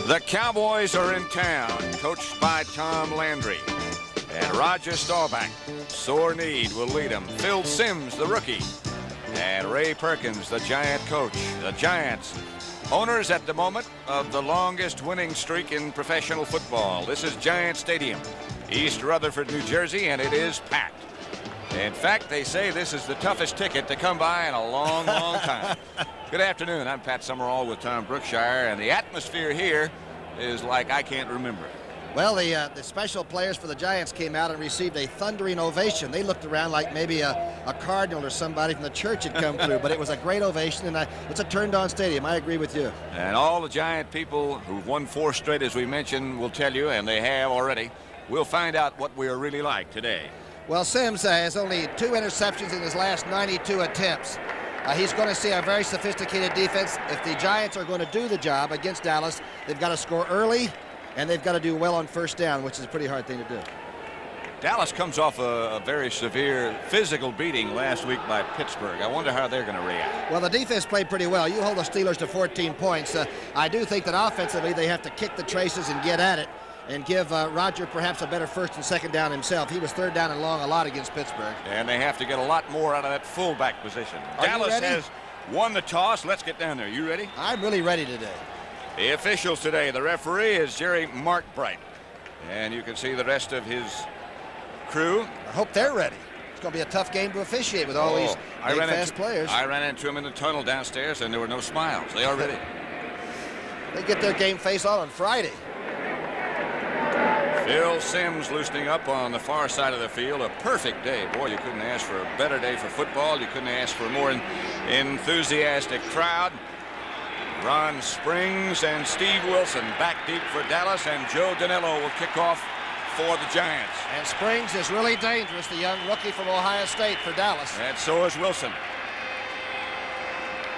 The Cowboys are in town, coached by Tom Landry. And Roger Staubach, sore kneed, will lead them. Phil Simms, the rookie. And Ray Perkins, the Giant coach. The Giants, owners at the moment of the longest winning streak in professional football. This is Giant Stadium, East Rutherford, New Jersey, and it is packed. In fact, they say this is the toughest ticket to come by in a long, long time. Good afternoon. I'm Pat Summerall with Tom Brookshire, and the atmosphere here is like I can't remember. Well, the special players for the Giants came out and received a thundering ovation. They looked around like maybe a cardinal or somebody from the church had come through, but it was a great ovation, and it's a turned-on stadium. I agree with you. And all the Giant people who've won 4 straight, as we mentioned, will tell you, and they have already. We'll find out what we're really like today. Well, Simms has only 2 interceptions in his last 92 attempts. He's going to see a very sophisticated defense. If the Giants are going to do the job against Dallas, they've got to score early, and they've got to do well on first down, which is a pretty hard thing to do. Dallas comes off a very severe physical beating last week by Pittsburgh. I wonder how they're going to react. Well, the defense played pretty well. You hold the Steelers to 14 points. I do think that offensively they have to kick the traces and get at it and give Roger perhaps a better first and second down himself. He was third down and long a lot against Pittsburgh. And they have to get a lot more out of that fullback position. Dallas has won the toss. Let's get down there. You ready? I'm really ready today. The officials today, the referee is Jerry Markbright. And you can see the rest of his crew. I hope they're ready. It's going to be a tough game to officiate with all these big, fast players. I ran into them in the tunnel downstairs, and there were no smiles. They are ready. They get their game face on Friday. Phil Simms loosening up on the far side of the field. A perfect day. Boy, you couldn't ask for a better day for football. You couldn't ask for a more enthusiastic crowd. Ron Springs and Steve Wilson back deep for Dallas, and Joe Danilo will kick off for the Giants. And Springs is really dangerous, the young rookie from Ohio State for Dallas. And so is Wilson.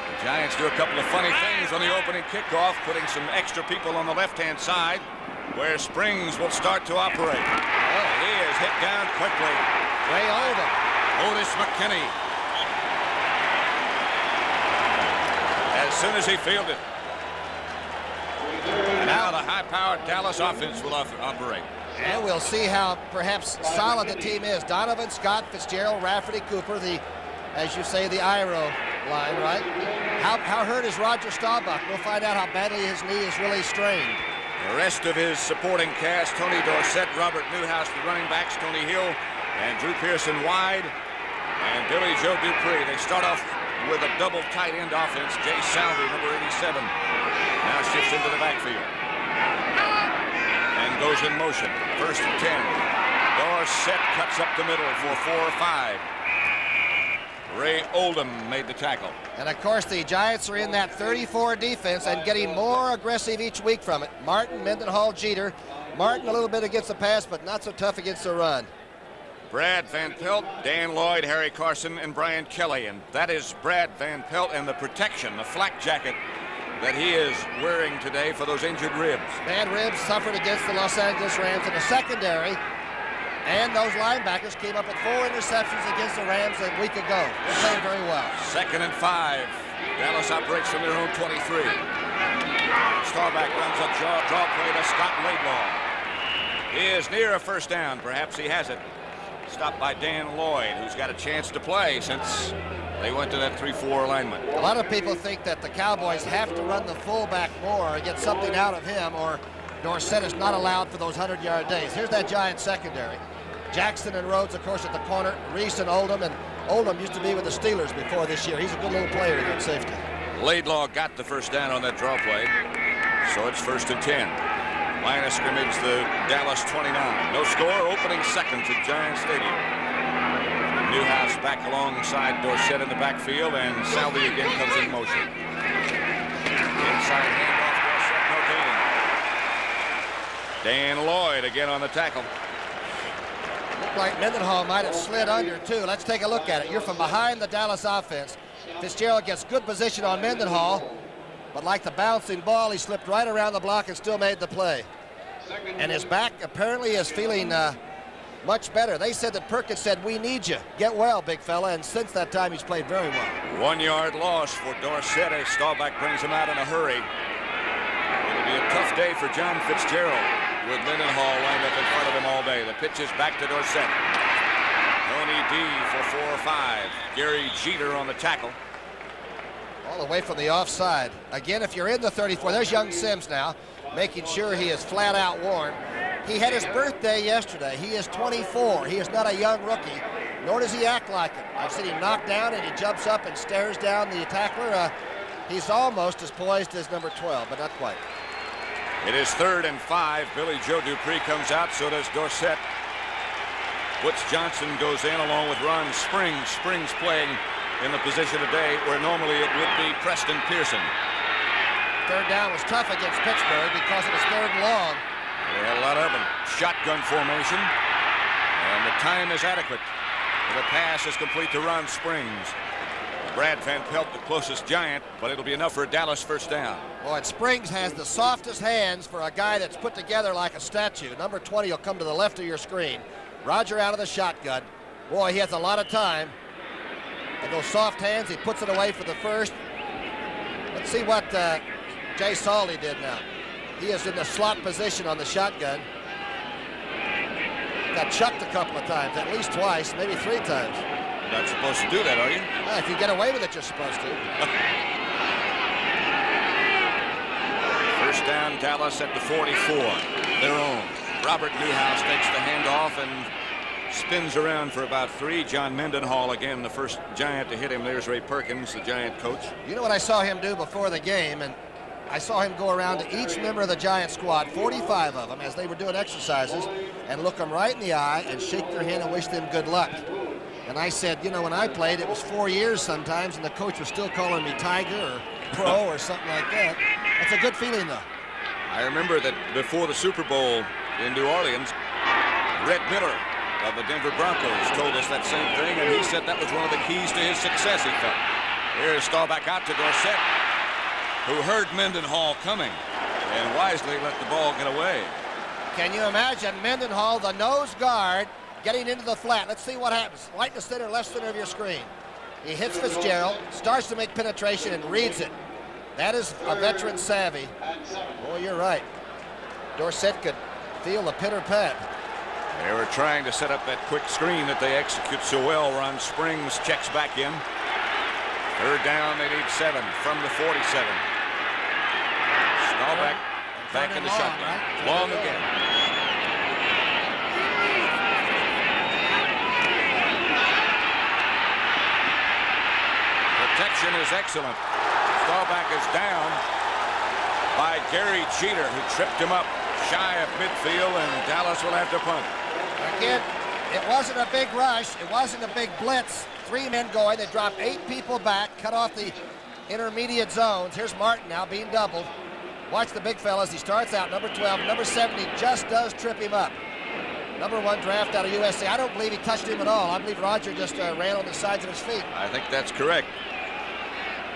The Giants do a couple of funny things on the opening kickoff, putting some extra people on the left-hand side, where Springs will start to operate. Oh, he is hit down quickly. Ray Oldham. Otis McKinney. As soon as he fielded. And now the high-powered Dallas offense will operate. And we'll see how perhaps solid the team is. Donovan, Scott, Fitzgerald, Rafferty, Cooper, as you say, the IRO line, right? How hurt is Roger Staubach? We'll find out how badly his knee is really strained. The rest of his supporting cast, Tony Dorsett, Robert Newhouse, the running backs, Tony Hill, and Drew Pearson wide, and Billy Joe Dupree. They start off with a double tight end offense. Jay Salvey, number 87, now shifts into the backfield and goes in motion. First and 10. Dorsett cuts up the middle for 4 or 5. Ray Oldham made the tackle. And of course the Giants are in that 34 defense and getting more aggressive each week from it. Martin, Mendenhall, Jeter. Martin a little bit against the pass, but not so tough against the run. Brad Van Pelt, Dan Lloyd, Harry Carson, and Brian Kelly. And that is Brad Van Pelt and the protection, the flak jacket that he is wearing today for those injured ribs. Bad ribs suffered against the Los Angeles Rams in the secondary. And those linebackers came up with 4 interceptions against the Rams a week ago. They're playing very well. 2nd and 5. Dallas operates from their own 23. Staubach runs a draw play to Scott Laidlaw. He is near a first down. Perhaps he has it. Stopped by Dan Lloyd, who's got a chance to play since they went to that 3-4 alignment. A lot of people think that the Cowboys have to run the fullback more or get something out of him, or Dorsett is not allowed for those 100-yard days. Here's that Giant secondary. Jackson and Rhodes, of course, at the corner. Reese and Oldham. And Oldham used to be with the Steelers before this year. He's a good little player at safety. Laidlaw got the first down on that draw play. So it's 1st and 10. Line of scrimmage, the Dallas 29. No score, opening seconds at Giant Stadium. Newhouse back alongside Dorsett in the backfield, and Salvey again comes in motion. Inside handoff, Dorsett, no gain. Dan Lloyd again on the tackle. Looked like Mendenhall might have slid under, too. Let's take a look at it. You're from behind the Dallas offense. Fitzgerald gets good position on Mendenhall, but like the bouncing ball, he slipped right around the block and still made the play. And his back apparently is feeling much better. They said that Perkins said, "We need you. Get well, big fella." And since that time, he's played very well. 1 yard loss for Dorsett as Staubach brings him out in a hurry. It'll be a tough day for John Fitzgerald, with Mendenhall lined up in front of him all day. The pitch is back to Dorsett. Tony D for 4 or 5. Gary Jeter on the tackle. All the way from the offside. Again, if you're in the 34, there's young Sims now, making sure he is flat out worn. He had his birthday yesterday. He is 24. He is not a young rookie, nor does he act like it. I've seen him knock down and he jumps up and stares down the tackler. He's almost as poised as number 12, but not quite. It is 3rd and 5. Billy Joe Dupree comes out, so does Dorsett. Woods Johnson goes in along with Ron Springs. Springs playing in the position today where normally it would be Preston Pearson. 3rd down was tough against Pittsburgh because it was 3rd and long. They had a lot of them. Shotgun formation, and the time is adequate. The pass is complete to Ron Springs. Brad Van Pelt, the closest Giant, but it'll be enough for a Dallas first down. Boy, and Springs has the softest hands for a guy that's put together like a statue. Number 20 will come to the left of your screen. Roger out of the shotgun. Boy, he has a lot of time. And those soft hands, he puts it away for the first. Let's see what Jay Salty did now. He is in the slot position on the shotgun. Got chucked a couple of times, at least twice, maybe 3 times. You're not supposed to do that, are you? If you get away with it, you're supposed to. First down, Dallas at the 44. Their own. Robert Newhouse takes the handoff and spins around for about 3. John Mendenhall again, the first Giant to hit him. There's Ray Perkins, the Giant coach. You know what I saw him do before the game, and I saw him go around to each member of the Giant squad, 45 of them, as they were doing exercises, and look them right in the eye and shake their hand and wish them good luck. And I said, you know, when I played, it was 4 years sometimes, and the coach was still calling me Tiger or Pro or something like that. That's a good feeling, though. I remember that before the Super Bowl in New Orleans, Red Miller of the Denver Broncos told us that same thing, and he said that was one of the keys to his success, he felt. Here's Staubach out to Dorsett, who heard Mendenhall coming and wisely let the ball get away. Can you imagine Mendenhall, the nose guard, getting into the flat? Let's see what happens. Right in the center, left center of your screen. He hits Fitzgerald, starts to make penetration, and reads it. That is a veteran savvy. Boy, you're right. Dorsett could feel the pitter-pat. They were trying to set up that quick screen that they execute so well. Ron Springs checks back in. 3rd down, they need 7 from the 47. Staubach back in the shotgun. Right? Long again. Protection is excellent. Staubach is down by Gary Jeter, who tripped him up shy of midfield, and Dallas will have to punt. Again, it wasn't a big rush. It wasn't a big blitz. 3 men going. They dropped 8 people back, cut off the intermediate zones. Here's Martin now being doubled. Watch the big fellas. He starts out number 12. Number 7, he just does trip him up. Number 1 draft out of USA. I don't believe he touched him at all. I believe Roger just ran on the sides of his feet. I think that's correct.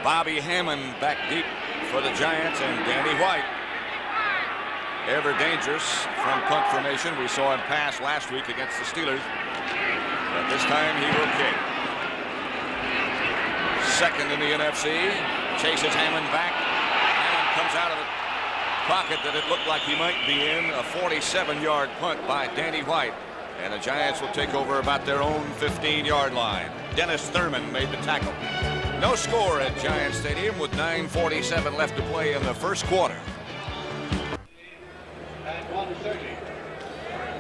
Bobby Hammond back deep for the Giants, and Danny White, ever dangerous from punt formation. We saw him pass last week against the Steelers, but this time he will kick. 2nd in the NFC. Chases Hammond back. Hammond comes out of the pocket that it looked like he might be in. A 47-yard punt by Danny White, and the Giants will take over about their own 15-yard line. Dennis Thurman made the tackle. No score at Giant Stadium with 9:47 left to play in the first quarter.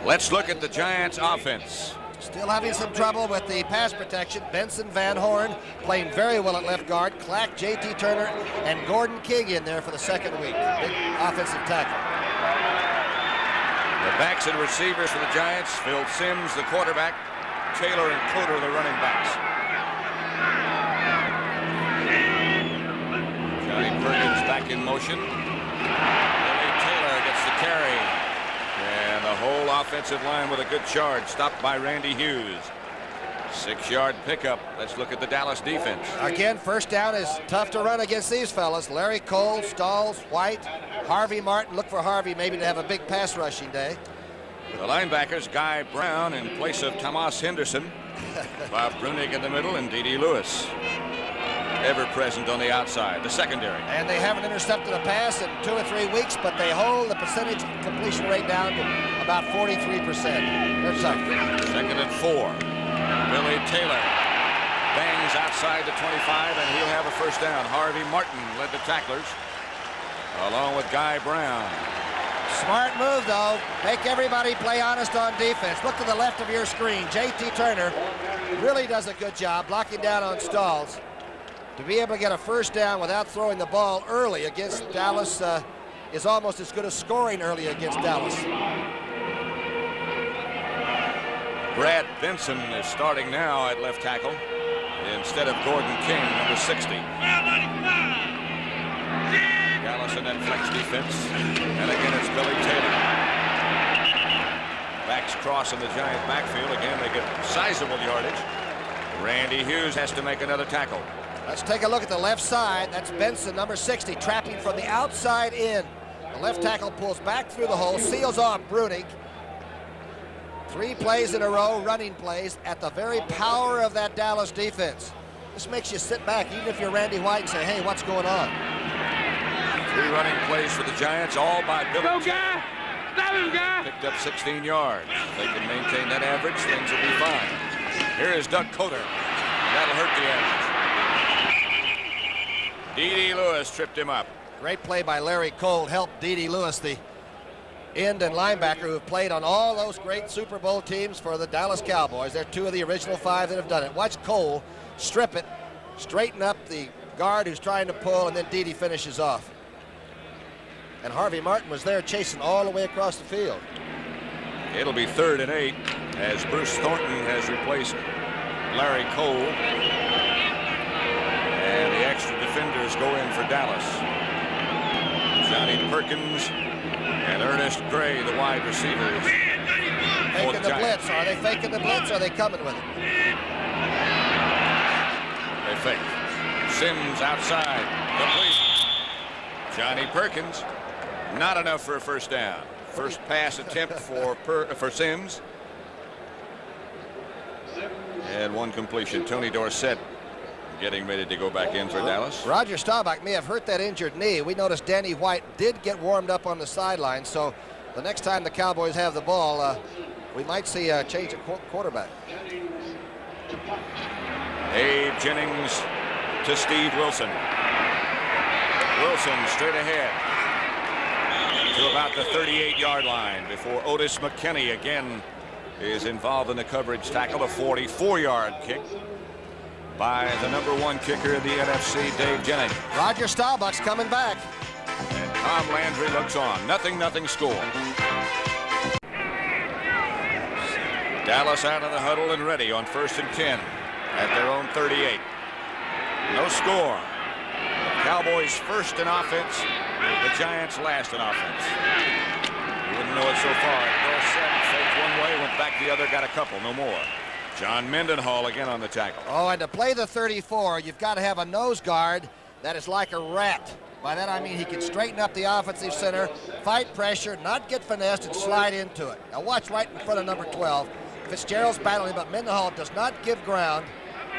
Let's look at the Giants offense. Still having some trouble with the pass protection. Benson Van Horn playing very well at left guard. Clack, J.T. Turner, and Gordon King in there for the 2nd week. Big offensive tackle. The backs and receivers for the Giants: Phil Simms, the quarterback; Taylor and Cloder, the running backs. Johnny Perkins back in motion. Billy Taylor gets the carry. And the whole offensive line with a good charge, stopped by Randy Hughes. 6-yard pickup. Let's look at the Dallas defense. Again, first down is tough to run against these fellas. Larry Cole, Stalls, White, Harvey Martin. Look for Harvey maybe to have a big pass rushing day. The linebackers: Guy Brown in place of Tomas Henderson. Bob Brunig in the middle, and D.D. Lewis. ever present on the outside, the secondary. And they haven't intercepted a pass in 2 or 3 weeks, but they hold the percentage completion rate down to about 43%. They're tough. 2nd and 4. Billy Taylor bangs outside the 25, and he'll have a first down. Harvey Martin led the tacklers, along with Guy Brown. Smart move, though. Make everybody play honest on defense. Look to the left of your screen. J.T. Turner really does a good job blocking down on stalls. To be able to get a first down without throwing the ball early against Dallas is almost as good as scoring early against Dallas. Brad Benson is starting now at left tackle instead of Gordon King, number 60. Dallas in that flex defense. And again, it's Billy Taylor. Backs cross in the Giant backfield. Again, they get sizable yardage. Randy Hughes has to make another tackle. Let's take a look at the left side. That's Benson, number 60, trapping from the outside in. The left tackle pulls back through the hole, seals off Brunig. 3 plays in a row, running plays, at the very power of that Dallas defense. This makes you sit back, even if you're Randy White, and say, hey, what's going on? 3 running plays for the Giants, all by Billy Taylor. Picked up 16 yards. If they can maintain that average, things will be fine. Here is Doug Coder. That'll hurt the average. D.D. Lewis tripped him up. Great play by Larry Cole. Helped D.D. Lewis, the end and linebacker who have played on all those great Super Bowl teams for the Dallas Cowboys. They're 2 of the original 5 that have done it. Watch Cole strip it, straighten up the guard who's trying to pull, and then D.D. finishes off. And Harvey Martin was there chasing all the way across the field. It'll be 3rd and 8 as Bruce Thornton has replaced Larry Cole. And the extra defenders go in for Dallas. Johnny Perkins and Ernest Gray, the wide receivers. Faking the blitz. Are they faking the blitz or are they coming with it? They fake. Sims outside. Complete. Johnny Perkins. Not enough for a first down. First pass attempt for Sims. And 1 completion. Tony Dorsett getting ready to go back in for Dallas. Roger Staubach may have hurt that injured knee. We noticed Danny White did get warmed up on the sideline, so the next time the Cowboys have the ball, we might see a change of quarterback. Abe Jennings to Steve Wilson. Wilson straight ahead to about the 38-yard line before Otis McKinney again is involved in the coverage tackle. A 44-yard kick by the number 1 kicker of the NFC, Dave Jennings. Roger Staubach's coming back. And Tom Landry looks on. 0-0 score. Dallas out of the huddle and ready on 1st and 10 at their own 38. No score. The Cowboys first in offense, the Giants last in offense. You wouldn't know it so far. Dorsett faked one way, went back the other, got a couple, no more. John Mendenhall again on the tackle. Oh, and to play the 34, you've got to have a nose guard that is like a rat. By that I mean he can straighten up the offensive center, fight pressure, not get finessed, and slide into it. Now watch right in front of number 12. Fitzgerald's battling, but Mendenhall does not give ground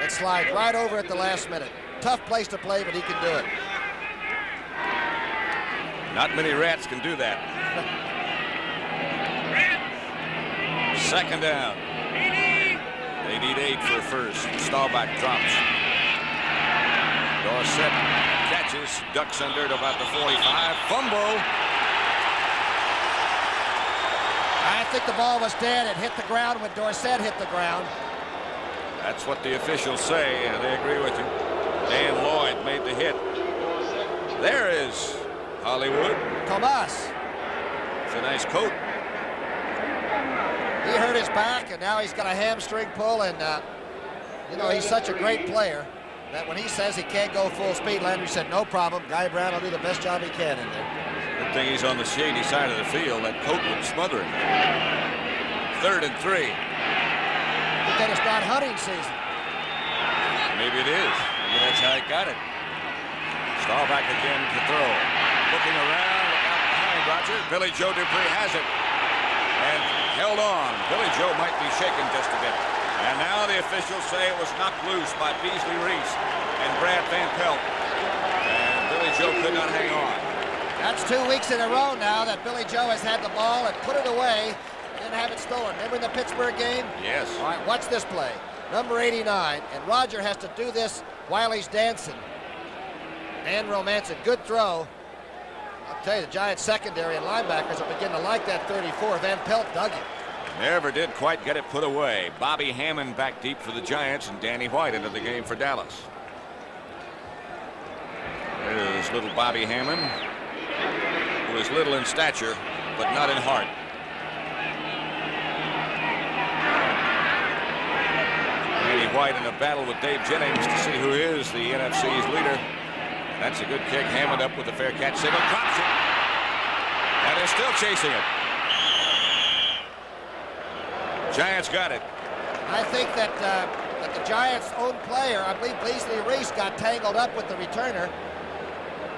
and slides right over at the last minute. Tough place to play, but he can do it. Not many rats can do that. 2nd down. They need 8 for first. Staubach drops. Dorsett catches, ducks under to about the 45. Fumble. I think the ball was dead. It hit the ground when Dorsett hit the ground. That's what the officials say, and they agree with you. Dan Lloyd made the hit. There is Hollywood. Tomas. It's a nice coat. He hurt his back, and now he's got a hamstring pull, and, you know, he's such a great player that when he says he can't go full speed, Landry said, no problem. Guy Brown will do the best job he can in there. Good thing he's on the shady side of the field. That coat would smother him. 3rd and 3. But then it's not hunting season. Maybe it is. Maybe that's how he got it. Staubach again to throw. Looking around, look out behind Roger. Billy Joe Dupree has it. And held on. Billy Joe might be shaken just a bit. And now the officials say it was knocked loose by Beasley Reese. and Brad Van Pelt. And Billy Joe could not hang on. That's 2 weeks in a row now that Billy Joe has had the ball and put it away and have it stolen. Remember in the Pittsburgh game? Yes. All right, watch this play. Number 89, and Roger has to do this while he's dancing. And romancing, good throw. I'll tell you, the Giants secondary and linebackers are beginning to like that 34. Van Pelt dug it. Never did quite get it put away. Bobby Hammond back deep for the Giants, and Danny White into the game for Dallas. There's little Bobby Hammond, who is little in stature, but not in heart. Danny White in a battle with Dave Jennings to see who is the NFC's leader. And that's a good kick. Hammond up with a fair catch. Simmons drops it. And they're still chasing it. Giants got it. I think that the Giants' own player, I believe Beasley Reese, got tangled up with the returner.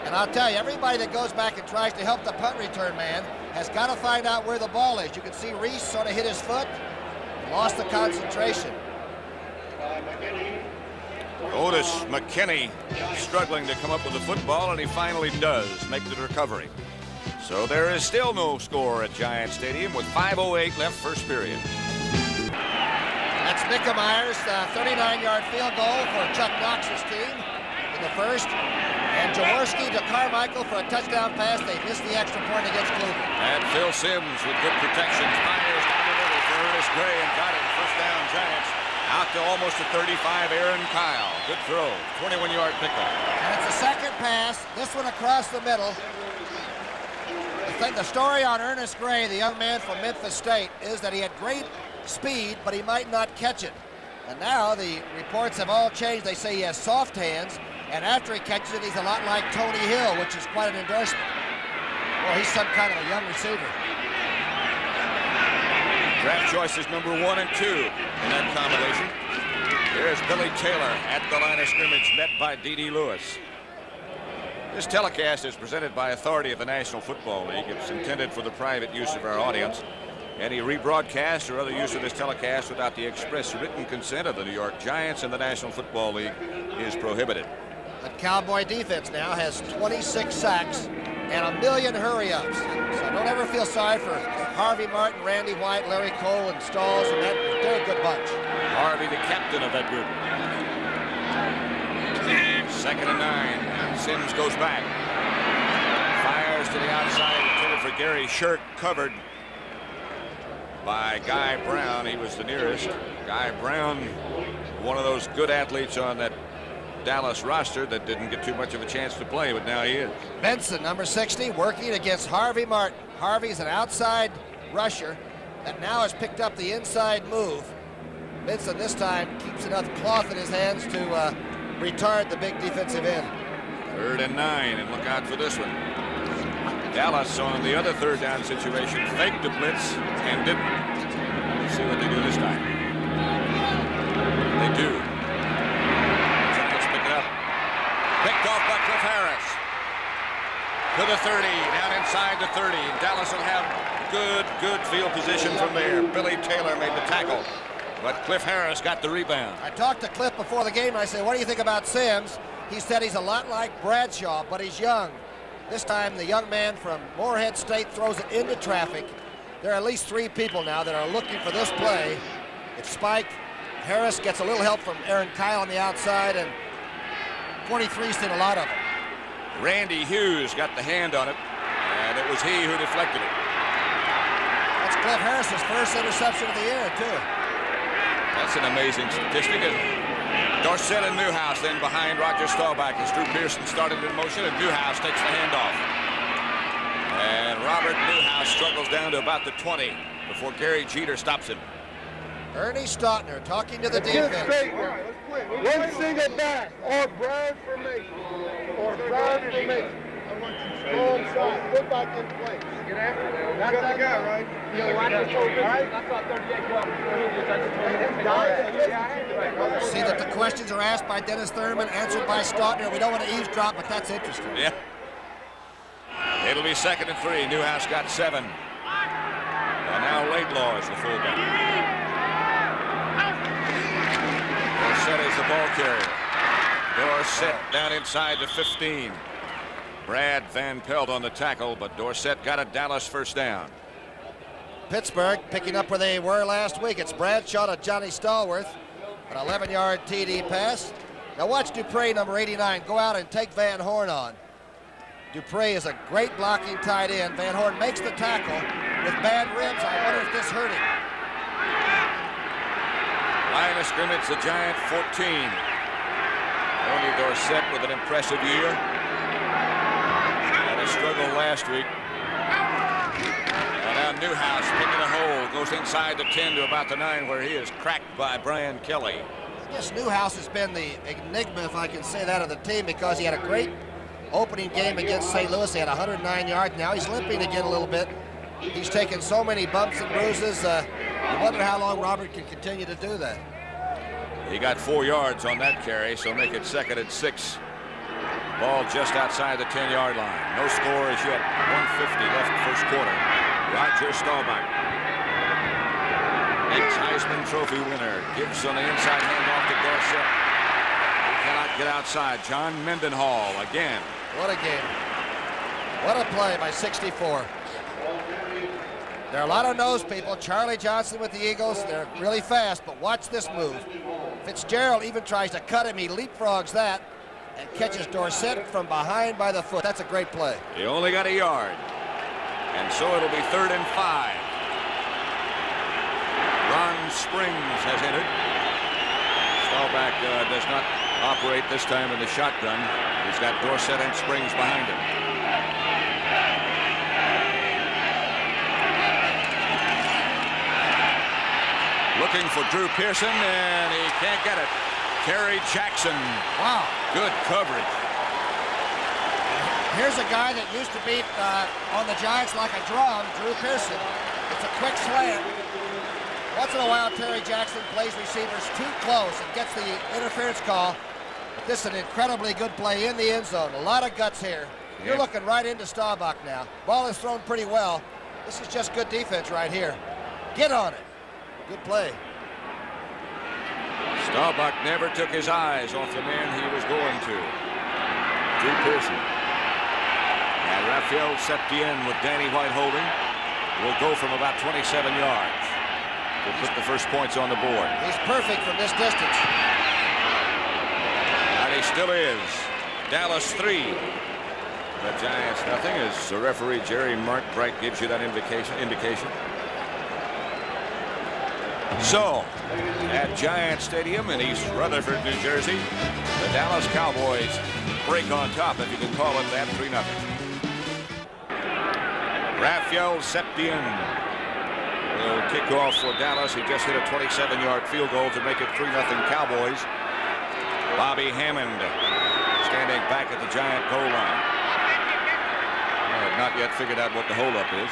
And I'll tell you, everybody that goes back and tries to help the punt return man has got to find out where the ball is. You can see Reese sort of hit his foot, lost the concentration. Otis McKinney struggling to come up with the football, and he finally does make the recovery. So there is still no score at Giant Stadium with 5:08 left first period. That's Mickemeier's 39-yard field goal for Chuck Knox's team in the first. And Jaworski to Carmichael for a touchdown pass. They missed the extra point against Cleveland. And Phil Simms with good protection fires down the middle for Ernest Gray and got it. First down Giants. Out to almost a 35, Aaron Kyle. Good throw, 21-yard pickup. And it's a second pass, this one across the middle. The story on Ernest Gray, the young man from Memphis State, is that he had great speed, but he might not catch it. And now the reports have all changed. They say he has soft hands, and after he catches it, he's a lot like Tony Hill, which is quite an endorsement. Well, he's some kind of a young receiver. Draft choices number 1 and 2 in that combination. Here's Billy Taylor at the line of scrimmage, met by D.D. Lewis. This telecast is presented by authority of the National Football League. It's intended for the private use of our audience. Any rebroadcast or other use of this telecast without the express written consent of the New York Giants and the National Football League is prohibited. The Cowboy defense now has 26 sacks and 1 million hurry-ups. So don't ever feel sorry for Harvey Martin, Randy White, Larry Cole, and Stalls, and that. They're a good bunch. Harvey, the captain of that group. 2nd and 9. Simms goes back. Fires to the outside, intended for Gary Shirk, covered by Guy Brown. He was the nearest. Guy Brown, one of those good athletes on that Dallas roster that didn't get too much of a chance to play, but now he is. Benson, number 60, working against Harvey Martin. Harvey's an outside rusher that now has picked up the inside move. Benson this time keeps enough cloth in his hands to retard the big defensive end. 3rd and 9, and look out for this one. Dallas on the other 3rd down situation faked the blitz and didn't. Let's see what they do this time. They do. Giants pick it up. Picked off by Cliff Harris. To the 30, down inside the 30. Dallas will have good field position from there. Billy Taylor made the tackle, but Cliff Harris got the rebound. I talked to Cliff before the game, and I said, what do you think about Simms? He said he's a lot like Bradshaw, but he's young. This time, the young man from Morehead State throws it into traffic. There are at least 3 people now that are looking for this play. It's spiked. Harris gets a little help from Aaron Kyle on the outside, and 43's seen a lot of it. Randy Hughes got the hand on it, and it was he who deflected it. That's Cliff Harris's first interception of the year, too. That's an amazing statistic. Dorsett and Newhouse then behind Roger Staubach as Drew Pearson started in motion, and Newhouse takes the handoff. And Robert Newhouse struggles down to about the 20 before Gary Jeter stops him. Ernie Stautner talking to the defense. One single back or Brian formation. Strong side, put back in place. Get after that. That's the guy, right? You know, I just told you. I saw 38 go up. See that the questions are asked by Dennis Thurman, answered by Stautner. We don't want to eavesdrop, but that's interesting. Yeah. It'll be 2nd and 3. Newhouse got 7. And now Laidlaw is the fullback. Dorsett is the ball carrier. Dorsett down inside the 15. Brad Van Pelt on the tackle, but Dorsett got a Dallas first down. Pittsburgh picking up where they were last week. It's Bradshaw to Johnny Stallworth. An 11-yard TD pass. Now watch Dupree, number 89, go out and take Van Horn on. Dupree is a great blocking tight end. Van Horn makes the tackle with bad ribs. I wonder if this hurt him. Line of scrimmage, the Giant 14. Tony Dorsett with an impressive year. Had a struggle last week. And now Newhouse picking a hole, goes inside the 10 to about the 9, where he is cracked by Brian Kelly. I guess Newhouse has been the enigma, if I can say that, of the team, because he had a great opening game against St. Louis. He had 109 yards. Now he's limping again a little bit. He's taken so many bumps and bruises. You wonder how long Robert can continue to do that. He got 4 yards on that carry, so make it 2nd and 6. Ball just outside the 10-yard line. No score as yet. 1:50 left first quarter. Roger Staubach, ex-Heisman Trophy winner, gives on the inside handoff to Dorsett. He cannot get outside. John Mendenhall again. What a game. What a play by 64. There are a lot of nose people. Charlie Johnson with the Eagles. They're really fast, but watch this move. Fitzgerald even tries to cut him. He leapfrogs that and catches Dorsett from behind by the foot. That's a great play. He only got a yard. And so it'll be 3rd and 5. Ron Springs has entered. Staubach does not operate this time in the shotgun. He's got Dorsett and Springs behind him. Looking for Drew Pearson, and he can't get it. Terry Jackson. Wow. Good coverage. Here's a guy that used to beat on the Giants like a drum, Drew Pearson. It's a quick slant. Once in a while, Terry Jackson plays receivers too close and gets the interference call. But this is an incredibly good play in the end zone. A lot of guts here. You're looking right into Staubach now. Ball is thrown pretty well. This is just good defense right here. Get on it. Good play. Staubach never took his eyes off the man he was going to. Drew Pearson. And Raphael Septien with Danny White holding will go from about 27 yards to put the first points on the board. He's perfect from this distance. And he still is. Dallas 3. The Giants nothing, as the referee Jerry Markbright gives you that indication. So, at Giant Stadium in East Rutherford, New Jersey, the Dallas Cowboys break on top, if you can call it that, 3-0. Raphael Septien will kick off for Dallas. He just hit a 27-yard field goal to make it 3-0 Cowboys. Bobby Hammond standing back at the Giant goal line. I have not yet figured out what the holdup is.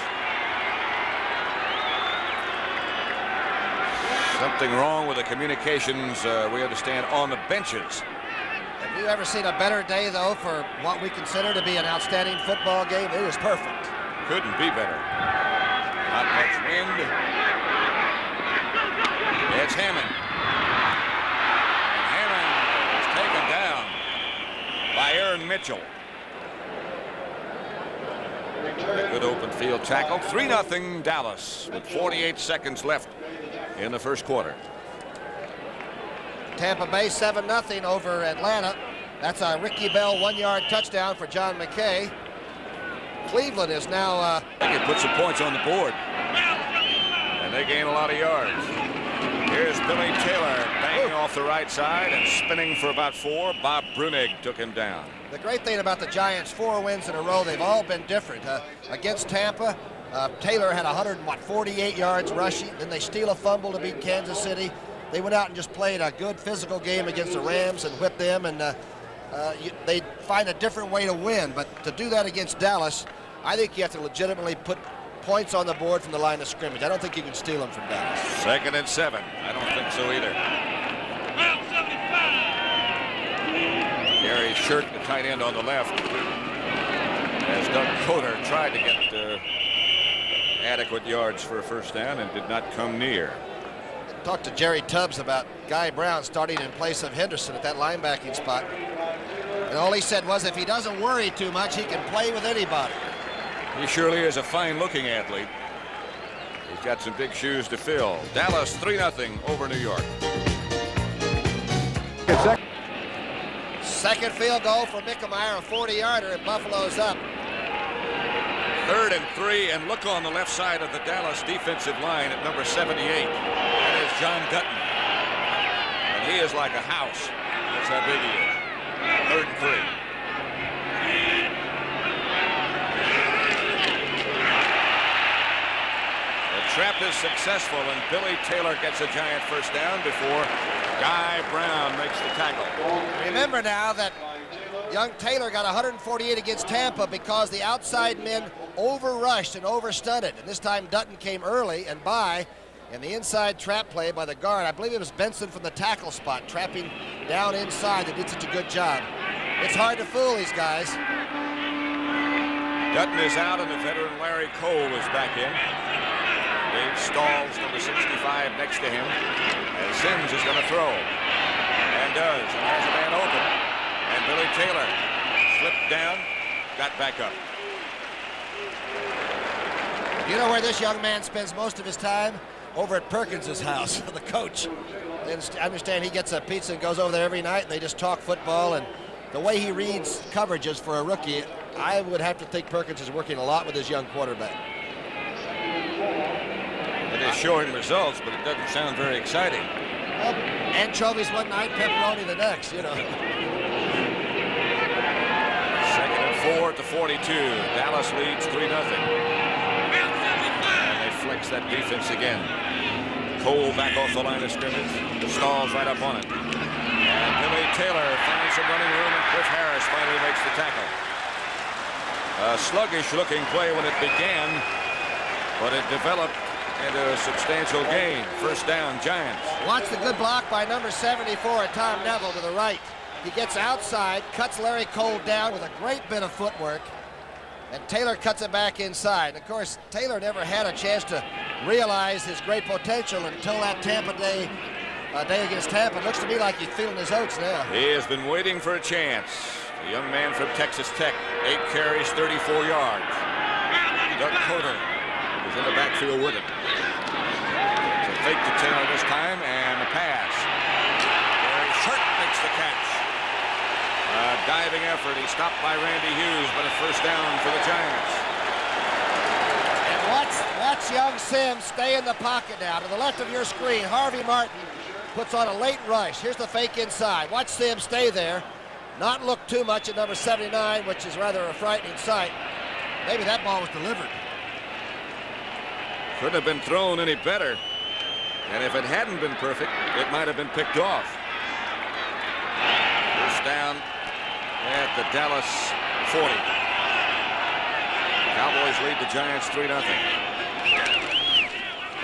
Something wrong with the communications, we understand, on the benches. Have you ever seen a better day, though, for what we consider to be an outstanding football game? It was perfect. Couldn't be better. Not much wind. It's Hammond. And Hammond is taken down by Aaron Mitchell. A good open field tackle. 3-0 Dallas with 48 seconds left in the first quarter. Tampa Bay 7-0 over Atlanta. That's a Ricky Bell 1-yard touchdown for John McKay. Cleveland is now... They can put some points on the board. And they gain a lot of yards. Here's Billy Taylor banging off the right side and spinning for about 4. Bob Brunig took him down. The great thing about the Giants' 4 wins in a row, they've all been different. Against Tampa, Taylor had 148 yards rushing. Then they steal a fumble to beat Kansas City. They went out and just played a good physical game against the Rams and whipped them. And they find a different way to win. But to do that against Dallas, I think you have to legitimately put points on the board from the line of scrimmage. I don't think you can steal them from Dallas. 2nd and 7. I don't think so either. Gary Shirt, the tight end on the left, as Doug Coder tried to get adequate yards for a first down and did not come near. Talked to Jerry Tubbs about Guy Brown starting in place of Henderson at that linebacking spot. And all he said was if he doesn't worry too much, he can play with anybody. He surely is a fine-looking athlete. He's got some big shoes to fill. Dallas 3-0 over New York. Second field goal for Mickemeyer, a 40-yarder, and Buffalo's up. 3rd and 3, and look on the left side of the Dallas defensive line at number 78. That is John Dutton. And he is like a house. That's how big he is. 3rd and 3. The trap is successful, and Billy Taylor gets a giant first down before Guy Brown makes the tackle. Remember now that young Taylor got 148 against Tampa because the outside men overrushed and overstunted. And this time Dutton came early and by in the inside trap play by the guard. I believe it was Benson from the tackle spot, trapping down inside that did such a good job. It's hard to fool these guys. Dutton is out, and the veteran Larry Cole is back in. Dave Stall's number 65 next to him. And Sims is going to throw. And does. And has a man open. And Billy Taylor slipped down, got back up. You know where this young man spends most of his time? Over at Perkins' house, the coach. I understand he gets a pizza and goes over there every night, and they just talk football. And the way he reads coverages for a rookie, I would have to think Perkins is working a lot with his young quarterback. It is showing results, but it doesn't sound very exciting. Well, anchovies one night, pepperoni the next, you know. 2nd and 4 at the 42. Dallas leads 3-0. And they flex that defense again. Cole back off the line of scrimmage. Stalls right up on it. And Billy Taylor finds some running room, and Cliff Harris finally makes the tackle. A sluggish-looking play when it began, but it developed into a substantial gain. First down, Giants. Watch the good block by number 74 at Tom Neville to the right. He gets outside, cuts Larry Cole down with a great bit of footwork, and Taylor cuts it back inside. And of course, Taylor never had a chance to realize his great potential until that Tampa day against Tampa. It looks to me like he's feeling his oats now. He has been waiting for a chance. The young man from Texas Tech, 8 carries, 34 yards. Doug Coder is in the backfield with him. It's a fake to Taylor this time, and a pass. Gary Short makes the catch. A diving effort. He's stopped by Randy Hughes, but a first down for the Giants. And watch young Sims stay in the pocket now. To the left of your screen, Harvey Martin puts on a late rush. Here's the fake inside. Watch Sims stay there. Not look too much at number 79, which is rather a frightening sight. Maybe that ball was delivered. Couldn't have been thrown any better. And if it hadn't been perfect, it might have been picked off. First down at the Dallas 40. Cowboys lead the Giants 3-0.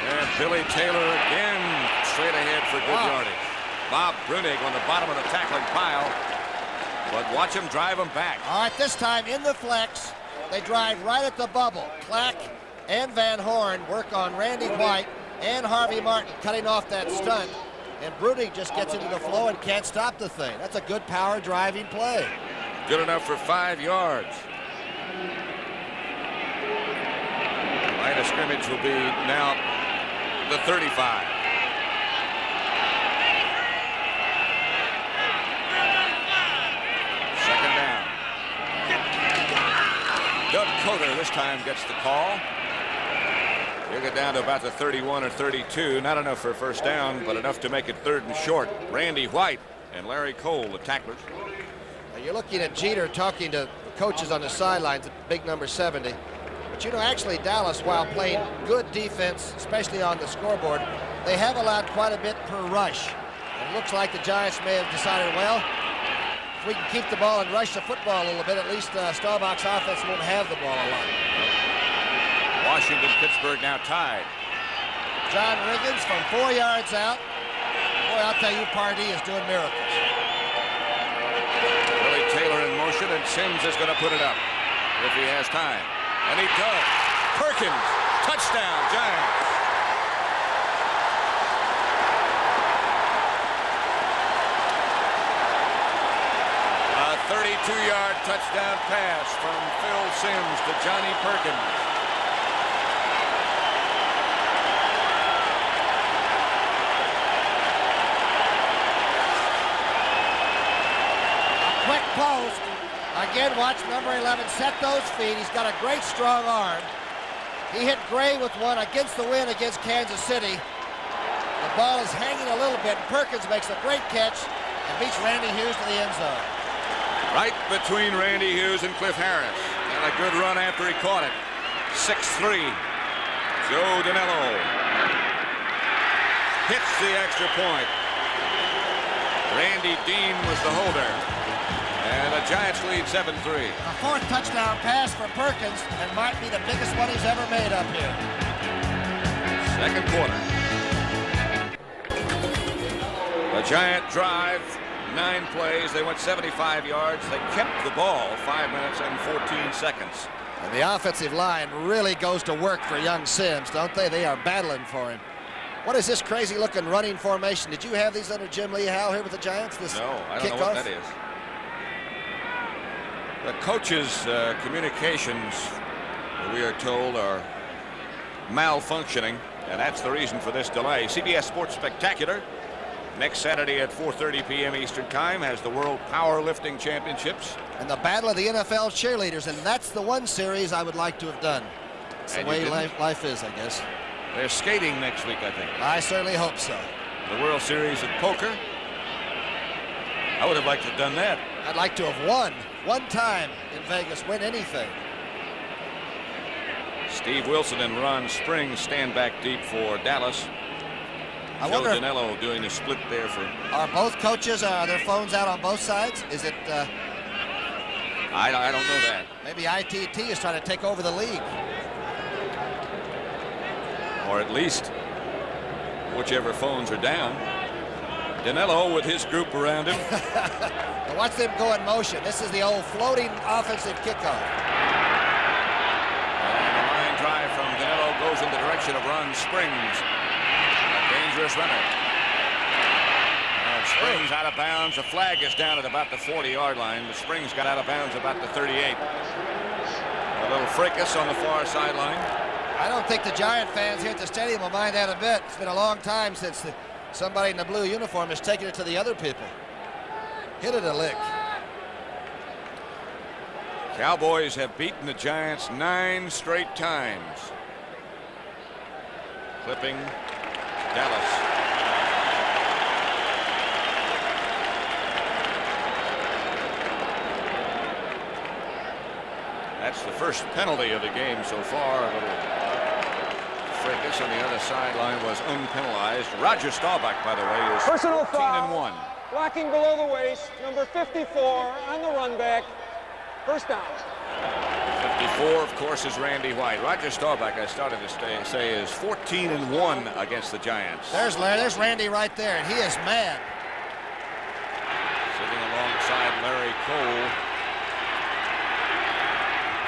And Billy Taylor again straight ahead for good yardage. Bob Brunig on the bottom of the tackling pile. But watch him drive him back. All right, this time in the flex, they drive right at the bubble. Clack and Van Horn work on Randy White and Harvey Martin cutting off that stunt. And Brunig just gets into the flow and can't stop the thing. That's a good power driving play. Good enough for 5 yards. Line of scrimmage will be now the 35. Second down. Doug Coder this time gets the call. He'll get down to about the 31 or 32. Not enough for a first down, but enough to make it 3rd and short. Randy White and Larry Cole, the tacklers. Now you're looking at Jeter talking to the coaches on the sidelines at big number 70. But you know, actually Dallas, while playing good defense, especially on the scoreboard, they have allowed quite a bit per rush. And it looks like the Giants may have decided, well, if we can keep the ball and rush the football a little bit, at least Staubach's offense won't have the ball a lot. Washington, Pittsburgh now tied. John Riggins from 4 yards out. Boy, I'll tell you, Pardee is doing miracles. Billy Taylor in motion, and Sims is going to put it up if he has time. And he does. Perkins, touchdown, Giants. A 32 32-yard touchdown pass from Phil Simms to Johnny Perkins. A quick post. Again, watch number 11 set those feet. He's got a great strong arm. He hit Gray with one against the wind against Kansas City. The ball is hanging a little bit, and Perkins makes a great catch and beats Randy Hughes to the end zone. Right between Randy Hughes and Cliff Harris. And a good run after he caught it. 6'3". Joe Danello hits the extra point. Randy Dean was the holder. And the Giants lead 7-3. A fourth touchdown pass for Perkins, and might be the biggest one he's ever made up here. Second quarter. The Giant drive, 9 plays. They went 75 yards. They kept the ball 5 minutes and 14 seconds. And the offensive line really goes to work for young Simms, don't they? They are battling for him. What is this crazy-looking running formation? Did you have these under Jim Lee Howe here with the Giants? This No, I don't kickoff? know what that is. The coaches' communications, we are told, are malfunctioning, and that's the reason for this delay. CBS Sports Spectacular next Saturday at 4:30 p.m. Eastern Time has the World Powerlifting Championships. And the battle of the NFL cheerleaders, and that's the one series I would like to have done. It's the way life is, I guess. They're skating next week, I think. I certainly hope so. The World Series of Poker. I would have liked to have done that. I'd like to have won one time in Vegas, win anything. Steve Wilson and Ron Springs stand back deep for Dallas. Joe Danello doing a split there for... Are both coaches, are their phones out on both sides? Is it... I don't know that. Maybe ITT is trying to take over the league. Or at least whichever phones are down. Danello with his group around him. Watch them go in motion. This is the old floating offensive kickoff. And the line drive from Danello goes in the direction of Ron Springs. A dangerous runner. And Springs out of bounds. The flag is down at about the 40-yard line. The Springs got out of bounds about the 38. A little fracas on the far sideline. I don't think the Giant fans here at the stadium will mind that a bit. It's been a long time since somebody in the blue uniform has taken it to the other people. Hit it a lick. Cowboys have beaten the Giants 9 straight times. Clipping Dallas. That's the first penalty of the game so far. A little fracas on the other sideline was unpenalized. Roger Staubach, by the way, is personal 14-1. Blocking below the waist, number 54 on the run back. First down. 54, of course, is Randy White. Roger Staubach, I started to say, is 14-1 against the Giants. There's Randy right there, and he is mad. Sitting alongside Larry Cole.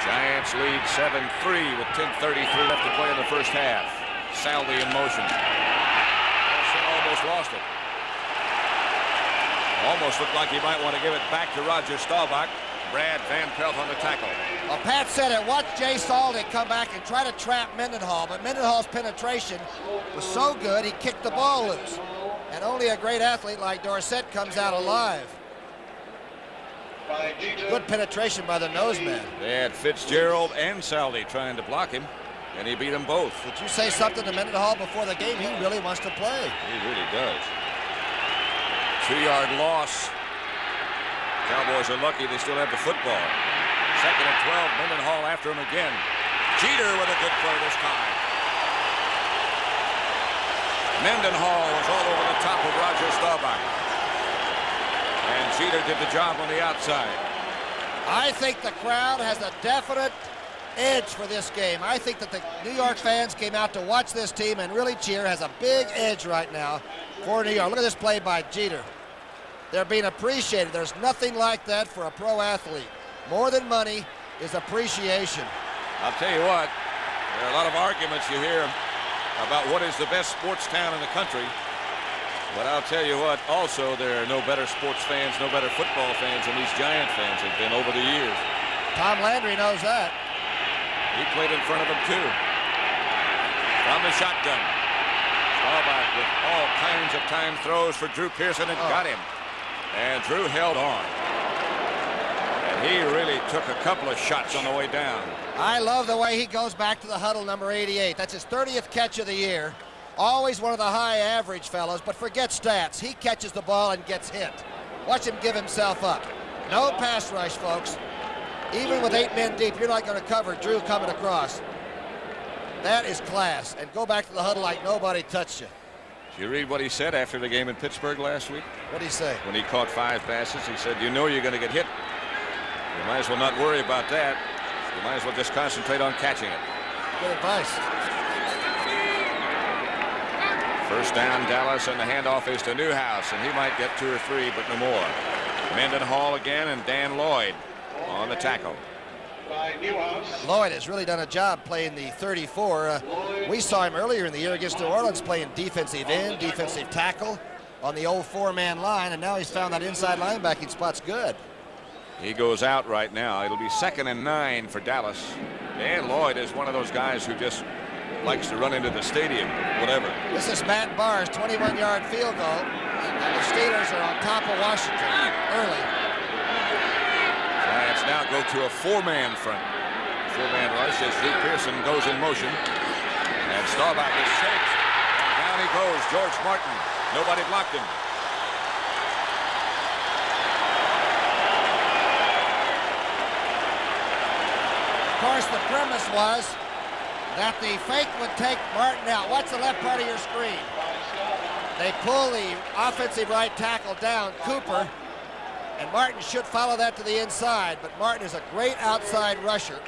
Giants lead 7-3 with 10:33 left to play in the first half. Saldi in motion. Almost lost it. Almost looked like he might want to give it back to Roger Staubach. Brad Van Pelt on the tackle. Well, Pat said it. Watch Jay Saldi come back and try to trap Mendenhall, but Mendenhall's penetration was so good he kicked the ball loose. And only a great athlete like Dorsett comes out alive. Good penetration by the noseman. They had Fitzgerald and Saldi trying to block him, and he beat them both. Did you say something to Mendenhall before the game? He really wants to play. He really does. 2-yard loss. Cowboys are lucky they still have the football. 2nd and 12. Mendenhall after him again. Jeter with a good play this time. Mendenhall was all over the top of Roger Staubach. And Jeter did the job on the outside. I think the crowd has a definite edge for this game. I think that the New York fans came out to watch this team and really cheer. Has a big edge right now for New York. Look at this play by Jeter. They're being appreciated. There's nothing like that for a pro athlete. More than money is appreciation. I'll tell you what, there are a lot of arguments you hear about what is the best sports town in the country. But I'll tell you what, also there are no better sports fans, no better football fans than these Giant fans have been over the years. Tom Landry knows that. He played in front of them too. From the shotgun. Staubach with all kinds of time throws for Drew Pearson and got him. And Drew held on. And he really took a couple of shots on the way down. I love the way he goes back to the huddle, number 88. That's his 30th catch of the year. Always one of the high average fellows, but forget stats. He catches the ball and gets hit. Watch him give himself up. No pass rush, folks. Even with 8 men deep, you're not going to cover Drew coming across. That is class. And go back to the huddle like nobody touched you. Did you read what he said after the game in Pittsburgh last week? What did he say? When he caught 5 passes, he said, you know you're going to get hit. You might as well not worry about that. You might as well just concentrate on catching it. Good advice. First down, Dallas, and the handoff is to Newhouse, and he might get 2 or 3, but no more. Mendenhall again, and Dan Lloyd on the tackle. Lloyd has really done a job playing the 34. We saw him earlier in the year against New Orleans playing defensive end, defensive tackle on the old 4-man line, and now he's found that inside linebacking spot's good. He goes out right now. It'll be 2nd and 9 for Dallas. Dan Lloyd is one of those guys who just likes to run into the stadium, whatever. This is Matt Barr's 21-yard field goal, and the Steelers are on top of Washington early. Giants now go to a 4-man front. 4-man rush as Drew Pearson goes in motion. And Staubach is chased. Down he goes, George Martin. Nobody blocked him. Of course, the premise was that the fake would take Martin out. Watch the left part of your screen. They pull the offensive right tackle down, Cooper, and Martin should follow that to the inside, but Martin is a great outside rusher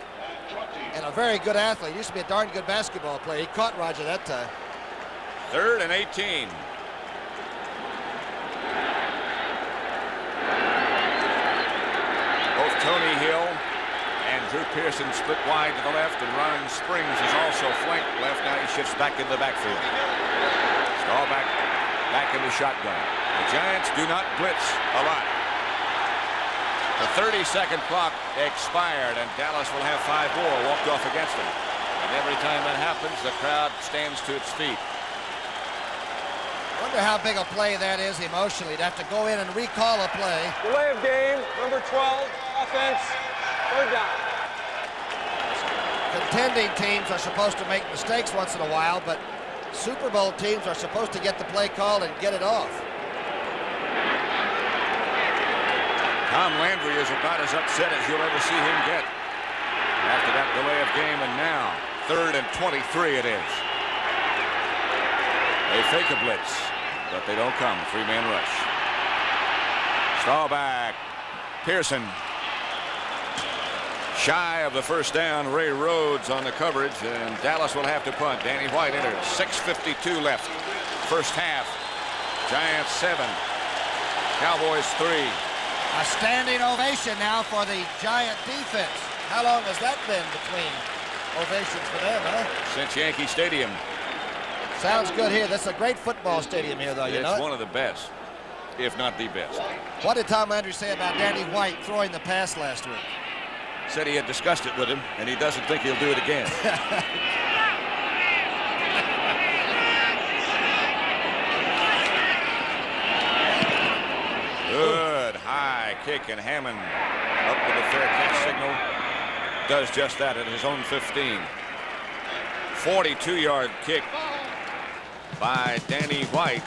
and a very good athlete. He used to be a darn good basketball player. He caught Roger that time. 3rd and 18. Both Tony Hill and Drew Pearson split wide to the left, and Ron Springs is also flanked left. Now he shifts back into the backfield. Staubach back in the shotgun. The Giants do not blitz a lot. The 30-second clock expired, and Dallas will have 5 more walked off against them. And every time that happens, the crowd stands to its feet. Wonder how big a play that is emotionally, to have to go in and recall a play. Delay of game, number 12, offense, 3rd down. Contending teams are supposed to make mistakes once in a while, but Super Bowl teams are supposed to get the play called and get it off. Tom Landry is about as upset as you'll ever see him get after that delay of game, and now 3rd and 23 it is. They fake a blitz, but they don't come. 3-man rush. Staubach, Pearson. Shy of the first down. Ray Rhodes on the coverage, and Dallas will have to punt. Danny White enters. 6:52 left. First half. Giants 7. Cowboys 3. A standing ovation now for the Giant defense. How long has that been between ovations for them, huh? Since Yankee Stadium. Sounds good here. This is a great football stadium here, though, you know. It's one of the best, if not the best. What did Tom Landry say about Danny White throwing the pass last week? Said he had discussed it with him, and he doesn't think he'll do it again. Good high kick, and Hammond up with a fair catch signal. Does just that at his own 15. 42-yard kick by Danny White.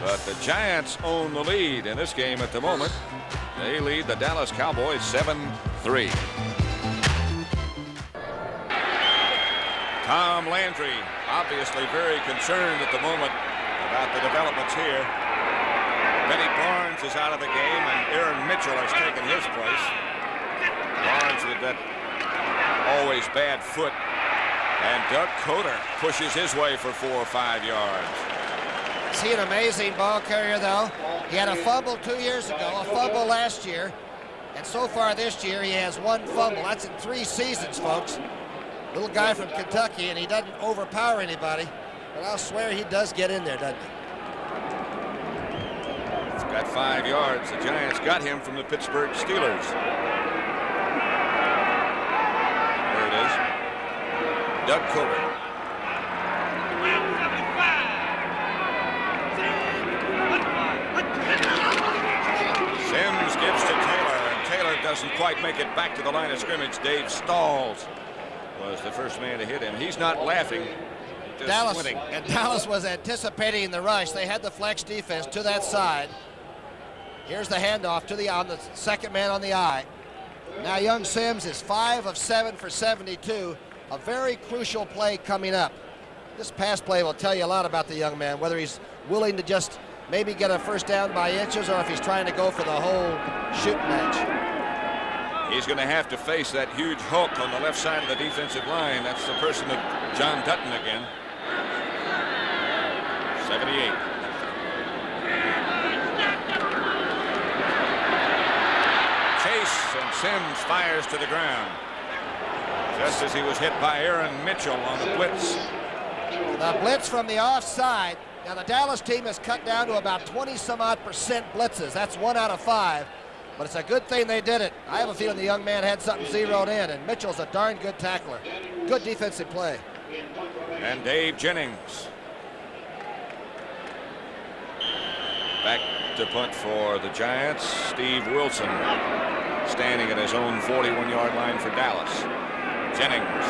But the Giants own the lead in this game at the moment. They lead the Dallas Cowboys 7-3. Tom Landry obviously very concerned at the moment about the developments here. Benny Barnes is out of the game, and Aaron Mitchell has taken his place. Barnes with that always bad foot. And Doug Coder pushes his way for 4 or 5 yards. Is he an amazing ball carrier, though? He had a fumble 2 years ago, a fumble last year, and so far this year he has 1 fumble. That's in 3 seasons, folks. Little guy from Kentucky, and he doesn't overpower anybody, but I'll swear he does get in there, doesn't he? Got 5 yards. The Giants got him from the Pittsburgh Steelers. There it is. Doug Coburn. Sims gives to Taylor, and Taylor doesn't quite make it back to the line of scrimmage. Dave Stalls was the first man to hit him. He's not laughing. Dallas was anticipating the rush. They had the flex defense to that side. Here's the handoff to the second man on the eye. Now young Sims is 5 of 7 for 72. A very crucial play coming up. This pass play will tell you a lot about the young man, whether he's willing to just maybe get a first down by inches or if he's trying to go for the whole shooting match. He's going to have to face that huge hulk on the left side of the defensive line. That's the person of John Dutton again. 78. Chase, and Sims fires to the ground just as he was hit by Aaron Mitchell on the blitz. The blitz from the offside. Now the Dallas team has cut down to about 20-some-odd% blitzes. That's 1 out of 5. But it's a good thing they did it. I have a feeling the young man had something zeroed in, and Mitchell's a darn good tackler. Good defensive play. And Dave Jennings. Back to punt for the Giants. Steve Wilson standing at his own 41-yard line for Dallas. Jennings.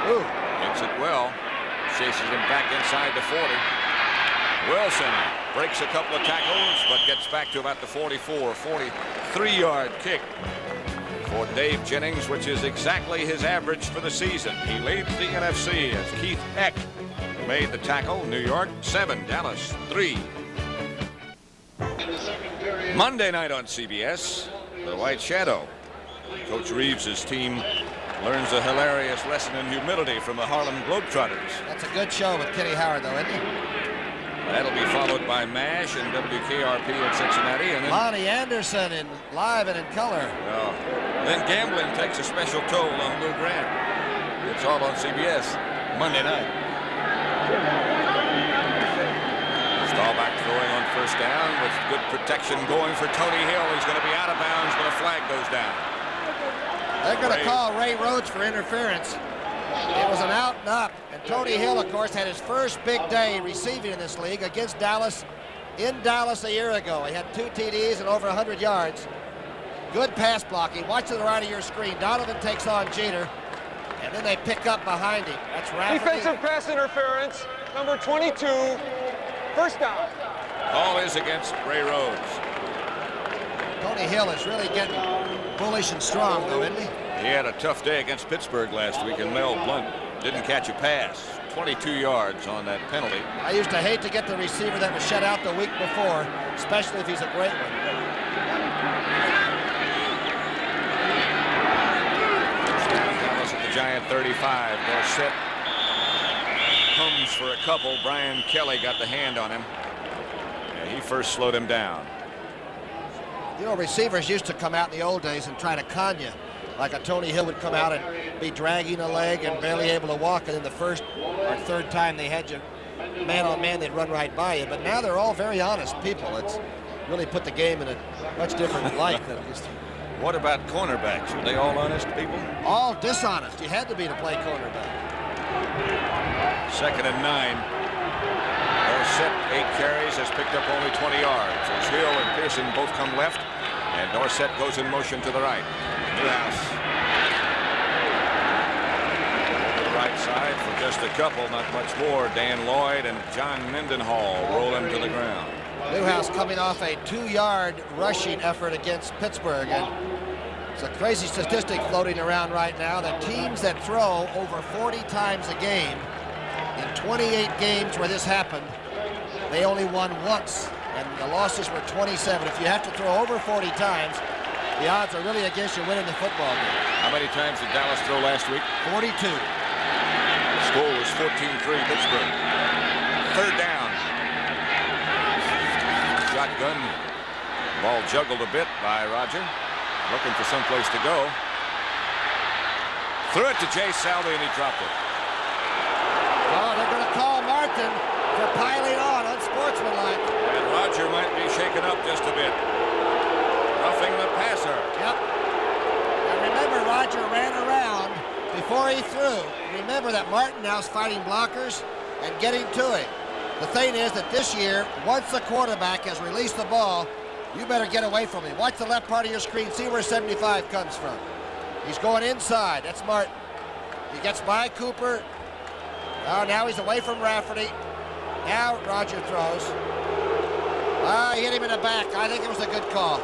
Ooh. Hits it well. Chases him back inside the 40. Wilson breaks a couple of tackles, but gets back to about the 44, 43-yard kick for Dave Jennings, which is exactly his average for the season. He leads the NFC as Keith Eck made the tackle. New York 7, Dallas 3. Monday night on CBS, the White Shadow. Coach Reeves's team learns a hilarious lesson in humility from the Harlem Globetrotters. That's a good show with Kenny Howard, though, isn't it? That'll be followed by MASH and WKRP in Cincinnati, and then Lonnie Anderson in live and in color. well, then gambling takes a special toll on Lou Grant. It's all on CBS Monday night. Staubach throwing on first down with good protection going for Tony Hill. He's going to be out of bounds, but a flag goes down. They're going to call Ray Rhodes for interference. It was an out and up. And Tony Hill, of course, had his first big day receiving in this league against Dallas in Dallas a year ago. He had 2 TDs and over 100 yards. Good pass blocking. Watch to the right of your screen. Donovan takes on Jeter, and then they pick up behind him. That's Rafferty. Defensive pass interference, number 22, first down. Call is against Ray Rhodes. Tony Hill is really getting bullish and strong, though, isn't he? He had a tough day against Pittsburgh last week, and Mel Blount didn't catch a pass. 22 yards on that penalty. I used to hate to get the receiver that was shut out the week before, especially if he's a great one. Dallas at the Giant 35. Dorsett comes for a couple. Brian Kelly got the hand on him, and he first slowed him down. You know, receivers used to come out in the old days and try to con you. Like a Tony Hill would come out and be dragging a leg and barely able to walk, and then the first or third time they had you man on man, they'd run right by you. But now they're all very honest people. It's really put the game in a much different light than it used to. What about cornerbacks? Are they all honest people? All dishonest. You had to be to play cornerback. 2nd and 9. Dorsett, 8 carries, has picked up only 20 yards. As Hill and Pearson both come left, and Dorsett goes in motion to the right. Newhouse. To the right side for just a couple, not much more. Dan Lloyd and John Mendenhall roll him to the ground. Newhouse coming off a 2-yard rushing effort against Pittsburgh. And it's a crazy statistic floating around right now that teams that throw over 40 times a game, in 28 games where this happened, they only won once, and the losses were 27. If you have to throw over 40 times, the odds are really against you winning the football game. How many times did Dallas throw last week? 42. The score was 14-3 Pittsburgh. 3rd down. Shotgun. Ball juggled a bit by Roger. Looking for someplace to go. Threw it to Jay Salvi, and he dropped it. Oh, they're going to call Martin for piling on unsportsmanlike. And Roger might be shaken up just a bit. Roughing the passer. Yep. And remember, Roger ran around before he threw. Remember that Martin now's fighting blockers and getting to him. The thing is that this year, once the quarterback has released the ball, you better get away from him. Watch the left part of your screen. See where 75 comes from. He's going inside. That's Martin. He gets by Cooper. Oh, now he's away from Rafferty. Now Roger throws. He hit him in the back. I think it was a good call.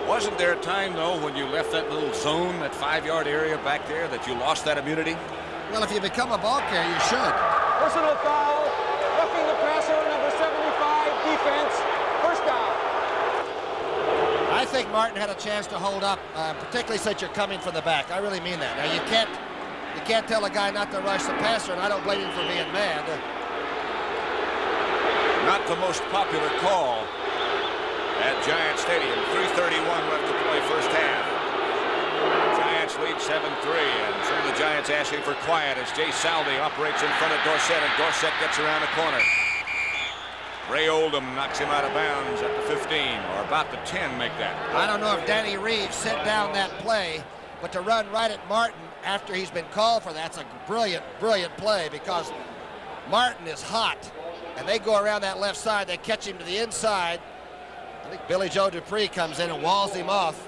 Wasn't there a time, though, when you left that little zone, that 5-yard area back there, that you lost that immunity? Well, if you become a ball carrier, you should. Personal foul, roughing the passer, number 75, defense, first down. I think Martin had a chance to hold up, particularly since you're coming from the back. I really mean that. Now, you can't tell a guy not to rush the passer, and I don't blame him for being mad. Not the most popular call at Giant Stadium. 3:31 left to play first half. Giants lead 7-3, and some of the Giants asking for quiet as Jay Salvi operates in front of Dorsett, and Dorsett gets around the corner. Ray Oldham knocks him out of bounds at the 15, or about the 10 make that. I don't know if Danny Reeves sent down that play, but to run right at Martin after he's been called for that's a brilliant, brilliant play, because Martin is hot, and they go around that left side. They catch him to the inside. I think Billy Joe Dupree comes in and walls him off.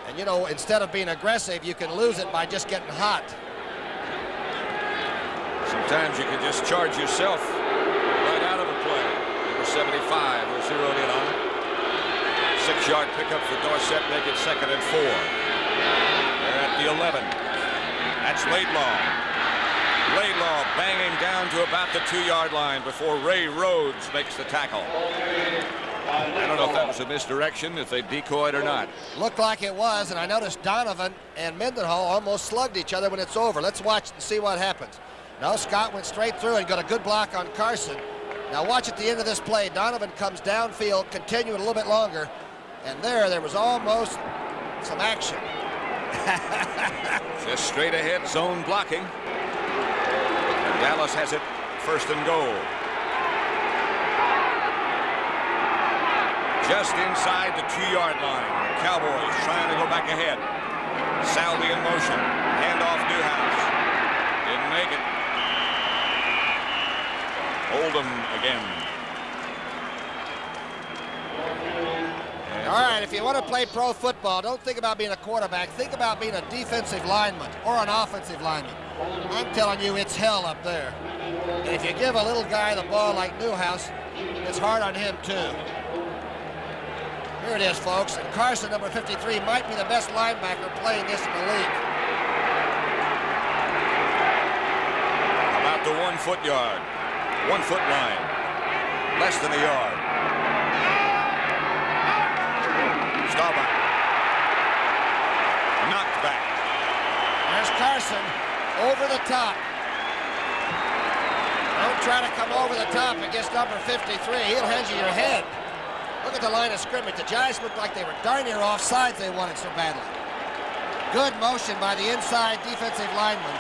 And, you know, instead of being aggressive, you can lose it by just getting hot. Sometimes you can just charge yourself right out of a play. Number 75 was zeroed in on it. 6-yard pickup for Dorsett, make it 2nd and 4. They're at the 11. That's Laidlaw. Laidlaw banging down to about the 2-yard line before Ray Rhodes makes the tackle. I don't know if that was a misdirection, if they decoyed or not. Looked like it was, and I noticed Donovan and Mendenhall almost slugged each other when it's over. Let's watch and see what happens. No, Scott went straight through and got a good block on Carson. Now watch at the end of this play. Donovan comes downfield, continuing a little bit longer, and there was almost some action. Just straight ahead zone blocking. And Dallas has it 1st and goal. Just inside the 2-yard line. Cowboys trying to go back ahead. Salvi in motion. Handoff Newhouse. Didn't make it. Oldham again. All right, if you want to play pro football, don't think about being a quarterback. Think about being a defensive lineman or an offensive lineman. I'm telling you, it's hell up there. And if you give a little guy the ball like Newhouse, it's hard on him, too. Here it is, folks. And Carson, number 53, might be the best linebacker playing this in the league. About the 1-foot yard. 1-foot line. Less than a yard. Staubach. Knocked back. There's Carson over the top. Don't try to come over the top against number 53. He'll hand you your head. Look at the line of scrimmage. The Giants looked like they were darn near offsides. They wanted so badly. Good motion by the inside defensive lineman.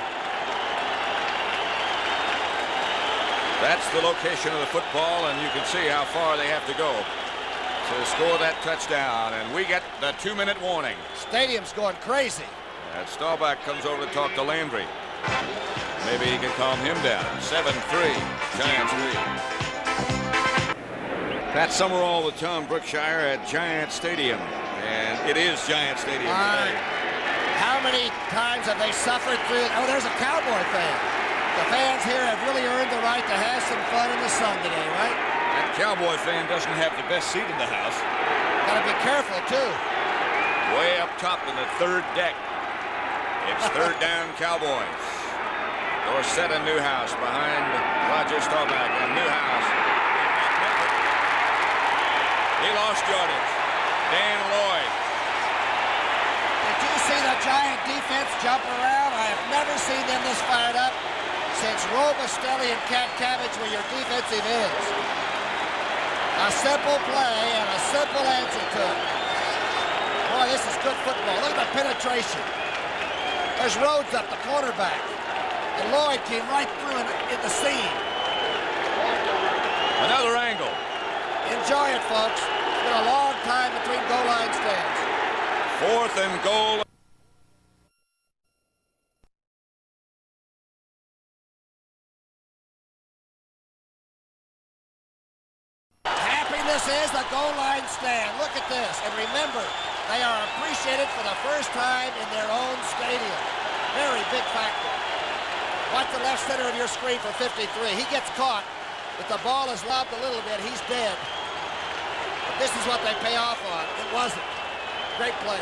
That's the location of the football, and you can see how far they have to go to score that touchdown. And we get the 2-minute warning. Stadium's going crazy. And Staubach comes over to talk to Landry. Maybe he can calm him down. 7-3, Giants lead. Pat Summerall with Tom Brookshire at Giant Stadium. And it is Giant Stadium today. How many times have they suffered through? Oh, there's a Cowboy fan. The fans here have really earned the right to have some fun in the sun today, right? That Cowboy fan doesn't have the best seat in the house. Got to be careful, too. Way up top in the 3rd deck. It's 3rd down Cowboys. Dorsett and Newhouse behind Roger Staubach, and Newhouse. He lost yardage. Dan Lloyd. Did you see the Giant defense jump around? I have never seen them this fired up since Robustelli and Cat Cabbage were your defensive ends. A simple play and a simple answer to it. Boy, this is good football. Look at the penetration. There's Rhodes up, the cornerback. And Lloyd came right through in the seam. Another angle. Enjoy it, folks. It's been a long time between goal line stands. 4th and goal. Happiness is the goal line stand. Look at this. And remember, they are appreciated for the first time in their own stadium. Very big factor. Watch the left center of your screen for 53. He gets caught. If the ball is lobbed a little bit, he's dead. But this is what they pay off on. It wasn't. Great play.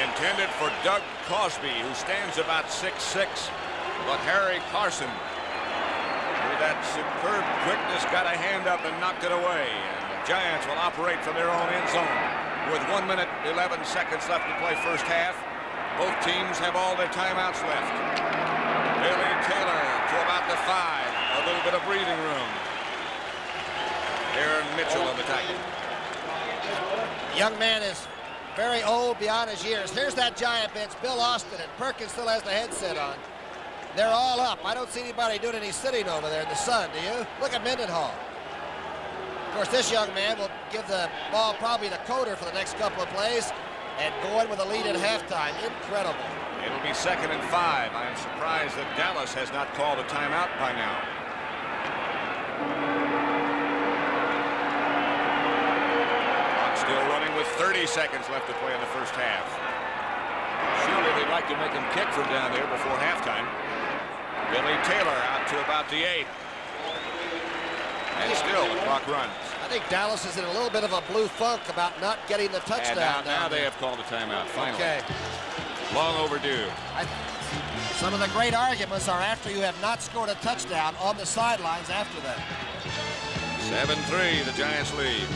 Intended for Doug Cosby, who stands about 6'6", but Harry Carson, with that superb quickness, got a hand up and knocked it away. And the Giants will operate from their own end zone with 1 minute, 11 seconds left to play first half. Both teams have all their timeouts left. Billy Taylor to about the 5. A little bit of breathing room. Aaron Mitchell on the tackle. The young man is very old beyond his years. Here's that Giant bench. Bill Austin and Perkins still has the headset on. They're all up. I don't see anybody doing any sitting over there in the sun, do you? Look at Mendenhall. Of course, this young man will give the ball probably to Coder for the next couple of plays and go in with a lead at halftime. Incredible. It'll be 2nd and 5. I am surprised that Dallas has not called a timeout by now. Clock still running with 30 seconds left to play in the first half. Surely they'd like to make him kick from down there before halftime. Billy Taylor out to about the 8. And still the clock runs. I think Dallas is in a little bit of a blue funk about not getting the touchdown. And now they have called a timeout, finally. Okay. Long overdue. Some of the great arguments are after you have not scored a touchdown on the sidelines after that. 7-3, the Giants lead.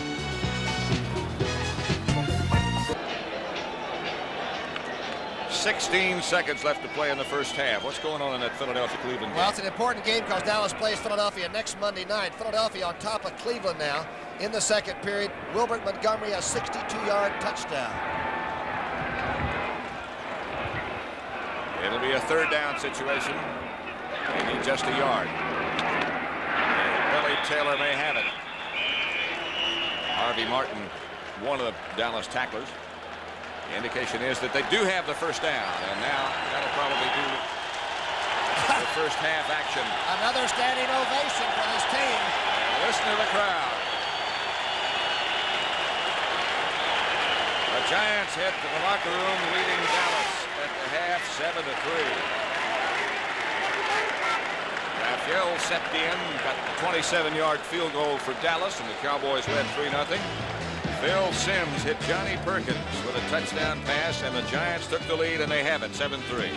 "16 seconds left to play in the first half. What's going on in that Philadelphia-Cleveland game? Well, it's an important game because Dallas plays Philadelphia next Monday night. Philadelphia on top of Cleveland now. In the second period, Wilbert Montgomery a 62-yard touchdown. It'll be a 3rd down situation. They need just a yard. And Billy Taylor may have it. Harvey Martin, one of the Dallas tacklers. The indication is that they do have the first down, and now that'll probably do the first half action. Another standing ovation for this team. And listen to the crowd. The Giants head to the locker room leading Dallas at the half 7-3. Raphael Septien got the 27-yard field goal for Dallas, and the Cowboys led 3-0. Phil Simms hit Johnny Perkins with a touchdown pass, and the Giants took the lead, and they have it 7-3.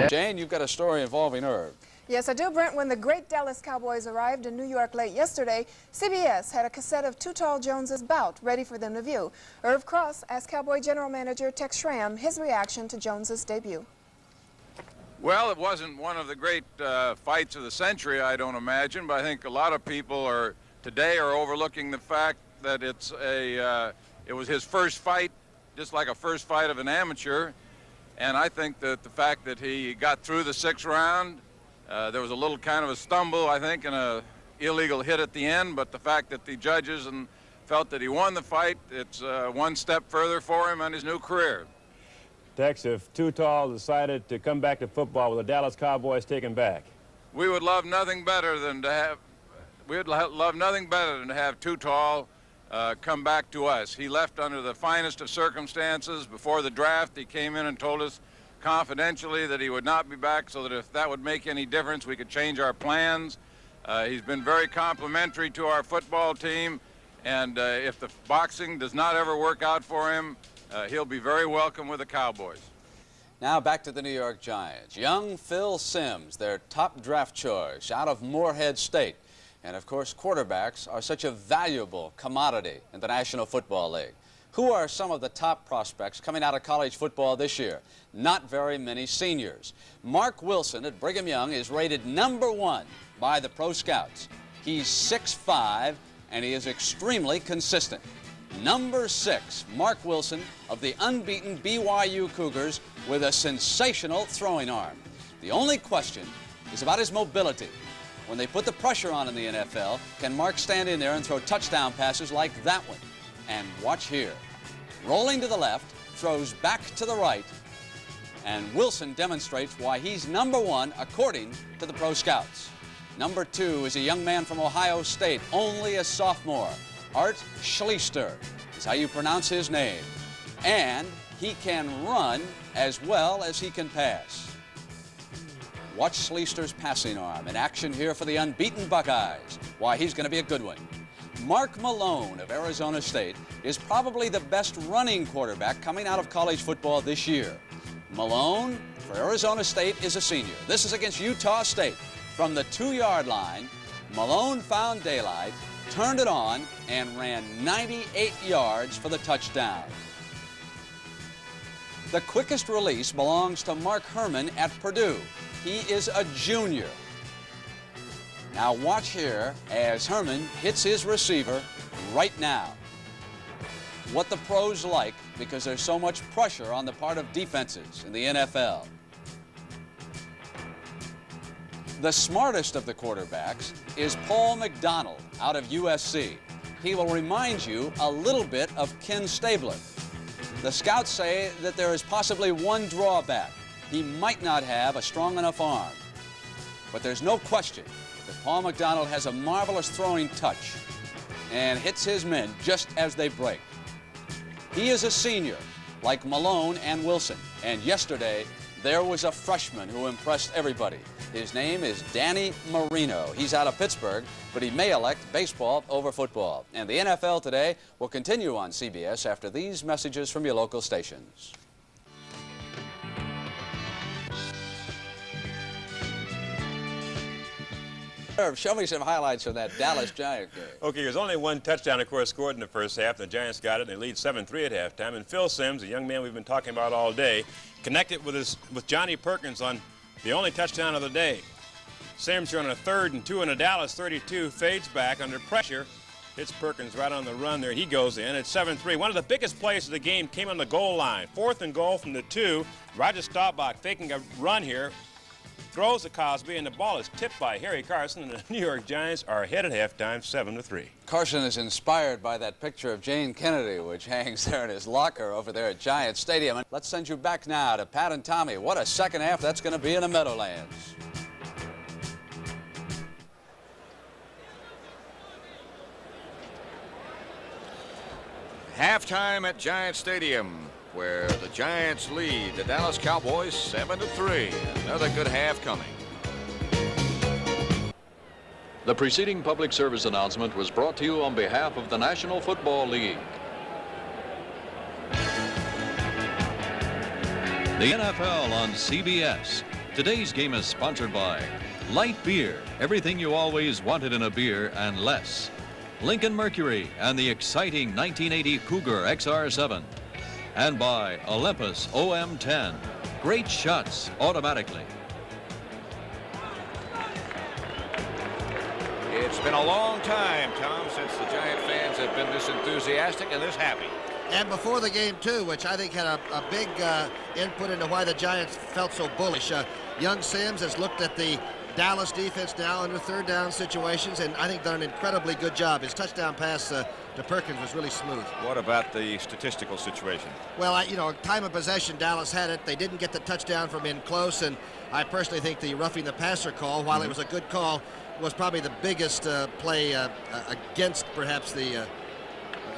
Jane, you've got a story involving Irv. Yes, I do, Brent. When the great Dallas Cowboys arrived in New York late yesterday, CBS had a cassette of Too Tall Jones's bout ready for them to view. Irv Cross asked Cowboy general manager Tex Schramm his reaction to Jones's debut. Well, it wasn't one of the great fights of the century, I don't imagine, but I think a lot of people today are overlooking the fact that it was his first fight, just like a first fight of an amateur. And I think that the fact that he got through the 6th round, there was a little kind of a stumble, I think, and an illegal hit at the end, but the fact that the judges felt that he won the fight, it's one step further for him on his new career. Tex, if Too Tall decided to come back to football, will the Dallas Cowboys take him back? We would love nothing better than to have Too Tall come back to us. He left under the finest of circumstances. Before the draft, he came in and told us confidentially that he would not be back, so that if that would make any difference, we could change our plans. He's been very complimentary to our football team, and if the boxing does not ever work out for him, he'll be very welcome with the Cowboys. Now back to the New York Giants. Young Phil Simms, their top draft choice out of Morehead State. And of course, quarterbacks are such a valuable commodity in the National Football League. Who are some of the top prospects coming out of college football this year? Not very many seniors. Mark Wilson at Brigham Young is rated #1 by the Pro Scouts. He's 6'5", and he is extremely consistent. Number 6, Mark Wilson of the unbeaten BYU Cougars with a sensational throwing arm. The only question is about his mobility. When they put the pressure on in the NFL, can Mark stand in there and throw touchdown passes like that one? And watch here. Rolling to the left, throws back to the right, and Wilson demonstrates why he's #1 according to the pro scouts. #2 is a young man from Ohio State, only a sophomore. Art Schlichter is how you pronounce his name. And he can run as well as he can pass. Watch Schlichter's passing arm in action here for the unbeaten Buckeyes. Why, he's going to be a good one. Mark Malone of Arizona State is probably the best running quarterback coming out of college football this year. Malone for Arizona State is a senior. This is against Utah State. From the 2-yard line, Malone found daylight, turned it on, and ran 98 yards for the touchdown. The quickest release belongs to Mark Herman at Purdue. He is a junior. Now watch here as Herman hits his receiver right now. What the pros like, because there's so much pressure on the part of defenses in the NFL. The smartest of the quarterbacks is Paul McDonald out of USC. He will remind you a little bit of Ken Stabler. The scouts say that there is possibly one drawback. He might not have a strong enough arm. But there's no question that Paul McDonald has a marvelous throwing touch and hits his men just as they break. He is a senior, like Malone and Wilson. And yesterday, there was a freshman who impressed everybody. His name is Danny Marino. He's out of Pittsburgh, but he may elect baseball over football. And the NFL today will continue on CBS after these messages from your local stations. Show me some highlights from that Dallas Giant game. Okay, there's only one touchdown, of course, scored in the first half. The Giants got it, and they lead 7-3 at halftime. And Phil Simms, a young man we've been talking about all day, connected with Johnny Perkins on the only touchdown of the day. Simms here on a 3rd and 2 in a Dallas 32, fades back under pressure, hits Perkins right on the run there. He goes in. It's 7-3. One of the biggest plays of the game came on the goal line. 4th and goal from the 2. Roger Staubach faking a run here. Throws to Cosby, and the ball is tipped by Harry Carson, and the New York Giants are ahead at halftime, 7-3. Carson is inspired by that picture of Jane Kennedy, which hangs there in his locker over there at Giant Stadium. And let's send you back now to Pat and Tommy. What a second half that's going to be in the Meadowlands. Halftime at Giant Stadium, where the Giants lead the Dallas Cowboys 7-3. Another good half coming. The preceding public service announcement was brought to you on behalf of the National Football League. The NFL on CBS. Today's game is sponsored by Light Beer, everything you always wanted in a beer and less. Lincoln Mercury and the exciting 1980 Cougar XR7. And by Olympus OM10. Great shots automatically. It's been a long time, Tom, since the Giant fans have been this enthusiastic and this happy. And before the game, too, which I think had a big input into why the Giants felt so bullish. Young Simms has looked at the Dallas defense now under 3rd down situations, and I think done an incredibly good job. His touchdown pass to Perkins was really smooth. What about the statistical situation? Well, you know, time of possession, Dallas had it. They didn't get the touchdown from in close, and I personally think the roughing the passer call, while it was a good call, was probably the biggest play against perhaps the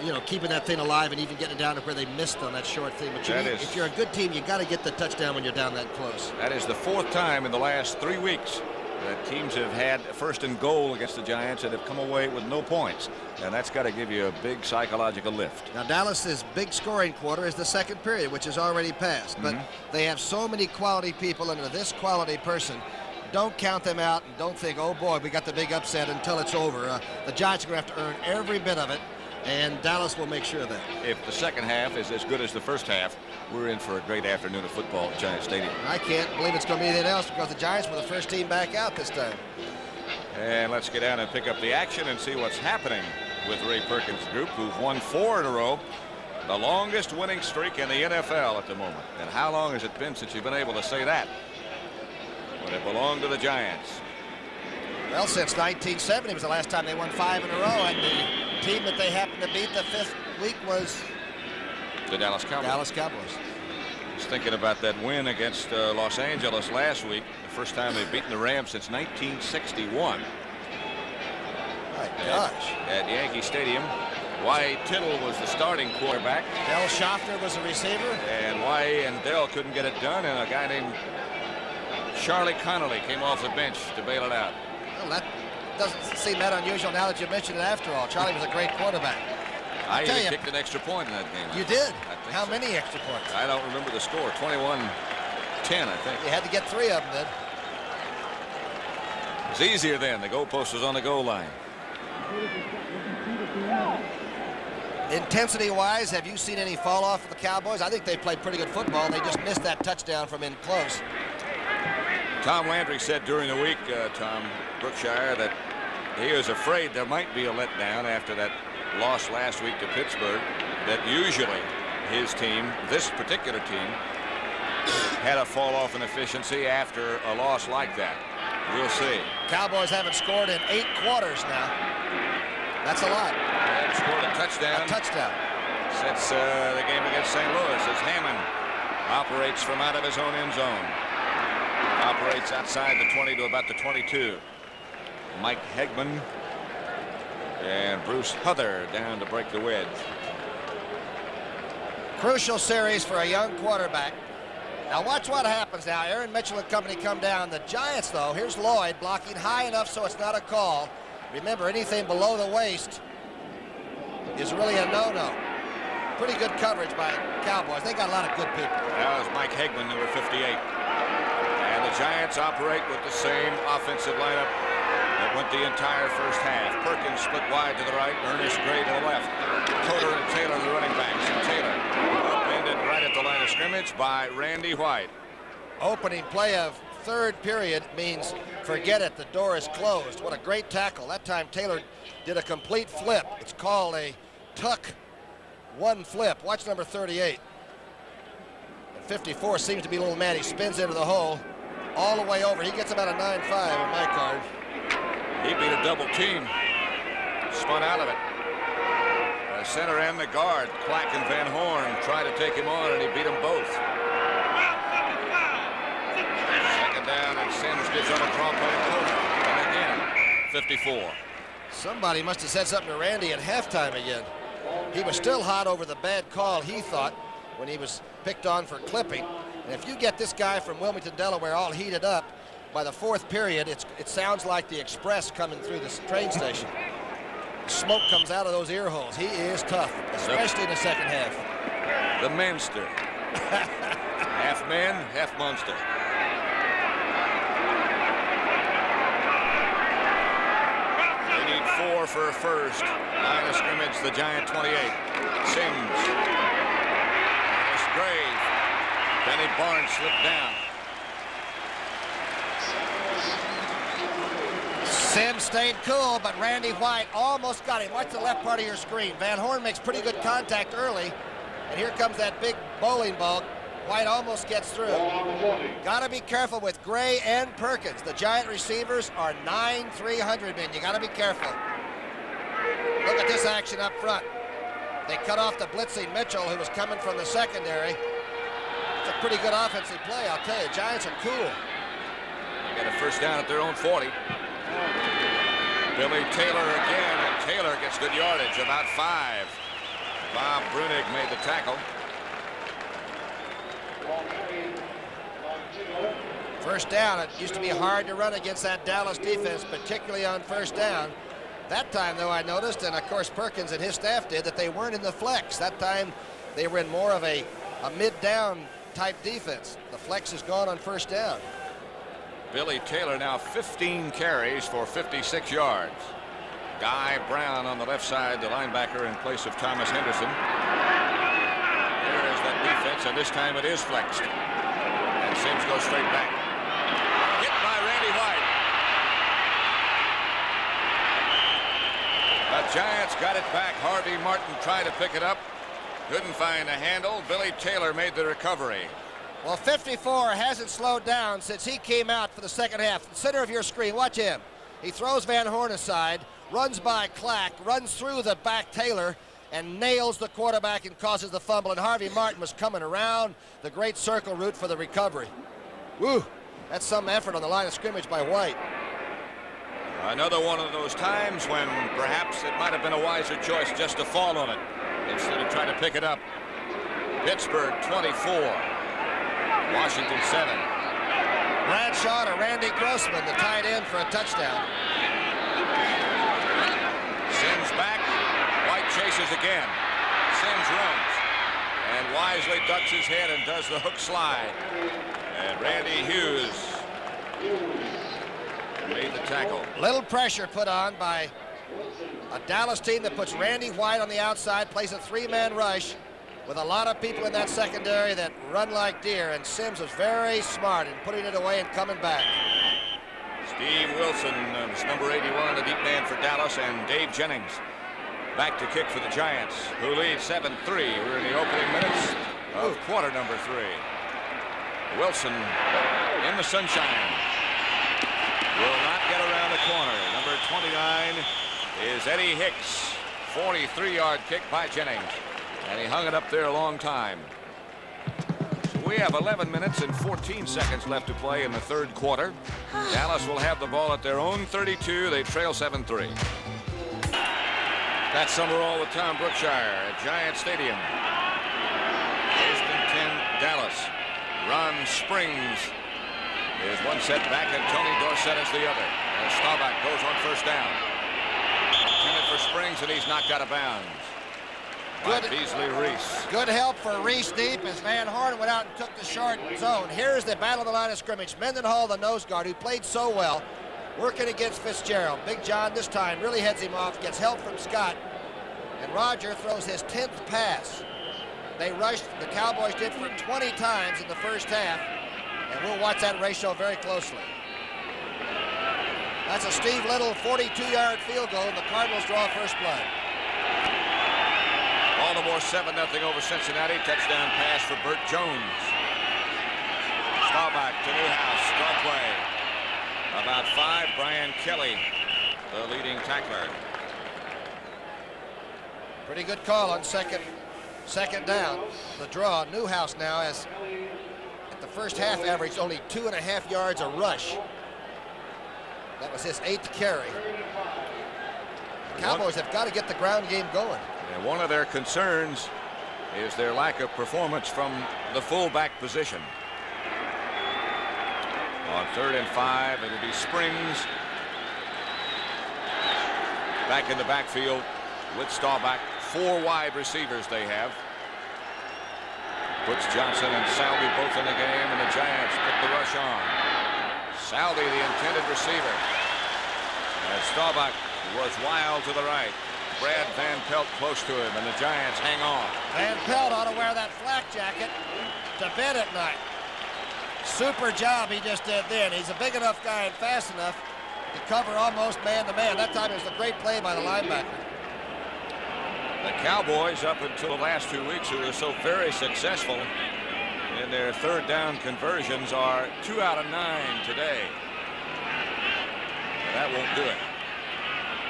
you know, keeping that thing alive and even getting it down to where they missed on that short thing. But if you're a good team, you got to get the touchdown when you're down that close. That is the 4th time in the last 3 weeks that teams have had 1st and goal against the Giants that have come away with no points, and that's got to give you a big psychological lift. Now Dallas's big scoring quarter is the 2nd period, which is already passed, but they have so many quality people, and this quality person, don't count them out and don't think, oh boy, we got the big upset until it's over. The Giants are going to have to earn every bit of it, and Dallas will make sure of that. If the second half is as good as the first half, we're in for a great afternoon of football at Giant Stadium. I can't believe it's going to be anything else because the Giants were the first team back out this time. And let's get down and pick up the action and see what's happening with Ray Perkins' group, who've won 4 in a row. The longest winning streak in the NFL at the moment. And how long has it been since you've been able to say that? When it belonged to the Giants. Well, since 1970 was the last time they won 5 in a row, and the team that they happened to beat the 5th week was The Dallas Cowboys. Dallas Cowboys. Just thinking about that win against Los Angeles last week, the first time they've beaten the Rams since 1961. My gosh. At Yankee Stadium. Y.A. Tittle was the starting quarterback. Del Schaffner was the receiver. And Y.A. and Del couldn't get it done, and a guy named Charlie Connolly came off the bench to bail it out. Well, that doesn't seem that unusual now that you mentioned it after all. Charlie was a great quarterback. I even kicked an extra point in that game. You did? How so. Many extra points? I don't remember the score. 21-10, I think. You had to get 3 of them then. It was easier then. The goalpost was on the goal line. Intensity-wise, have you seen any fall off of the Cowboys? I think they played pretty good football. They just missed that touchdown from in close. Tom Landry said during the week, Tom Brookshire, that he was afraid there might be a letdown after that loss last week to Pittsburgh, that usually his team, this particular team, had a fall off in efficiency after a loss like that. We'll see. Cowboys haven't scored in 8 quarters now. That's a lot. They scored a touchdown. A touchdown. Since the game against St. Louis, as Hammond operates from out of his own end zone. Operates outside the 20 to about the 22. Mike Hegman and Bruce Huther down to break the wedge. Crucial series for a young quarterback. Now watch what happens now. Aaron Mitchell and company come down. The Giants, though, here's Lloyd blocking high enough so it's not a call. Remember, anything below the waist is really a no-no. Pretty good coverage by Cowboys. They got a lot of good people. That was Mike Hegman, number 58. And the Giants operate with the same offensive lineup that went the entire first half. Perkins split wide to the right, Ernest Gray to the left. Coder and Taylor the running backs. And Taylor upended right at the line of scrimmage by Randy White. Opening play of 3rd period means forget it, the door is closed. What a great tackle. That time Taylor did a complete flip. It's called a tuck 1 flip. Watch number 38. And 54 seems to be a little mad. He spins into the hole all the way over. He gets about a 9.5 on my card. He beat a double team. Spun out of it. Center and the guard, Clack and Van Horn, tried to take him on, and he beat them both. Second down, and Sims gives on a draw play. And again, 54. Somebody must have said something to Randy at halftime again. He was still hot over the bad call, he thought, when he was picked on for clipping. And if you get this guy from Wilmington, Delaware, all heated up, by the 4th period, it sounds like the express coming through the train station. Smoke comes out of those ear holes. He is tough, especially in the second half. The Manster. Half man, half monster. They need 4 for a first. Line of scrimmage, the Giant 28. Sims. It's Grave. Benny Barnes slipped down. Sims stayed cool, but Randy White almost got him. Watch the left part of your screen. Van Horn makes pretty good contact early, and here comes that big bowling ball. White almost gets through. Got to be careful with Gray and Perkins. The Giant receivers are 9-300 men. You got to be careful. Look at this action up front. They cut off the blitzing Mitchell, who was coming from the secondary. It's a pretty good offensive play, I'll tell you. Giants are cool. They got a first down at their own 40. Billy Taylor again, and Taylor gets good yardage, about 5. Bob Brunig made the tackle. First down. It used to be hard to run against that Dallas defense, particularly on first down. That time, though, I noticed, and of course Perkins and his staff did, that they weren't in the flex. That time they were in more of a mid-down type defense. The flex is gone on first down. Billy Taylor now 15 carries for 56 yards. Guy Brown on the left side, the linebacker in place of Thomas Henderson. There is that defense, and this time it is flexed. And Sims goes straight back. Hit by Randy White. The Giants got it back. Harvey Martin tried to pick it up. Couldn't find a handle. Billy Taylor made the recovery. Well, 54 hasn't slowed down since he came out for the second half. The center of your screen, watch him. He throws Van Horn aside, runs by Clack, runs through the back Taylor, and nails the quarterback and causes the fumble. And Harvey Martin was coming around the great circle route for the recovery. Woo, that's some effort on the line of scrimmage by White. Another one of those times when perhaps it might have been a wiser choice just to fall on it instead of trying to pick it up. Pittsburgh 24, Washington 7. Bradshaw to Randy Grossman, the tight end, for a touchdown. Sims back, White chases again. Sims runs and wisely ducks his head and does the hook slide. And Randy Hughes made the tackle. Little pressure put on by a Dallas team that puts Randy White on the outside, plays a three-man rush with a lot of people in that secondary that run like deer, and Sims was very smart in putting it away and coming back. Steve Wilson was number 81, the deep man for Dallas, and Dave Jennings back to kick for the Giants, who lead 7-3. We're in the opening minutes of quarter number 3. Wilson in the sunshine. Will not get around the corner. Number 29 is Eddie Hicks. 43-yard kick by Jennings. And he hung it up there a long time. So we have 11 minutes and 14 seconds left to play in the third quarter. Dallas will have the ball at their own 32. They trail 7-3. That's Summerall with Tom Brookshire at Giant Stadium. First and 10, Dallas. Run Springs is one set back, and Tony Dorsett is the other. And Staubach goes on first down. Intended for Springs, and he's knocked out of bounds. Good Beasley Reese. Good help for Reese deep as Van Horn went out and took the short zone. Here's the battle of the line of scrimmage. Mendenhall, the nose guard, who played so well, working against Fitzgerald. Big John this time really heads him off, gets help from Scott, and Roger throws his 10th pass. They rushed, the Cowboys did, for 20 times in the first half, and we'll watch that ratio very closely. That's a Steve Little 42-yard field goal, and the Cardinals draw first blood. Baltimore 7-0 over Cincinnati. Touchdown pass for Burt Jones. Staubach to Newhouse. Darkway. About 5, Brian Kelly, the leading tackler. Pretty good call on second down. The draw. Newhouse now has, at the first half, averaged only 2.5 yards a rush. That was his 8th carry. The Cowboys have got to get the ground game going. And one of their concerns is their lack of performance from the fullback position. On 3rd and 5, it'll be Springs back in the backfield with Staubach. 4 wide receivers they have. Puts Johnson and Salvi both in the game, and the Giants put the rush on. Salvi, the intended receiver. And Staubach was wild to the right. Brad Van Pelt close to him, and the Giants hang on. Van Pelt ought to wear that flak jacket to bed at night. Super job he just did then. He's a big enough guy and fast enough to cover almost man-to-man. That time it was a great play by the linebacker. The Cowboys, up until the last 2 weeks, who were so very successful in their third down conversions, are 2 out of 9 today. That won't do it.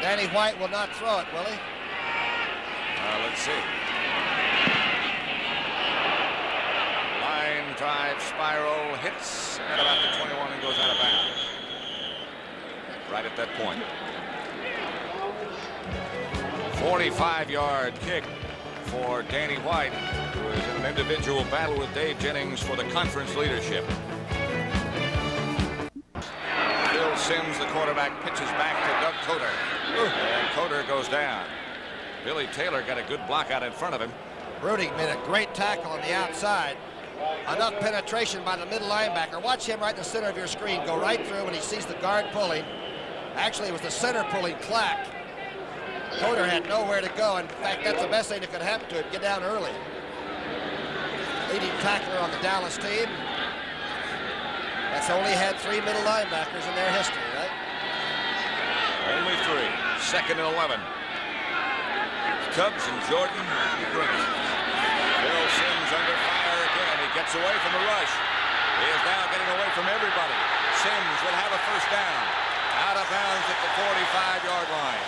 Danny White will not throw it, will he? Let's see. Line drive spiral, hits at about the 21 and goes out of bounds. Right at that point. 45-yard kick for Danny White, who is in an individual battle with Dave Jennings for the conference leadership. Phil Sims, the quarterback, pitches back to Doug Coder. And Coder goes down. Billy Taylor got a good block out in front of him. Rudy made a great tackle on the outside. Enough penetration by the middle linebacker. Watch him right in the center of your screen. Go right through when he sees the guard pulling. Actually, it was the center pulling Clack. Coder had nowhere to go. In fact, that's the best thing that could happen to him. Get down early. Leading tackler on the Dallas team. That's only had 3 middle linebackers in their history, right? Only 3. 2nd and 11. Tubbs and Jordan bring it. Phil Sims under fire again. He gets away from the rush. He is now getting away from everybody. Sims will have a first down. Out of of bounds at the 45-yard line.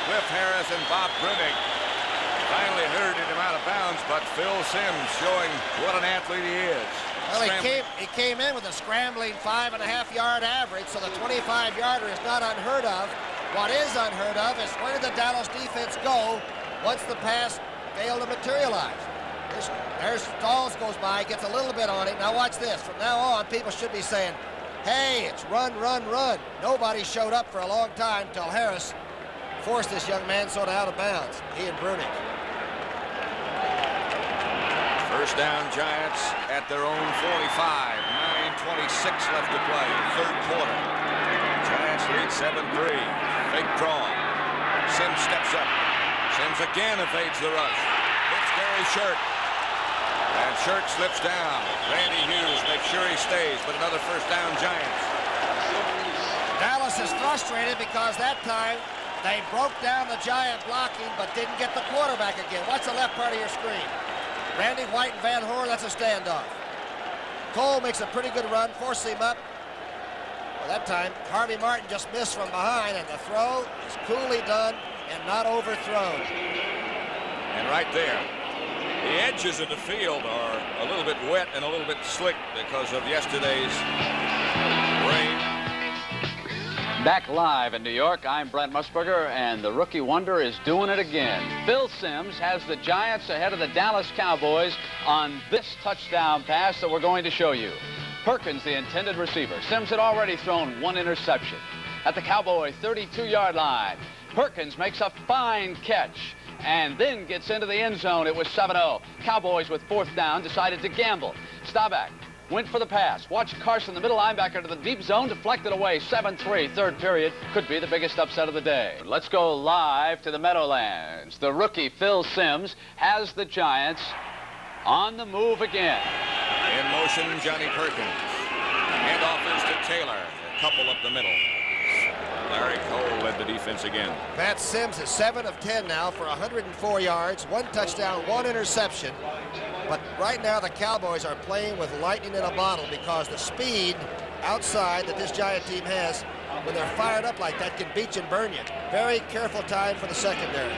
Cliff Harris and Bob Brunick finally herded him out of bounds, but Phil Simms showing what an athlete he is. Well, he came in with a scrambling 5.5-yard average, so the 25-yarder is not unheard of. What is unheard of is where did the Dallas defense go once the pass failed to materialize? There's Stalls goes by, gets a little bit on it. Now watch this. From now on, people should be saying, hey, it's run, run, run. Nobody showed up for a long time until Harris forced this young man sort of out of bounds, he and Brunick. First down, Giants at their own 45. 9:26 left to play, third quarter. Giants lead 7-3. Fake draw. Simms steps up. Simms again evades the rush. It's Gary Shirk. And Shirk slips down. Randy Hughes makes sure he stays, but another first down, Giants. Dallas is frustrated because that time they broke down the Giant blocking but didn't get the quarterback again. Watch the left part of your screen. Randy White and Van Horn, that's a standoff. Cole makes a pretty good run, forces him up. Well, that time, Harvey Martin just missed from behind, and the throw is coolly done and not overthrown. And right there, the edges of the field are a little bit wet and a little bit slick because of yesterday's rain. Back live in New York, I'm Brent Musburger, and the rookie wonder is doing it again. Phil Simms has the Giants ahead of the Dallas Cowboys on this touchdown pass that we're going to show you. Perkins, the intended receiver. Simms had already thrown one interception. At the Cowboy 32-yard line, Perkins makes a fine catch and then gets into the end zone. It was 7-0. Cowboys with fourth down decided to gamble. Staubach went for the pass. Watch Carson, the middle linebacker, to the deep zone, deflected away. 7-3, third period. Could be the biggest upset of the day. Let's go live to the Meadowlands. The rookie, Phil Simms, has the Giants on the move again. In motion, Johnny Perkins. Handoff is to Taylor. A couple up the middle. Larry Cole led the defense again. Pat Simms is 7 of 10 now for 104 yards, 1 touchdown, 1 interception. But right now the Cowboys are playing with lightning in a bottle because the speed outside that this Giant team has, when they're fired up like that, can beat you and burn you. Very careful time for the secondary.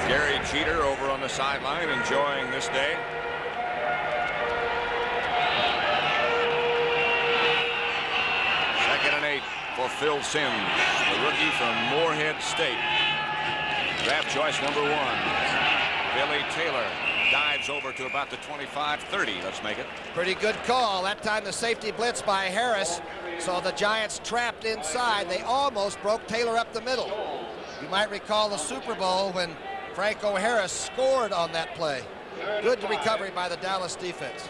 Gary Jeter over on the sideline enjoying this day. Second and 8 for Phil Simms, the rookie from Morehead State. Draft choice number 1. Billy Taylor dives over to about the 25-30. Let's make it. Pretty good call. That time the safety blitz by Harris. So the Giants trapped inside. They almost broke Taylor up the middle. You might recall the Super Bowl when Franco Harris scored on that play. Good recovery by the Dallas defense.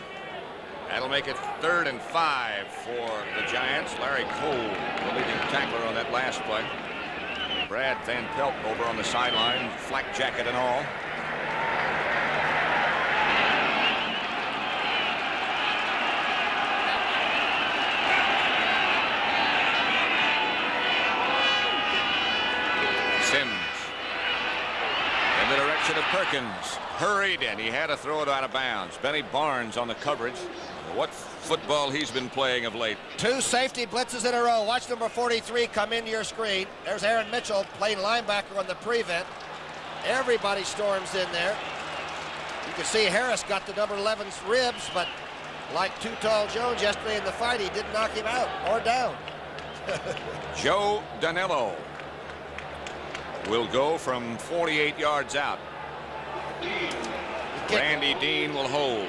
That'll make it 3rd and 5 for the Giants. Larry Cole, the leading tackler on that last play. Brad Van Pelt over on the sideline, flak jacket and all. Simms in the direction of Perkins. Hurried in. He had to throw it out of bounds. Benny Barnes on the coverage. What football he's been playing of late. 2 safety blitzes in a row. Watch number 43 come into your screen. There's Aaron Mitchell playing linebacker on the prevent. Everybody storms in there. You can see Harris got the number 11's ribs, but like Too Tall Jones yesterday in the fight, he didn't knock him out or down. Joe Danilo will go from 48 yards out. Randy Dean will hold.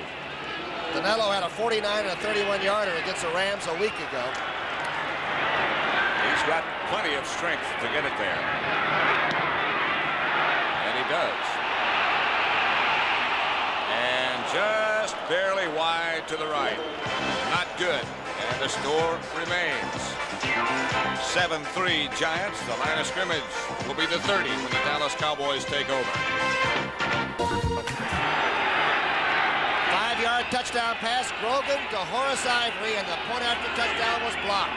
Danilo had a 49 and a 31-yarder against the Rams a week ago. He's got plenty of strength to get it there. And he does. And just barely wide to the right. Not good. And the score remains. 7-3 Giants. The line of scrimmage will be the 30 when the Dallas Cowboys take over. 5-yard touchdown pass. Grogan to Horace Ivory, and the point after touchdown was blocked.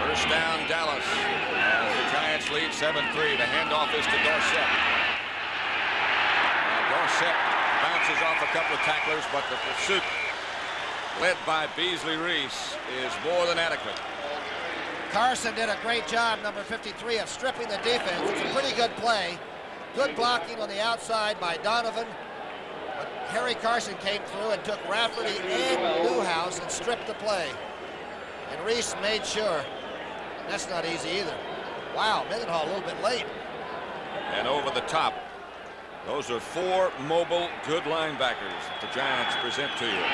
First down, Dallas. As the Giants lead 7-3. The handoff is to Dorsett. And Dorsett bounces off a couple of tacklers, but the pursuit led by Beasley Reese is more than adequate. Carson did a great job, number 53, of stripping the defense. It's a pretty good play. Good blocking on the outside by Donovan. But Harry Carson came through and took Rafferty and Newhouse and stripped the play. And Reese made sure. That's not easy either. Wow, Mendenhall a little bit late. And over the top. Those are 4 mobile, good linebackers that the Giants present to you.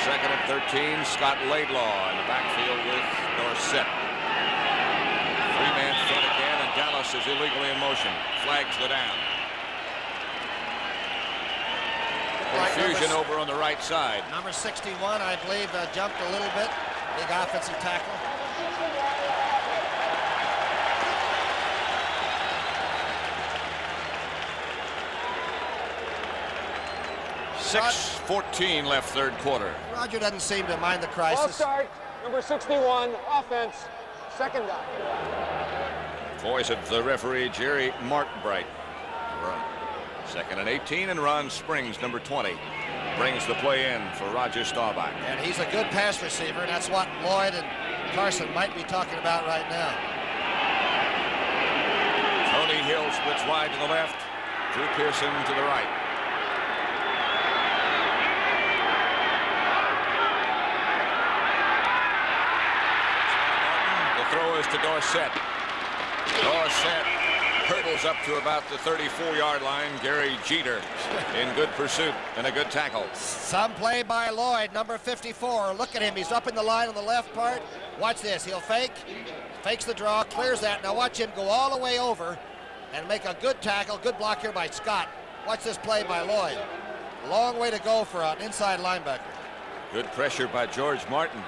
Second and 13, Scott Laidlaw in the backfield with Dorsett. 3-man front again, and Dallas is illegally in motion. Flags go down. Confusion over on the right side. Number 61, I believe, jumped a little bit. Big offensive tackle. .6:14 left third quarter. Roger doesn't seem to mind the crisis. Ball start, number 61, offense, second down. Voice of the referee, Jerry Markbright. Second and 18, and Ron Springs, number 20, brings the play in for Roger Staubach. And he's a good pass receiver, and that's what Lloyd and Carson might be talking about right now. Tony Hill splits wide to the left. Drew Pearson to the right. Throw is to Dorsett. Dorsett hurdles up to about the 34-yard line. Gary Jeter in good pursuit and a good tackle. Some play by Lloyd, number 54. Look at him. He's up in the line on the left part. Watch this. He'll fake. Fakes the draw. Clears that. Now watch him go all the way over and make a good tackle. Good block here by Scott. Watch this play by Lloyd. Long way to go for an inside linebacker. Good pressure by George Martin.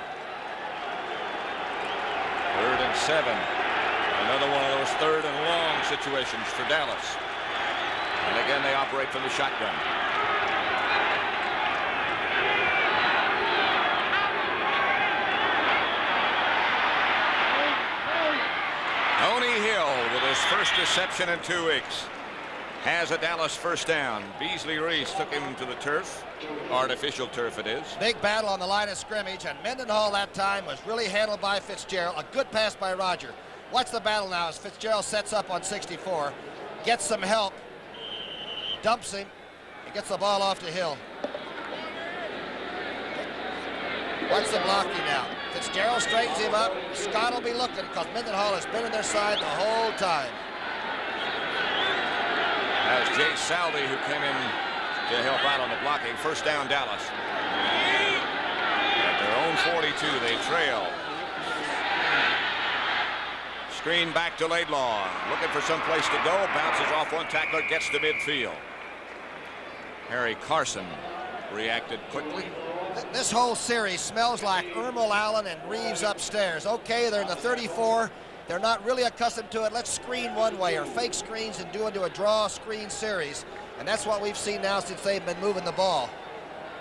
3rd and 7. Another one of those 3rd and long situations for Dallas. And again, they operate from the shotgun. Tony Hill with his first reception in 2 weeks. Has a Dallas first down. Beasley Reese took him to the turf. Artificial turf it is. Big battle on the line of scrimmage, and Mendenhall that time was really handled by Fitzgerald. A good pass by Roger. Watch the battle now as Fitzgerald sets up on 64. Gets some help. Dumps him. He gets the ball off to Hill. Watch the blocking now. Fitzgerald straightens him up. Scott will be looking because Mendenhall has been on their side the whole time. As Jay Salvi, who came in to help out on the blocking. First down, Dallas. At their own 42, they trail. Screen back to Laidlaw. Looking for some place to go. Bounces off one tackler, gets to midfield. Harry Carson reacted quickly. This whole series smells like Ermal Allen and Reeves upstairs. Okay, they're in the 34. They're not really accustomed to it. Let's screen one way or fake screens and do into a draw screen series. And that's what we've seen now since they've been moving the ball.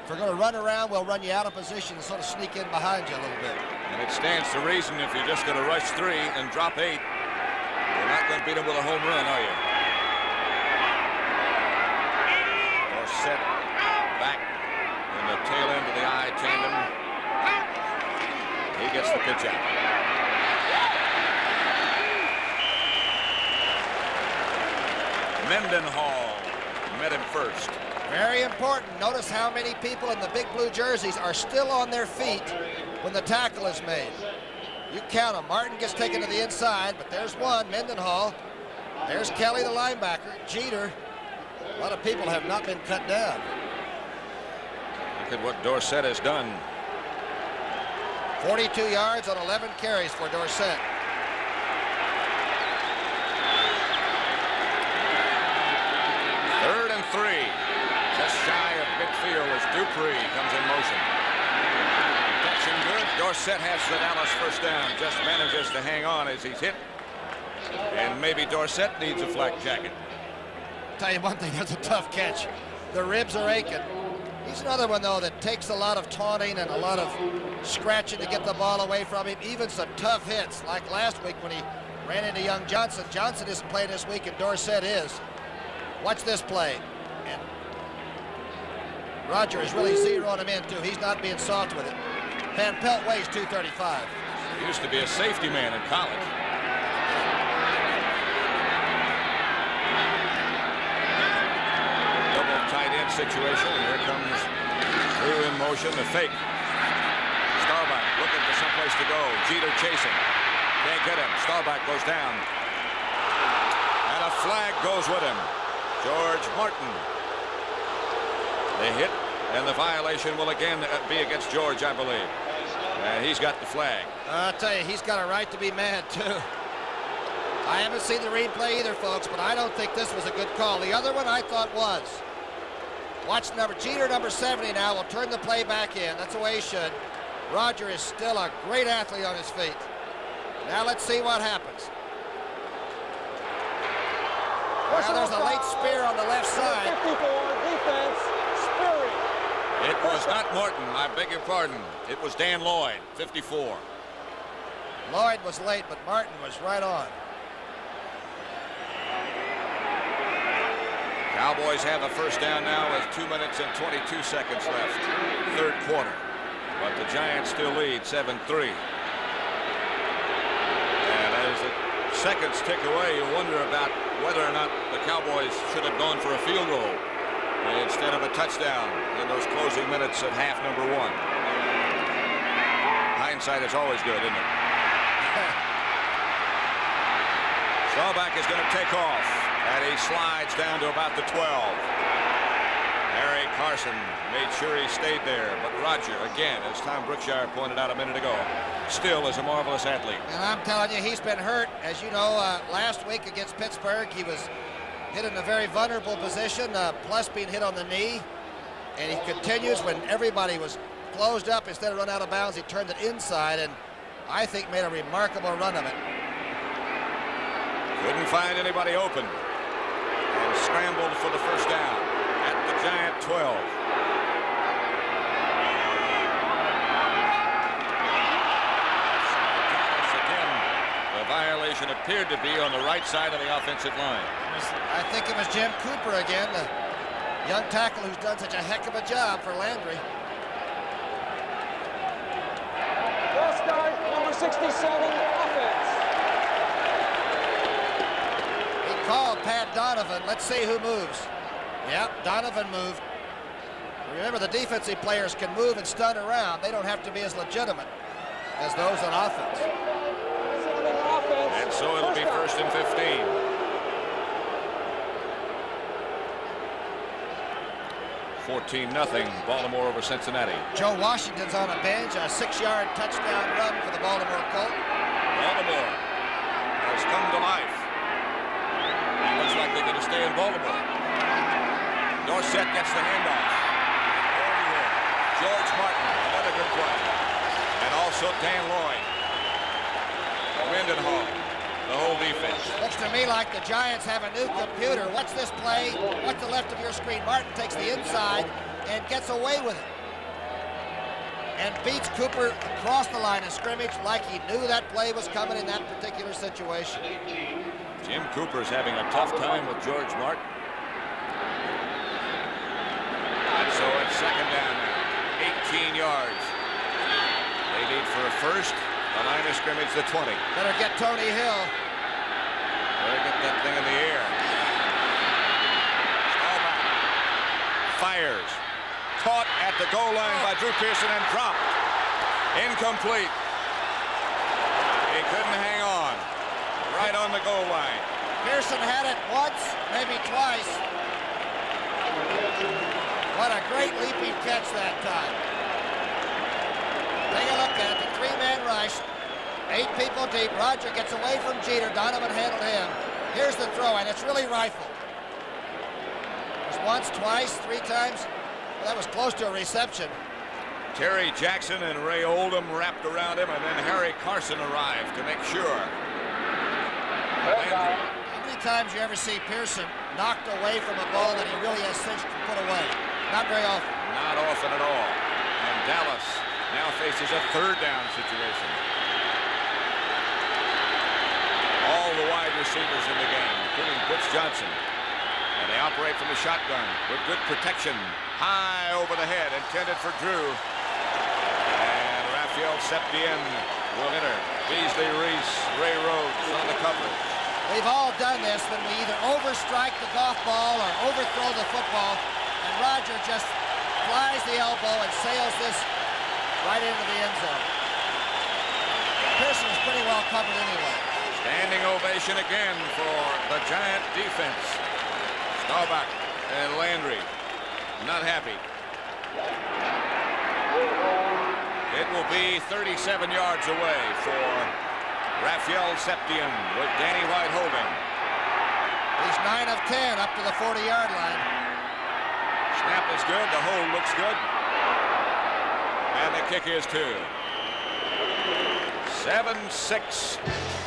If we're going to run around, we'll run you out of position and sort of sneak in behind you a little bit. And it stands to reason if you're just going to rush 3 and drop 8, you're not going to beat them with a home run, are you? Dorsett back in the tail end of the I tandem. He gets the pitch out. Mendenhall met him first. Very important. Notice how many people in the big blue jerseys are still on their feet when the tackle is made. You count them. Martin gets taken to the inside, but there's one, Mendenhall. There's Kelly, the linebacker. Jeter. A lot of people have not been cut down. Look at what Dorsett has done. 42 yards on 11 carries for Dorsett. Third and 3. Just shy of midfield as Dupree comes in motion. Protection good. Dorsett has the Dallas first down. Just manages to hang on as he's hit. And maybe Dorsett needs a flak jacket. I'll tell you one thing, that's a tough catch. The ribs are aching. He's another one, though, that takes a lot of taunting and a lot of scratching to get the ball away from him. Even some tough hits, like last week when he ran into young Johnson. Johnson isn't playing this week, and Dorsett is. Watch this play. And Roger is really zeroing him in, too. He's not being soft with it. Van Pelt weighs 235. He used to be a safety man in college. Double tight end situation, and here comes Drew in motion, the fake. Staubach looking for someplace to go. Jeter chasing. Can't get him. Staubach goes down. And a flag goes with him. George Martin. The hit and the violation will again be against George, I believe. And he's got the flag. I'll tell you, he's got a right to be mad, too. I haven't seen the replay either, folks, but I don't think this was a good call. The other one I thought was. Watch Jeter, number 70 now, will turn the play back in. That's the way he should. Roger is still a great athlete on his feet. Now let's see what happens. Now there's a late spear on the left side. 54, defense, spearing. It was not Morton, I beg your pardon. It was Dan Lloyd, 54. Lloyd was late, but Martin was right on. Cowboys have a first down now with 2 minutes and 22 seconds left. Third quarter. But the Giants still lead 7-3. And as the seconds tick away, you wonder about whether or not the Cowboys should have gone for a field goal instead of a touchdown in those closing minutes of half number one. Hindsight is always good, isn't it? Staubach is going to take off, and he slides down to about the 12. Harry Carson made sure he stayed there, but Roger, again, as Tom Brookshire pointed out a minute ago, still is a marvelous athlete. And I'm telling you, he's been hurt. As you know, last week against Pittsburgh, he was hit in a very vulnerable position, plus being hit on the knee. And he continues when everybody was closed up. Instead of run out of bounds, he turned it inside, and I think made a remarkable run of it. Couldn't find anybody open and scrambled for the first down at the Giant 12. Again, the violation appeared to be on the right side of the offensive line. I think it was Jim Cooper again, the young tackle who's done such a heck of a job for Landry. Ball start, number 67, offense. He called Pat Donovan. Let's see who moves. Yep, Donovan moved. Remember, the defensive players can move and stun around. They don't have to be as legitimate as those on offense. And so it'll be first and 15. 14-0, Baltimore over Cincinnati. Joe Washington's on a bench, a 6-yard touchdown run for the Baltimore Colts. Baltimore has come to life. It looks like they're going to stay in Baltimore. Dorsett gets the handoff. George Martin, another good play. And also Dan Lloyd. Mendenhall, the whole defense. Looks to me like the Giants have a new computer. What's this play? What's the left of your screen? Martin takes the inside and gets away with it. And beats Cooper across the line of scrimmage like he knew that play was coming in that particular situation. Jim Cooper's having a tough time with George Martin. And so it's second down now, 18 yards. They need for a first. The line of scrimmage, the 20. Better get Tony Hill. Better get that thing in the air. Staubach fires. Caught at the goal line by Drew Pearson and dropped. Incomplete. He couldn't hang on. Right on the goal line. Pearson had it once, maybe twice. What a great leaping catch that time. Take a look at it. The three-man rush. 8 people deep. Roger gets away from Jeter. Donovan handled him. Here's the throw, and it's really rifled. It was once, twice, 3 times. Well, that was close to a reception. Terry Jackson and Ray Oldham wrapped around him, and then Harry Carson arrived to make sure. Landry. How many times you ever see Pearson knocked away from a ball that he really has cinched to put away? Not very often. Not often at all. And Dallas now faces a third down situation. All the wide receivers in the game, including Butch Johnson. And they operate from the shotgun with good protection. High over the head, intended for Drew. And Raphael Septien will enter. Beasley Reese, Ray Rhodes on the coverage. We've all done this when we either overstrike the golf ball or overthrow the football, and Roger just flies the elbow and sails this right into the end zone. Pearson is pretty well covered anyway. Standing ovation again for the Giant defense. Staubach and Landry not happy. It will be 37 yards away for Raphael Septien with Danny White holding. He's 9 of 10 up to the 40-yard line. Snap is good. The hold looks good. And the kick is too. 7-6.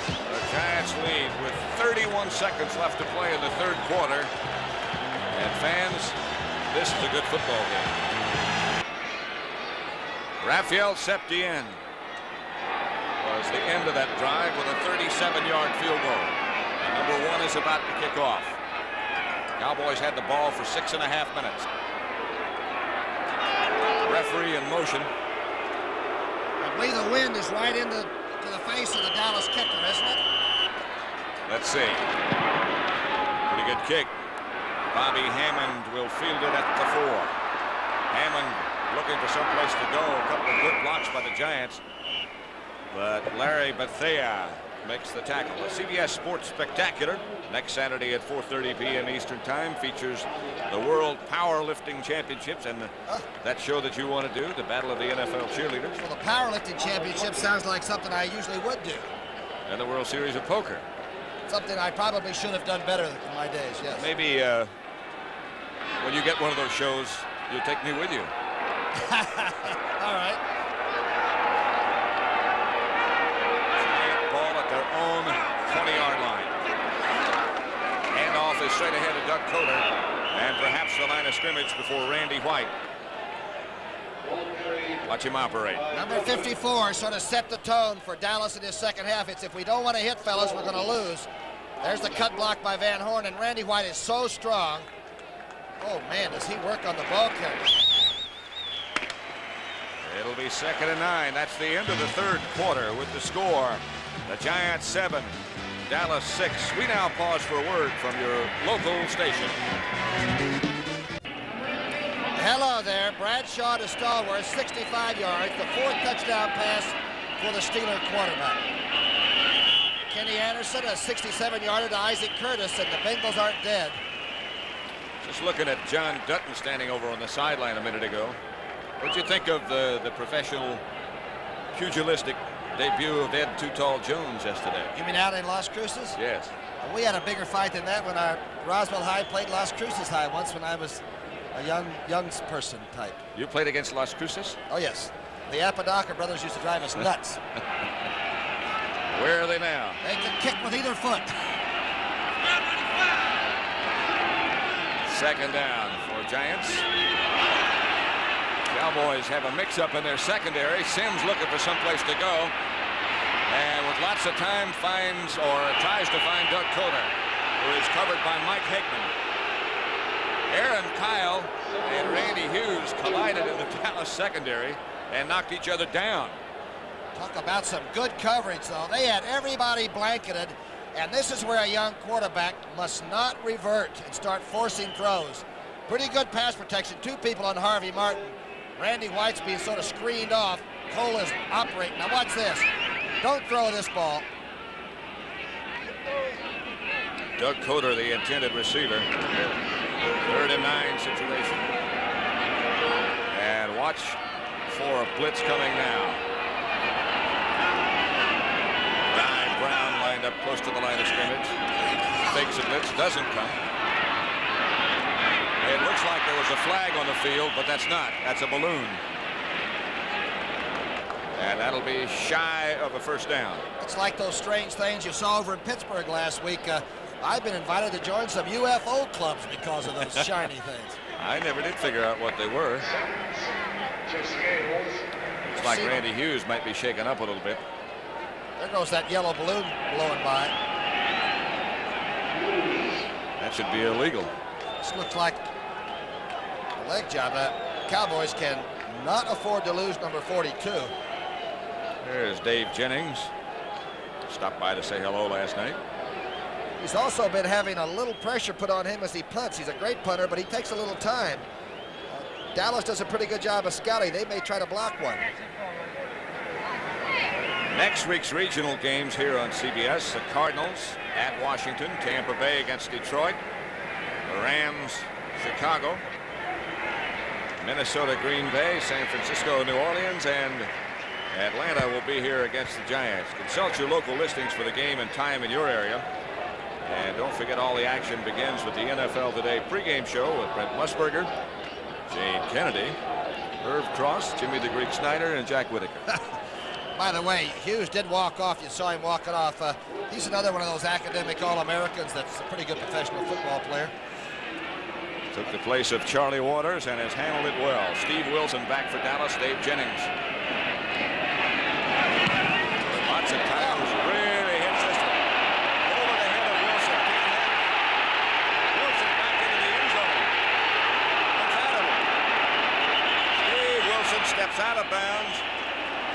The Giants lead with 31 seconds left to play in the third quarter. And fans, this is a good football game. Raphael Septien was the end of that drive with a 37-yard field goal. And number 1 is about to kick off. Cowboys had the ball for 6.5 minutes. Referee in motion. I believe the wind is right into the face of the Dallas kicker, isn't it? Let's see. Pretty good kick. Bobby Hammond will field it at the 4. Hammond looking for some place to go. A couple of good blocks by the Giants. But Larry Bethea makes the tackle. The CBS Sports Spectacular next Saturday at 4:30 p.m. Eastern Time features the World Powerlifting Championships and that show that you want to do, the Battle of the NFL Cheerleaders. Well, the Powerlifting Championship sounds like something I usually would do. And the World Series of Poker. Something I probably should have done better in my days, yes. Maybe when you get one of those shows, you'll take me with you. All right. Giant ball at their own 20-yard line. Handoff is straight ahead of Doug Coder, and perhaps the line of scrimmage before Randy White. Watch him operate. Number 54 sort of set the tone for Dallas in his second half. It's if we don't want to hit, fellas, we're going to lose. There's the cut block by Van Horn, and Randy White is so strong. Oh, man, does he work on the ball carrier. It'll be 2nd and 9. That's the end of the third quarter with the score. The Giants 7, Dallas 6. We now pause for a word from your local station. Hello there. Bradshaw to Stallworth, 65 yards, the 4th touchdown pass for the Steeler quarterback. Kenny Anderson, a 67-yarder to Isaac Curtis, and the Bengals aren't dead. Just looking at John Dutton standing over on the sideline a minute ago. What'd you think of the professional pugilistic debut of Ed Too Tall Jones yesterday? You mean out in Las Cruces? Yes. Well, we had a bigger fight than that when our Roswell High played Las Cruces High once when I was a young person type. You played against Las Cruces? Oh, yes. The Apodaca brothers used to drive us nuts. Where are they now? They can kick with either foot. 2nd down for Giants. Cowboys have a mix-up in their secondary. Sims looking for some place to go. And with lots of time finds or tries to find Doug Coder, who is covered by Mike Hegman. Aaron Kyle and Randy Hughes collided in the Dallas secondary and knocked each other down. Talk about some good coverage, though. They had everybody blanketed, and this is where a young quarterback must not revert and start forcing throws. Pretty good pass protection. 2 people on Harvey Martin. Randy White's being sort of screened off. Cole is operating. Now watch this. Don't throw this ball. Doug Coder, the intended receiver. 3rd and 9 situation. And watch for a blitz coming now. Guy Brown lined up close to the line of scrimmage. Fakes a blitz, doesn't come. It looks like there was a flag on the field, but that's not. That's a balloon. And that'll be shy of a 1st down. It's like those strange things you saw over in Pittsburgh last week. I've been invited to join some UFO clubs because of those shiny things. I never did figure out what they were. Looks like Randy Hughes might be shaken up a little bit. There goes that yellow balloon blowing by. That should be illegal. This looks like a leg job. Cowboys can not afford to lose number 42. There's Dave Jennings. Stopped by to say hello last night. He's also been having a little pressure put on him as he punts. He's a great punter, but he takes a little time. Dallas does a pretty good job of scouting. They may try to block one. Next week's regional games here on CBS, the Cardinals at Washington, Tampa Bay against Detroit, the Rams, Chicago, Minnesota, Green Bay, San Francisco, New Orleans, and Atlanta will be here against the Giants. Consult your local listings for the game and time in your area. And don't forget, all the action begins with the NFL Today pregame show with Brent Musburger, Jane Kennedy, Irv Cross, Jimmy the Greek Snyder, and Jack Whitaker. By the way, Hughes did walk off. You saw him walking off. He's another one of those academic All-Americans that's a pretty good professional football player. Took the place of Charlie Waters and has handled it well. Steve Wilson back for Dallas. Dave Jennings. Lots of times really hits this one. Over the head of Wilson. Wilson back into the end zone. Comes out of it. Steve Wilson steps out of bounds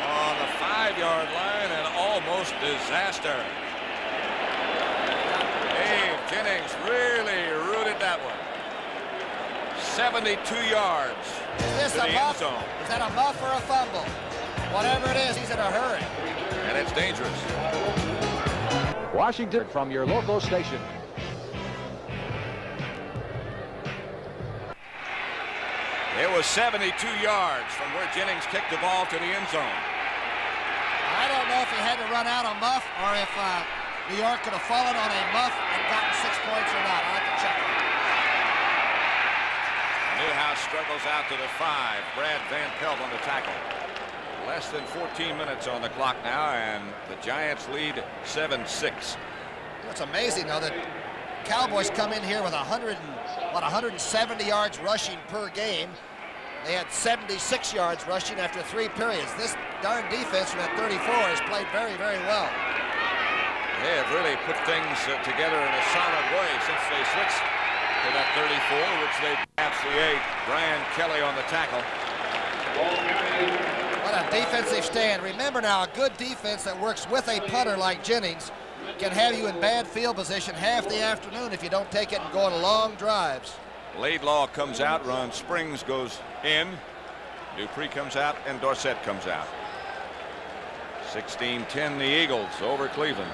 on the 5-yard line, and almost disaster. Dave Jennings really rooted that one. 72 yards. Is this a muff? Is that a muff or a fumble? Whatever it is, he's in a hurry. And it's dangerous. Washington from your local station. It was 72 yards from where Jennings kicked the ball to the end zone. I don't know if he had to run out a muff or if New York could have fallen on a muff and gotten 6 points or not. I'll have to check it. Newhouse struggles out to the 5. Brad Van Pelt on the tackle. Less than 14 minutes on the clock now, and the Giants lead 7-6. It's amazing, though, that Cowboys come in here with 170 yards rushing per game. They had 76 yards rushing after 3 periods. This darn defense from that 34 has played very, very well. They have really put things together in a solid way since they switched to that 34, which they perhaps the 8. Brian Kelly on the tackle. What a defensive stand. Remember now, a good defense that works with a punter like Jennings can have you in bad field position half the afternoon if you don't take it and go on long drives. Laidlaw comes out, Ron Springs goes in, Dupree comes out, and Dorsett comes out. 16-10 the Eagles over Cleveland.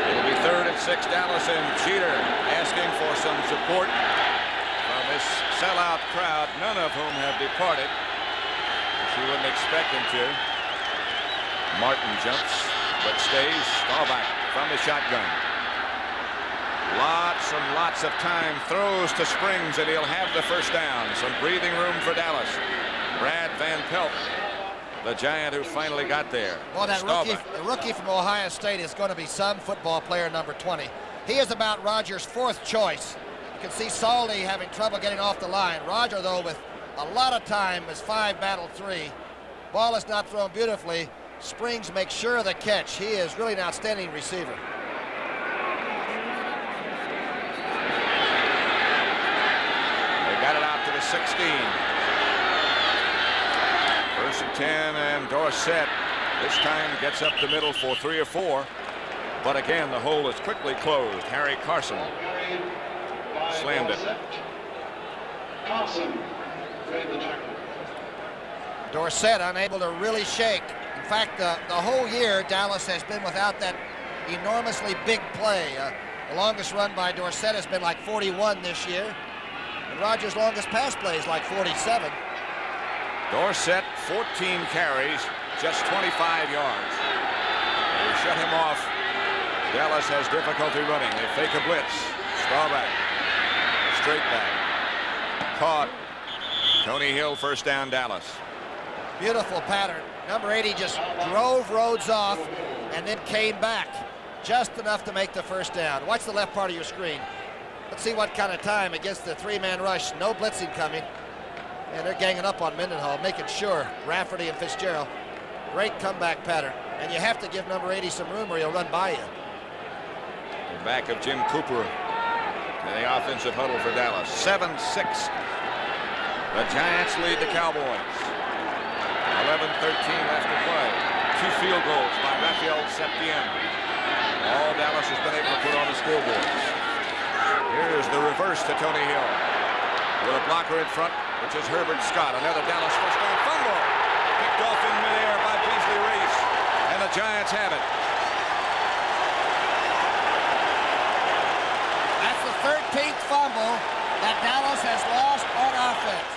It'll be 3rd and 6. Dallas, and Jeter asking for some support from this sellout crowd, none of whom have departed, which you wouldn't expect them to. Martin jumps but stays. Staubach from the shotgun. Lots and lots of time. Throws to Springs, and he'll have the first down. Some breathing room for Dallas. Brad Van Pelt, the Giant who finally got there. Well, that rookie from Ohio State is going to be some football player, number 20. He is about Rodgers' 4th choice. You can see Saldi having trouble getting off the line. Roger, though, with a lot of time, is 5 battle 3. Ball is not thrown beautifully. Springs makes sure of the catch. He is really an outstanding receiver. Got it out to the 16. 1st and 10, and Dorsett this time gets up the middle for 3 or 4. But again, the hole is quickly closed. Harry Carson slammed it. Dorsett unable to really shake. In fact, the whole year, Dallas has been without that enormously big play. The longest run by Dorsett has been like 41 this year. And Rodgers' longest pass play is like 47. Dorsett, 14 carries, just 25 yards. They shut him off. Dallas has difficulty running. They fake a blitz. Staubach, straight back. Caught. Tony Hill, first down, Dallas. Beautiful pattern. Number 80 just drove Rhodes off and then came back just enough to make the first down. Watch the left part of your screen. Let's see what kind of time against the 3-man rush. No blitzing coming. And they're ganging up on Mendenhall, making sure. Rafferty and Fitzgerald. Great comeback pattern. And you have to give number 80 some room or he'll run by you. The back of Jim Cooper in the offensive huddle for Dallas. 7-6. The Giants lead the Cowboys. 11:13 left to play. 2 field goals by Rafael Septien. All Dallas has been able to put on the scoreboards. Here's the reverse to Tony Hill. With a blocker in front, which is Herbert Scott. Another Dallas first down fumble. Picked off in midair by Beasley Reese. And the Giants have it. That's the 13th fumble that Dallas has lost on offense.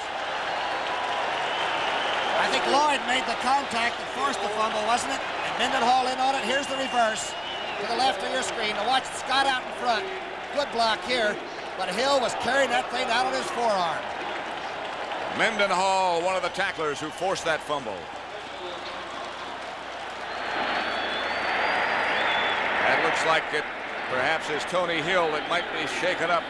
I think Lloyd made the contact that forced the fumble, wasn't it? And Mendenhall in on it. Here's the reverse to the left of your screen. Now watch Scott out in front. Good block here, but Hill was carrying that thing out on his forearm. Mendenhall, one of the tacklers who forced that fumble. That looks like it perhaps is Tony Hill that might be shaken up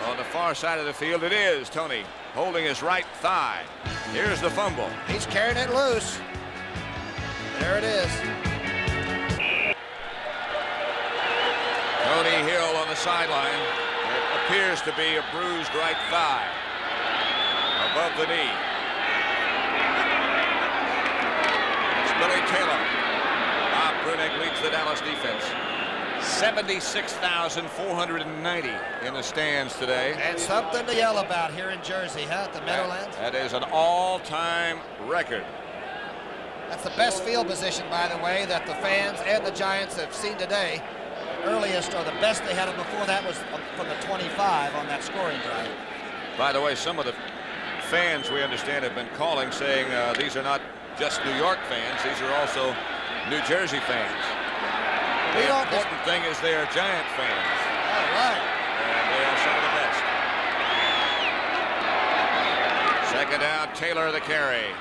on the far side of the field. It is Tony holding his right thigh. Here's the fumble. He's carrying it loose. There it is. Tony Hill on the sideline. It appears to be a bruised right thigh above the knee. It's Billy Taylor. Bob Brunig leads the Dallas defense. 76,490 in the stands today. And something to yell about here in Jersey, huh, at the Meadowlands? That is an all-time record. That's the best field position, by the way, that the fans and the Giants have seen today. The earliest or the best they had it before that was from the 25 on that scoring drive. By the way, some of the fans, we understand, have been calling, saying these are not just New York fans, these are also New Jersey fans. The important thing is they are Giant fans. All right. And they are some of the best. Second down, Taylor the carry.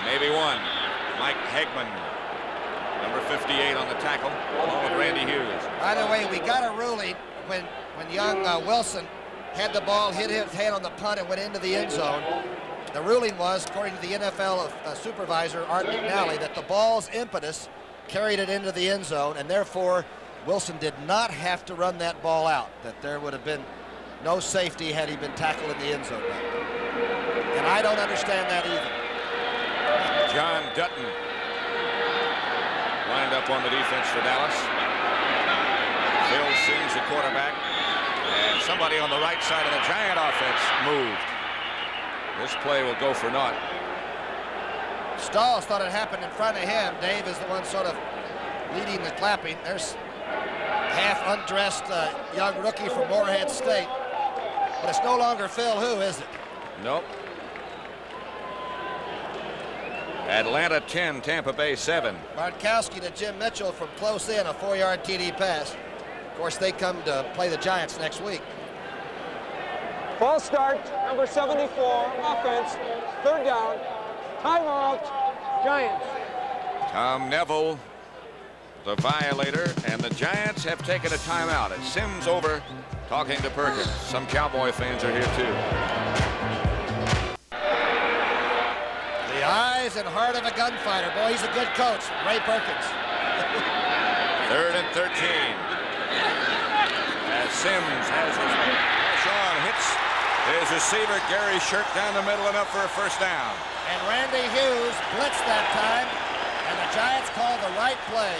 Maybe one. Mike Hegman, number 58 on the tackle, along with Randy Hughes. By the way, we got a ruling when young Wilson had the ball, hit his head on the punt and went into the end zone. The ruling was, according to the NFL supervisor, Art McNally, that the ball's impetus carried it into the end zone, and therefore Wilson did not have to run that ball out, that there would have been no safety had he been tackled in the end zone. And I don't understand that either. John Dutton lined up on the defense for Dallas. Phil Simms, the quarterback, and somebody on the right side of the Giant offense moved. This play will go for naught. Stalls thought it happened in front of him. Dave is the one sort of leading the clapping. There's half undressed young rookie from Morehead State. But it's no longer Phil Who, is it? Nope. Atlanta 10, Tampa Bay 7. Bartkowski to Jim Mitchell from close in, a 4-yard TD pass. Of course, they come to play the Giants next week. False start, number 74, offense, third down. Timeout, Giants. Tom Neville, the violator, and the Giants have taken a timeout. It's Simms over talking to Perkins. Some Cowboy fans are here too. The eyes and heart of a gunfighter. Boy, he's a good coach, Ray Perkins. 3rd and 13. As Simms has his push on, hits his receiver Gary Shirk down the middle, enough for a first down. And Randy Hughes blitzed that time, and the Giants called the right play.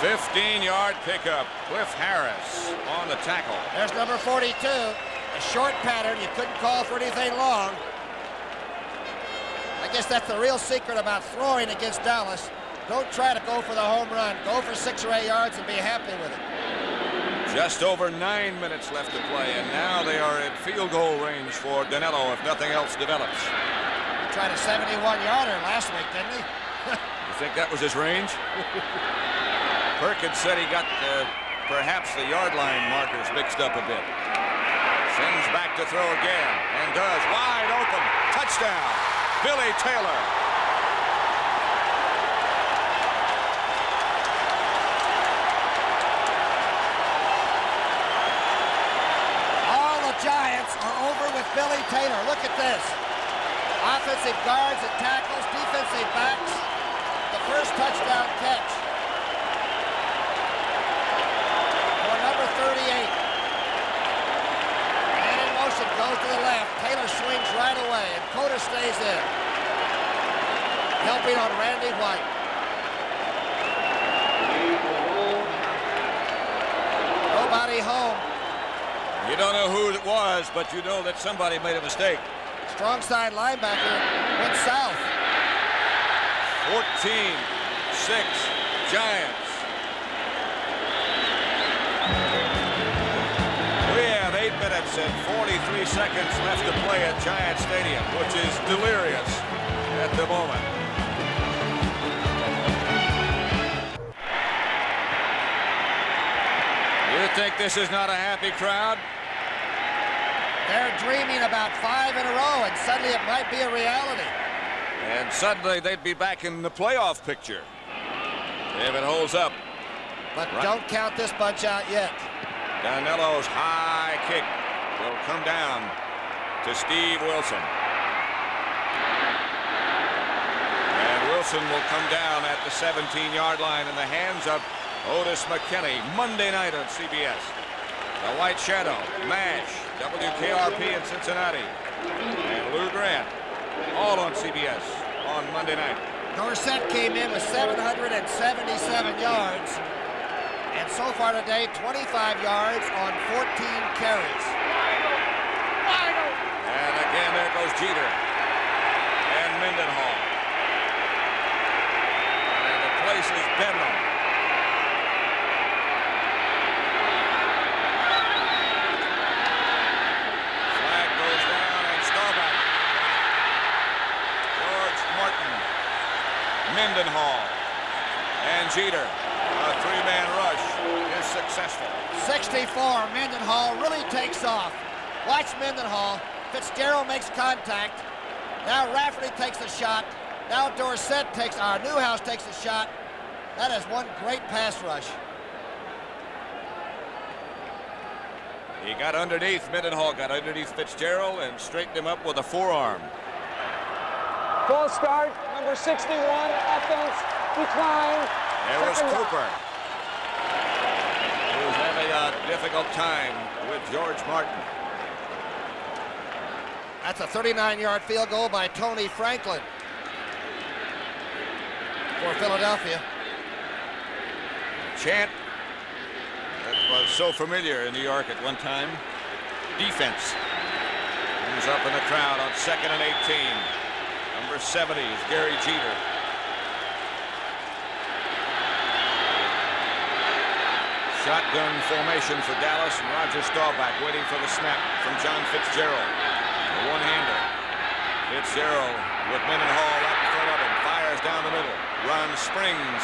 15-yard pickup. Cliff Harris on the tackle. There's number 42. A short pattern. You couldn't call for anything long. I guess that's the real secret about throwing against Dallas. Don't try to go for the home run. Go for 6 or 8 yards and be happy with it. Just over 9 minutes left to play, and now they are at field goal range for Danilo if nothing else develops. He tried a 71-yarder last week, didn't he? You think that was his range? Perkins said he got perhaps the yard line markers mixed up a bit. Sends back to throw again, and does. Wide open. Touchdown. Billy Taylor. Giants are over with Billy Taylor. Look at this. Offensive guards and tackles, defensive backs. The first touchdown catch for number 38. Man in motion goes to the left. Taylor swings right away, and Coda stays in. helping on Randy White. Nobody home. You don't know who it was, but you know that somebody made a mistake. Strong side linebacker went south. 14-6 Giants. We have 8 minutes and 43 seconds left to play at Giant Stadium, which is delirious at the moment. You think this is not a happy crowd? They're dreaming about 5 in a row, and suddenly it might be a reality. And suddenly they'd be back in the playoff picture if it holds up. But don't count this bunch out yet. Danello's high kick will come down to Steve Wilson. And Wilson will come down at the 17-yard line in the hands of Otis McKinney. Monday night on CBS. The White Shadow, MASH, WKRP in Cincinnati, and Lou Grant, all on CBS on Monday night. Dorsett came in with 777 yards, and so far today, 25 yards on 14 carries. And again, there goes Jeter and Mendenhall. And the place is bedlam. Mendenhall and Jeter. A 3-man rush is successful. 64, Mendenhall really takes off. Watch Mendenhall. Fitzgerald makes contact. Now Rafferty takes a shot. Now Dorsett takes, Newhouse takes a shot. That is one great pass rush. He got underneath, Mendenhall got underneath Fitzgerald and straightened him up with a forearm. Full start, number 61, offense, decline. There was Cooper, who's having a difficult time with George Martin. That's a 39-yard field goal by Tony Franklin for Philadelphia. Chant that was so familiar in New York at one time. Defense comes up in the crowd on 2nd and 18. Number 70 is Gary Jeter. Shotgun formation for Dallas, and Roger Staubach waiting for the snap from John Fitzgerald. The one-hander. Fitzgerald with Mendenhall right in front of him. Fires down the middle. Runs, springs.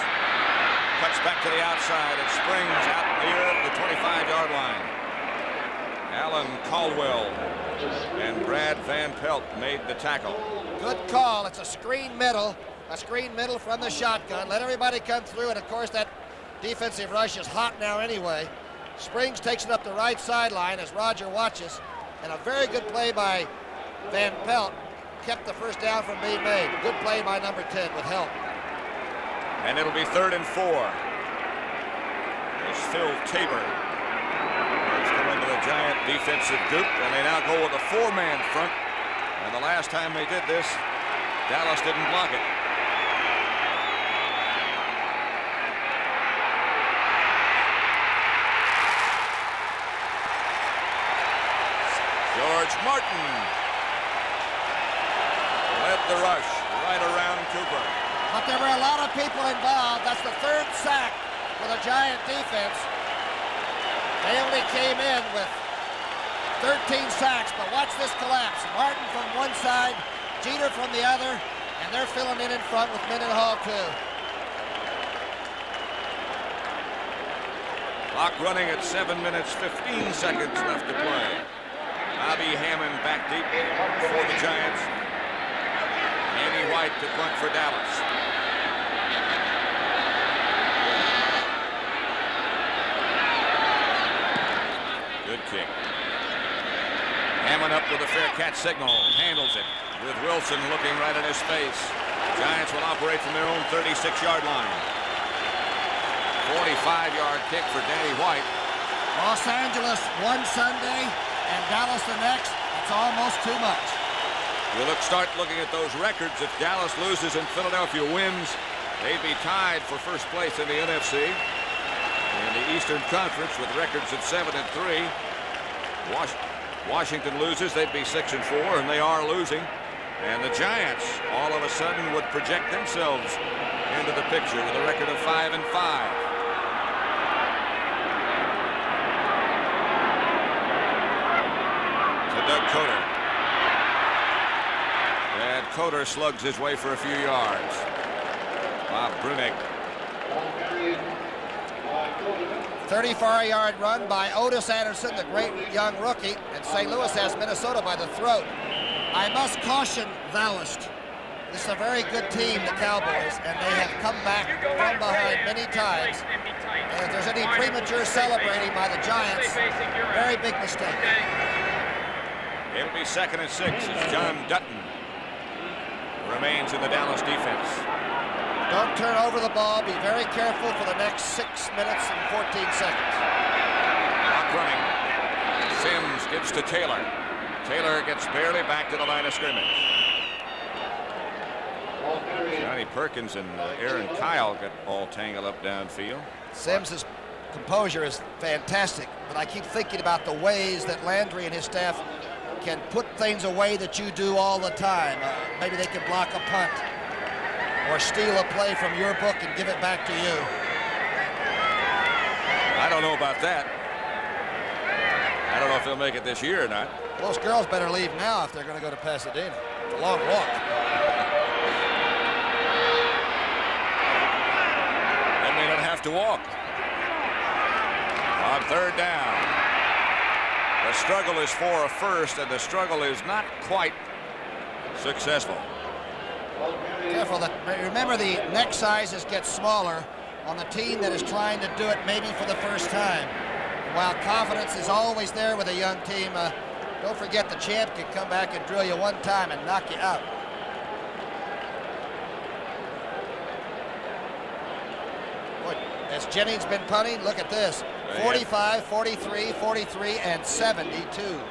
Cuts back to the outside and springs out near the 25-yard line. Alan Caldwell and Brad Van Pelt made the tackle. Good call. It's a screen middle from the shotgun. Let everybody come through, and of course that defensive rush is hot now anyway. Springs takes it up the right sideline as Roger watches, and a very good play by Van Pelt kept the first down from being made. Good play by number 10 with help. And it'll be 3rd and 4. As Phil Tabor has come into the Giant defensive group, and they now go with a 4-man front. And the last time they did this, Dallas didn't block it. George Martin led the rush right around Cooper. But there were a lot of people involved. That's the 3rd sack for the Giant defense. They only came in with 13 sacks, but watch this collapse. Martin from one side, Jeter from the other, and they're filling in front with Mendenhall too. Clock running at 7 minutes, 15 seconds left to play. Bobby Hammond back deep for the Giants. Andy White to punt for Dallas. Good kick. Hammond up with a fair catch signal. Handles it with Wilson looking right in his face. Giants will operate from their own 36-yard line. 45-yard kick for Danny White. Los Angeles one Sunday and Dallas the next. It's almost too much. Start looking at those records. If Dallas loses and Philadelphia wins, they'd be tied for first place in the NFC. In the Eastern Conference with records at 7-3. Washington loses, they'd be 6-4, and they are losing. And the Giants all of a sudden would project themselves into the picture with a record of 5-5. To Doug Coder. And Coder slugs his way for a few yards. Bob Brunig. 34-yard run by Otis Anderson, the great young rookie, and St. Louis has Minnesota by the throat. I must caution thouest. This is a very good team, the Cowboys, and they have come back from behind many times. And if there's any premature celebrating by the Giants, very big mistake. It'll be 2nd and 6 as John Dutton remains in the Dallas defense. Don't turn over the ball. Be very careful for the next 6 minutes and 14 seconds. Clock running. Sims gives to Taylor. Taylor gets barely back to the line of scrimmage. Johnny Perkins and Aaron Kyle get all tangled up downfield. Sims' composure is fantastic, but I keep thinking about the ways that Landry and his staff can put things away that you do all the time. Maybe they can block a punt or steal a play from your book and give it back to you. I don't know about that. I don't know if they'll make it this year or not. Those girls better leave now if they're going to go to Pasadena. It's a long walk. They may not have to walk. On 3rd down. The struggle is for a first, and the struggle is not quite successful. Careful. Remember, the neck sizes get smaller on the team that is trying to do it maybe for the first time. While confidence is always there with a young team, don't forget the champ can come back and drill you one time and knock you out. Boy, has Jennings been punting? Look at this. 45, 43, 43, and 72.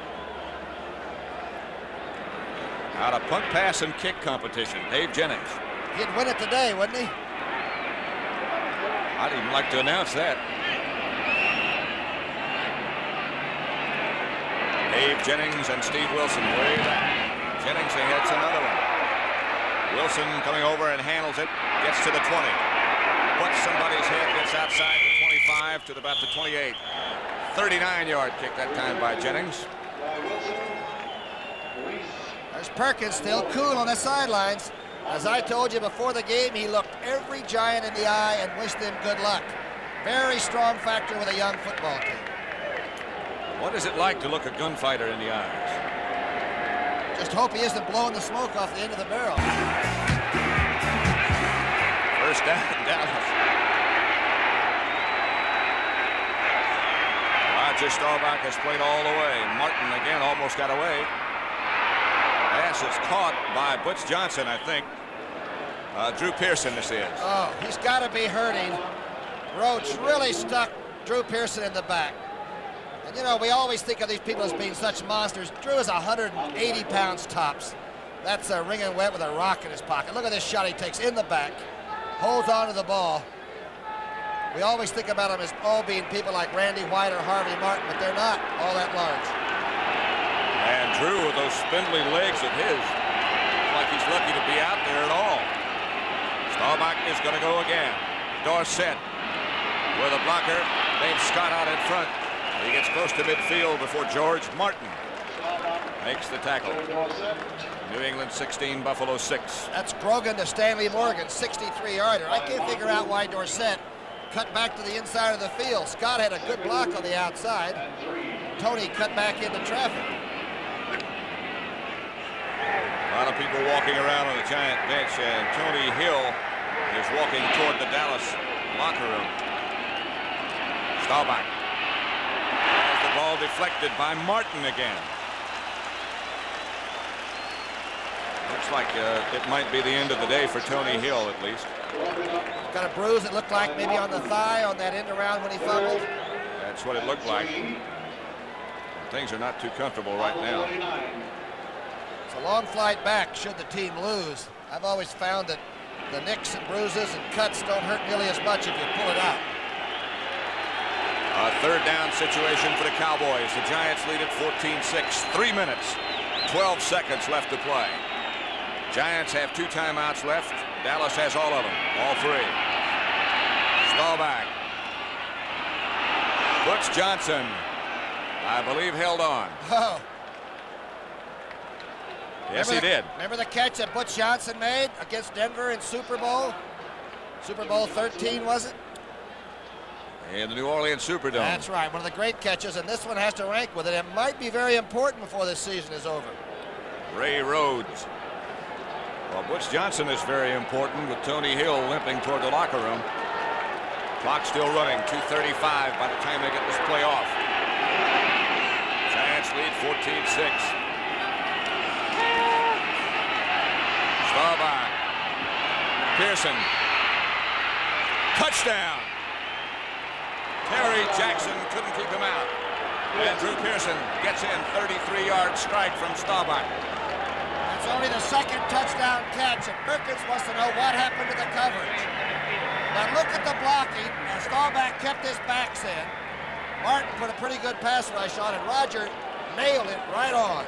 Out of punt, pass, and kick competition, Dave Jennings. He'd win it today, wouldn't he? I'd even like to announce that. Dave Jennings and Steve Wilson way back. Jennings hits another one. Wilson coming over and handles it, gets to the 20. Puts somebody's head, gets outside the 25 to about the 28. 39-yard kick that time by Jennings. There's Perkins still cool on the sidelines. As I told you before the game, he looked every Giant in the eye and wished them good luck. Very strong factor with a young football team. What is it like to look a gunfighter in the eyes? Just hope he isn't blowing the smoke off the end of the barrel. First down, Dallas. Roger Staubach has played all the way. Martin again almost got away. Pass is caught by Butch Johnson, I think. Drew Pearson, this is. Oh, he's got to be hurting. Roach really stuck Drew Pearson in the back. And, you know, we always think of these people as being such monsters. Drew is 180 pounds tops. That's ringing wet with a rock in his pocket. Look at this shot he takes in the back. Holds on to the ball. We always think about them as all being people like Randy White or Harvey Martin, but they're not all that large. And Drew with those spindly legs of his, looks like he's lucky to be out there at all. Staubach is going to go again. Dorsett with a blocker. Dave Scott out in front. He gets close to midfield before George Martin makes the tackle. New England 16, Buffalo 6. That's Grogan to Stanley Morgan, 63-yarder. I can't figure out why Dorsett cut back to the inside of the field. Scott had a good block on the outside. Tony cut back into traffic. A lot of people walking around on the Giant bench, and Tony Hill is walking toward the Dallas locker room. Staubach has the ball deflected by Martin again. Looks like it might be the end of the day for Tony Hill, at least. Got a bruise that looked like maybe on the thigh on that end around when he fumbled. That's what it looked like. Things are not too comfortable right now. It's a long flight back should the team lose. I've always found that the nicks and bruises and cuts don't hurt nearly as much if you pull it out. A third down situation for the Cowboys. The Giants lead at 14-6. 3 minutes, 12 seconds left to play. Giants have 2 timeouts left. Dallas has all of them, all 3. Staubach. Butch Johnson, I believe, held on. Oh. Yes, he did. Remember the catch that Butch Johnson made against Denver in Super Bowl? Super Bowl 13, was it? In the New Orleans Superdome. That's right, one of the great catches, and this one has to rank with it. It might be very important before this season is over. Ray Rhodes. Well, Butch Johnson is very important with Tony Hill limping toward the locker room. Clock still running, 2:35 by the time they get this play off. Giants lead 14-6. Staubach. Pearson. Touchdown. Terry Jackson couldn't keep him out. And Drew Pearson gets in, 33-yard strike from Staubach. That's only the second touchdown catch, and Perkins wants to know what happened to the coverage. Now look at the blocking, and Staubach kept his backs in. Martin put a pretty good pass rush on, and Roger nailed it right on.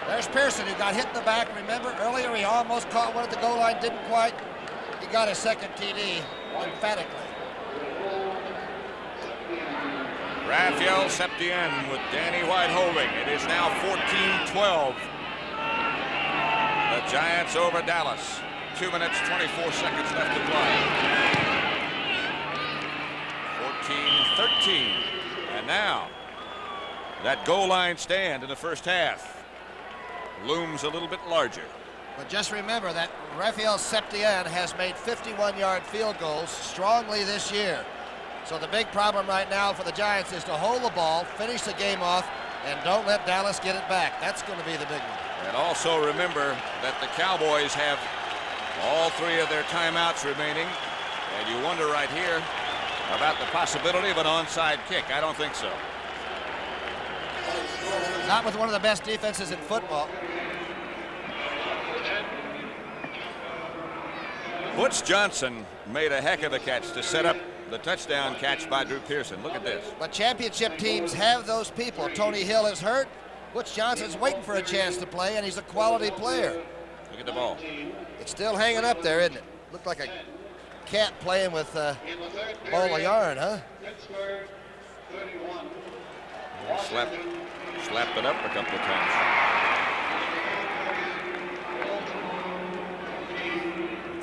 There's Pearson, who got hit in the back. Remember, earlier he almost caught one at the goal line, didn't quite. He got his second TD emphatically. Raphael Septien with Danny White holding. It is now 14-12. The Giants over Dallas. 2 minutes, 24 seconds left to play. 14-13. And now, that goal line stand in the first half looms a little bit larger. But just remember that Raphael Septien has made 51-yard field goals strongly this year. So the big problem right now for the Giants is to hold the ball, finish the game off, and don't let Dallas get it back. That's going to be the big one. And also remember that the Cowboys have all 3 of their timeouts remaining. And you wonder right here about the possibility of an onside kick. I don't think so. Not with one of the best defenses in football. Butch Johnson made a heck of a catch to set up the touchdown catch by Drew Pearson. Look at this. But championship teams have those people. Tony Hill is hurt. Butch Johnson's waiting for a chance to play, and he's a quality player. Look at the ball. It's still hanging up there, isn't it? Looked like a cat playing with a ball of yarn, huh? Slapped it up a couple of times.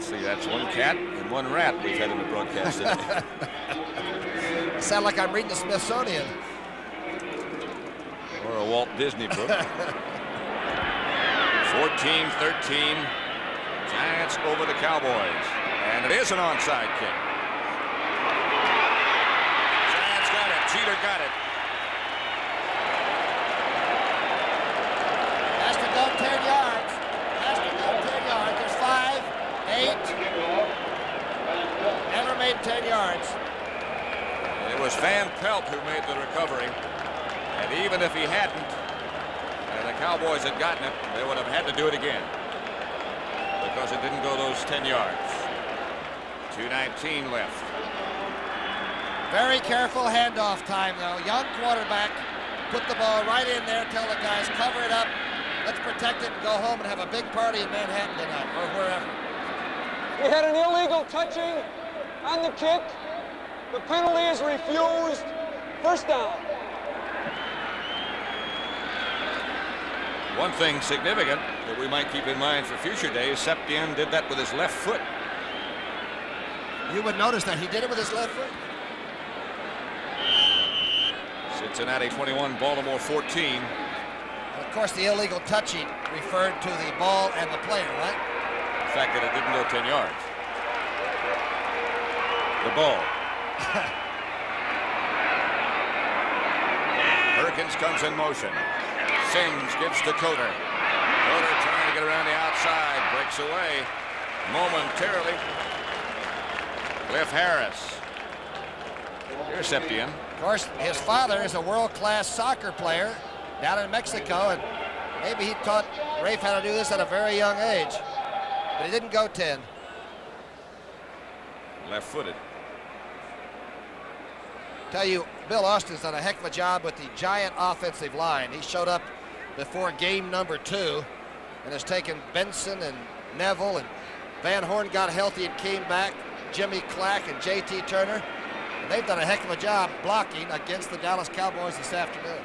See, that's one cat and one rat we've had in the broadcast today. I sound like I'm reading the Smithsonian. Or a Walt Disney book. 14-13. Giants over the Cowboys. And it is an onside kick. Giants got it. Jeter got it. Has to go 10 yards. Has to go 10 yards. There's 5, 8. Never made 10 yards. It was Van Pelt who made the recovery. And even if he hadn't, and the Cowboys had gotten it, they would have had to do it again. Because it didn't go those 10 yards. 2:19 left. Very careful handoff time, though. Young quarterback. Put the ball right in there. Tell the guys, cover it up. Let's protect it and go home and have a big party in Manhattan tonight, or wherever. We had an illegal touching on the kick. The penalty is refused. First down. One thing significant that we might keep in mind for future days, Septien did that with his left foot. You would notice that he did it with his left foot. Cincinnati 21, Baltimore 14. And of course, the illegal touching referred to the ball and the player, right? The fact that it didn't go 10 yards. The ball. Perkins comes in motion. Sims gives to Coder. Coder trying to get around the outside. Breaks away momentarily. Cliff Harris. Here's Septien. Of course, his father is a world-class soccer player down in Mexico, and Maybe he taught Rafe how to do this at a very young age, but he didn't go 10. Left-footed. Tell you, Bill Austin's done a heck of a job with the Giant offensive line. He showed up before game number 2 and has taken Benson and Neville, and Van Horn got healthy and came back, Jimmy Clack and J.T. Turner. And they've done a heck of a job blocking against the Dallas Cowboys this afternoon.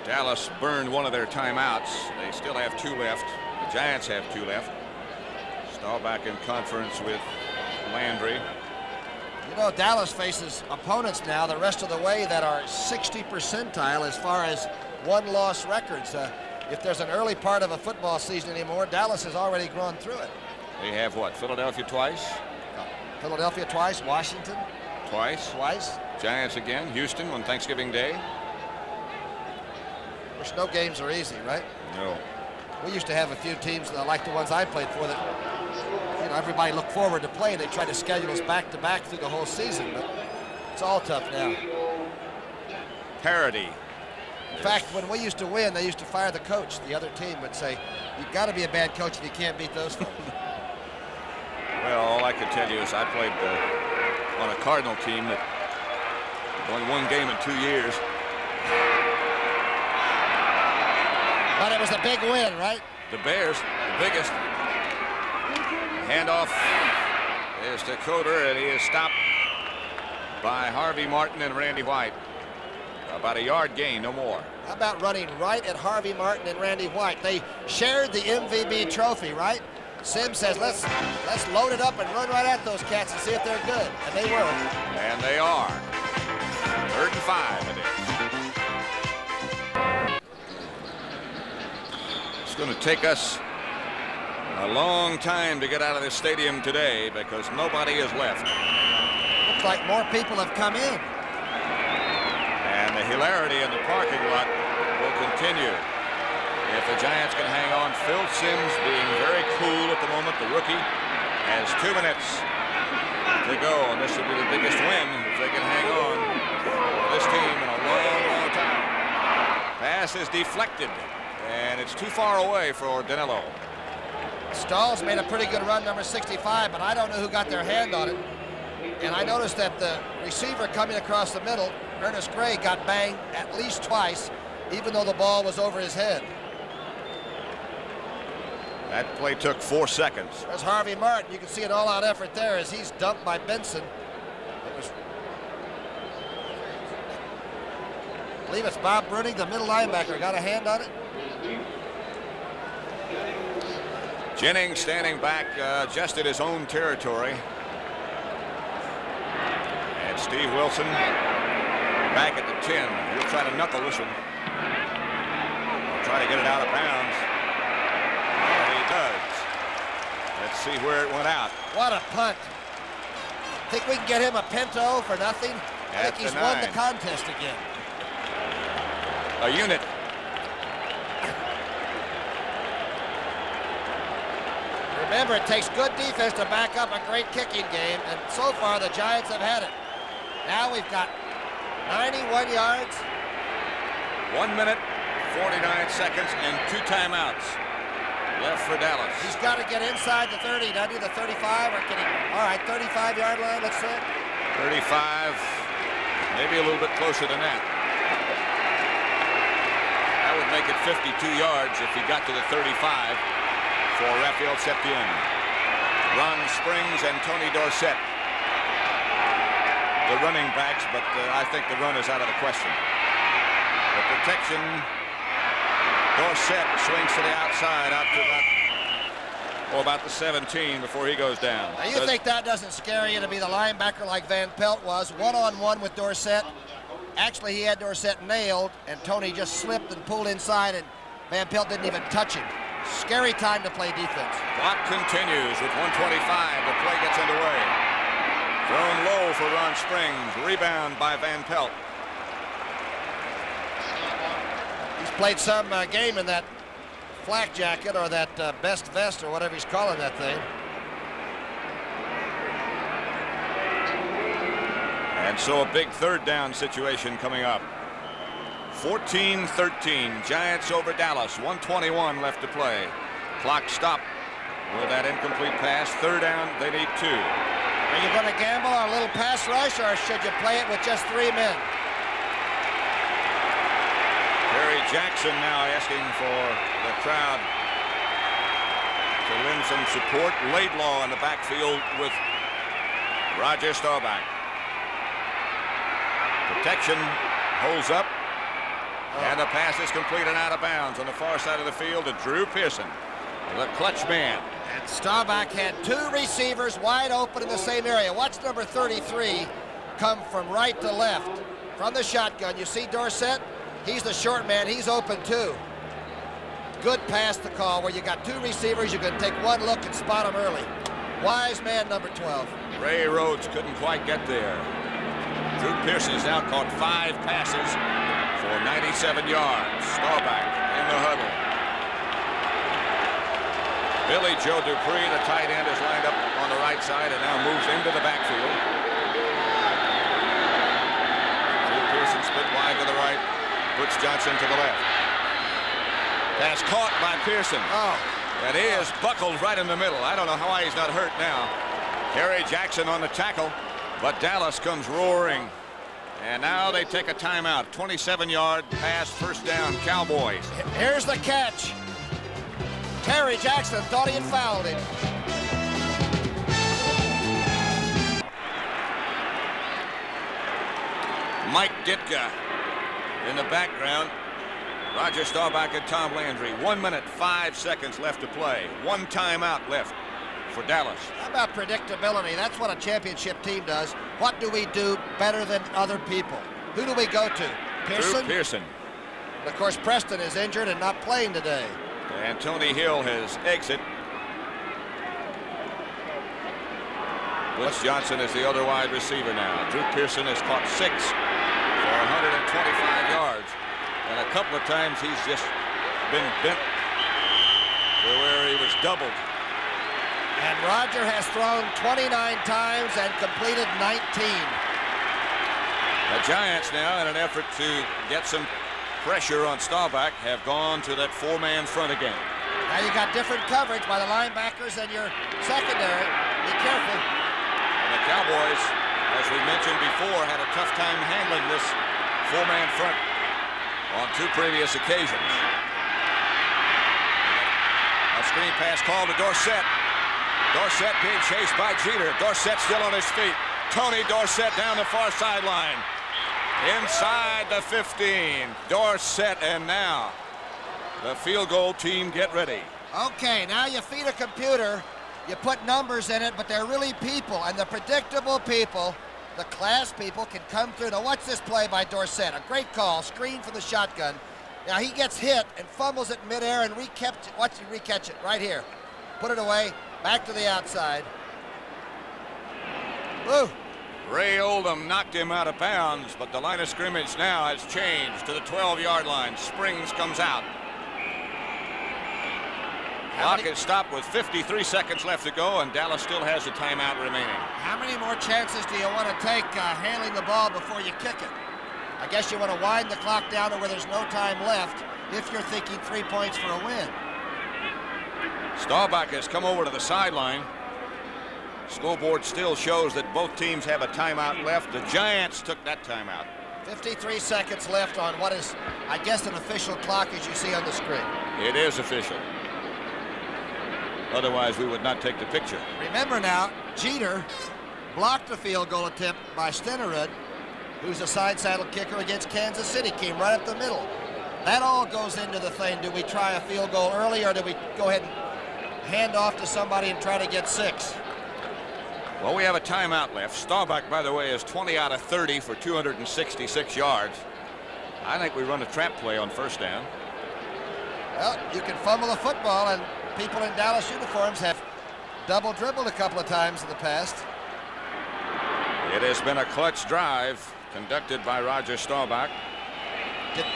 Dallas burned one of their timeouts. They still have 2 left. The Giants have 2 left. Staubach in conference with Landry. You know, Dallas faces opponents now the rest of the way that are 60th percentile as far as one-loss records. If there's an early part of a football season anymore, Dallas has already gone through it. They have what? Philadelphia twice? Philadelphia twice, Washington Twice. twice. Giants again. Houston on Thanksgiving Day. Of course, no games are easy, right? No. We used to have a few teams like the ones I played for that, you know, everybody looked forward to playing. They tried to schedule us back-to-back through the whole season, but it's all tough now. Parity. In fact, when we used to win, they used to fire the coach. The other team would say, you've got to be a bad coach if you can't beat those folks. Well, all I can tell you is I played on a Cardinal team that won 1 game in 2 years. But it was a big win, right? The Bears, the biggest. Handoff is to Coder, and he is stopped by Harvey Martin and Randy White. About a yard gain, no more. How about running right at Harvey Martin and Randy White? They shared the MVB trophy, right? Sims says, let's load it up and run right at those cats and see if they're good. And they will. And they are. 3rd and 5 it is. It's going to take us a long time to get out of this stadium today because nobody is left. Looks like more people have come in. And the hilarity in the parking lot will continue. If the Giants can hang on, Phil Simms being very cool at the moment, the rookie, has 2 minutes to go, and this will be the biggest win if they can hang on for this team in a long, long time. Pass is deflected, and it's too far away for Danilo. Stahl's made a pretty good run, number 65, but I don't know who got their hand on it. And I noticed that the receiver coming across the middle, Ernest Gray, got banged at least twice, even though the ball was over his head. That play took 4 seconds. There's Harvey Martin. You can see an all-out effort there as he's dumped by Benson. I believe it's Bob Bruning, the middle linebacker, got a hand on it. Jennings standing back just in his own territory. And Steve Wilson back at the 10. He'll try to knuckle this one. He'll try to get it out of bounds. And he does. Let's see where it went out. What a punt. Think we can get him a Pinto for nothing? I think he's won the contest again. A unit. Remember, it takes good defense to back up a great kicking game, and so far the Giants have had it. Now we've got 91 yards. 1 minute, 49 seconds, and 2 timeouts left for Dallas. He's got to get inside the 30, doesn't he? The 35, or can he? All right, 35-yard line, let's say. 35, maybe a little bit closer than that. That would make it 52 yards if he got to the 35 for Raphael Septien. Ron Springs and Tony Dorsett, the running backs, but I think the run is out of the question. The protection, Dorsett swings to the outside, out to about the 17 before he goes down. Now you think that doesn't scare you to be the linebacker like Van Pelt was, one-on-one with Dorsett. Actually, he had Dorsett nailed, and Tony just slipped and pulled inside, and Van Pelt didn't even touch him. Scary time to play defense. Clock continues with 1:25. The play gets underway. Thrown low for Ron Springs. Rebound by Van Pelt. He's played some game in that flak jacket or that best vest or whatever he's calling that thing. And so a big 3rd down situation coming up. 14-13. Giants over Dallas. 1:21 left to play. Clock stopped with that incomplete pass. Third down. They need 2. Are you going to gamble on a little pass rush, or should you play it with just 3 men? Terry Jackson now asking for the crowd to lend some support. Laidlaw in the backfield with Roger Staubach. Protection holds up. And the pass is complete and out of bounds on the far side of the field to Drew Pearson, the clutch man. And Staubach had 2 receivers wide open in the same area. Watch number 33 come from right to left from the shotgun. You see Dorsett? He's the short man. He's open too. Good pass to call where you got 2 receivers. You can take one look and spot them early. Wise man number 12. Ray Rhodes couldn't quite get there. Drew Pearson has now caught 5 passes for 97 yards. Staubach in the huddle. Billy Joe Dupree, the tight end, is lined up on the right side and now moves into the backfield. Drew Pearson split wide to the right, puts Johnson to the left. Pass caught by Pearson. Oh. And he is buckled right in the middle. I don't know why he's not hurt now. Terry Jackson on the tackle, but Dallas comes roaring. And now they take a timeout. 27-yard pass, first down, Cowboys. Here's the catch. Terry Jackson thought he had fouled him. Mike Ditka in the background. Roger Staubach and Tom Landry. 1 minute, 5 seconds left to play. 1 timeout left for Dallas. How about predictability? That's what a championship team does. What do we do better than other people? Who do we go to? Pearson? Drew Pearson. And of course, Preston is injured and not playing today. And Tony Hill has exit. Butch Johnson is the other wide receiver now. Drew Pearson has caught 6 for 125 yards. And a couple of times he's just been bent to where he was doubled. And Roger has thrown 29 times and completed 19. The Giants now, in an effort to get some pressure on Staubach, have gone to that 4-man front again. Now you got different coverage by the linebackers and your secondary. Be careful. And the Cowboys, as we mentioned before, had a tough time handling this 4-man front on 2 previous occasions. A screen pass called to Dorsett. Dorsett being chased by Jeter. Dorsett still on his feet. Tony Dorsett down the far sideline. Inside the 15. Dorsett, and now the field goal team get ready. Okay, now you feed a computer, you put numbers in it, but they're really people, and the predictable people, the class people, can come through. Now watch this play by Dorsett. A great call, screen for the shotgun. Now he gets hit and fumbles it midair and watch him re-catch it right here. Put it away, back to the outside. Woo! Ray Oldham knocked him out of bounds, but the line of scrimmage now has changed to the 12-yard line. Springs comes out. Clock is stopped with 53 seconds left to go, and Dallas still has a timeout remaining. How many more chances do you want to take handling the ball before you kick it? I guess you want to wind the clock down to where there's no time left if you're thinking 3 points for a win. Staubach has come over to the sideline. Scoreboard still shows that both teams have a timeout left. The Giants took that timeout. 53 seconds left on what is, I guess, an official clock as you see on the screen. It is official. Otherwise, we would not take the picture. Remember now, Jeter blocked the field goal attempt by Stenerud, who's a side saddle kicker against Kansas City, came right up the middle. That all goes into the thing. Do we try a field goal early, or do we go ahead and hand off to somebody and try to get 6? Well, we have a timeout left. Staubach, by the way, is 20 out of 30 for 266 yards. I think we run a trap play on first down. Well, you can fumble the football, and people in Dallas uniforms have double dribbled a couple of times in the past. It has been a clutch drive conducted by Roger Staubach.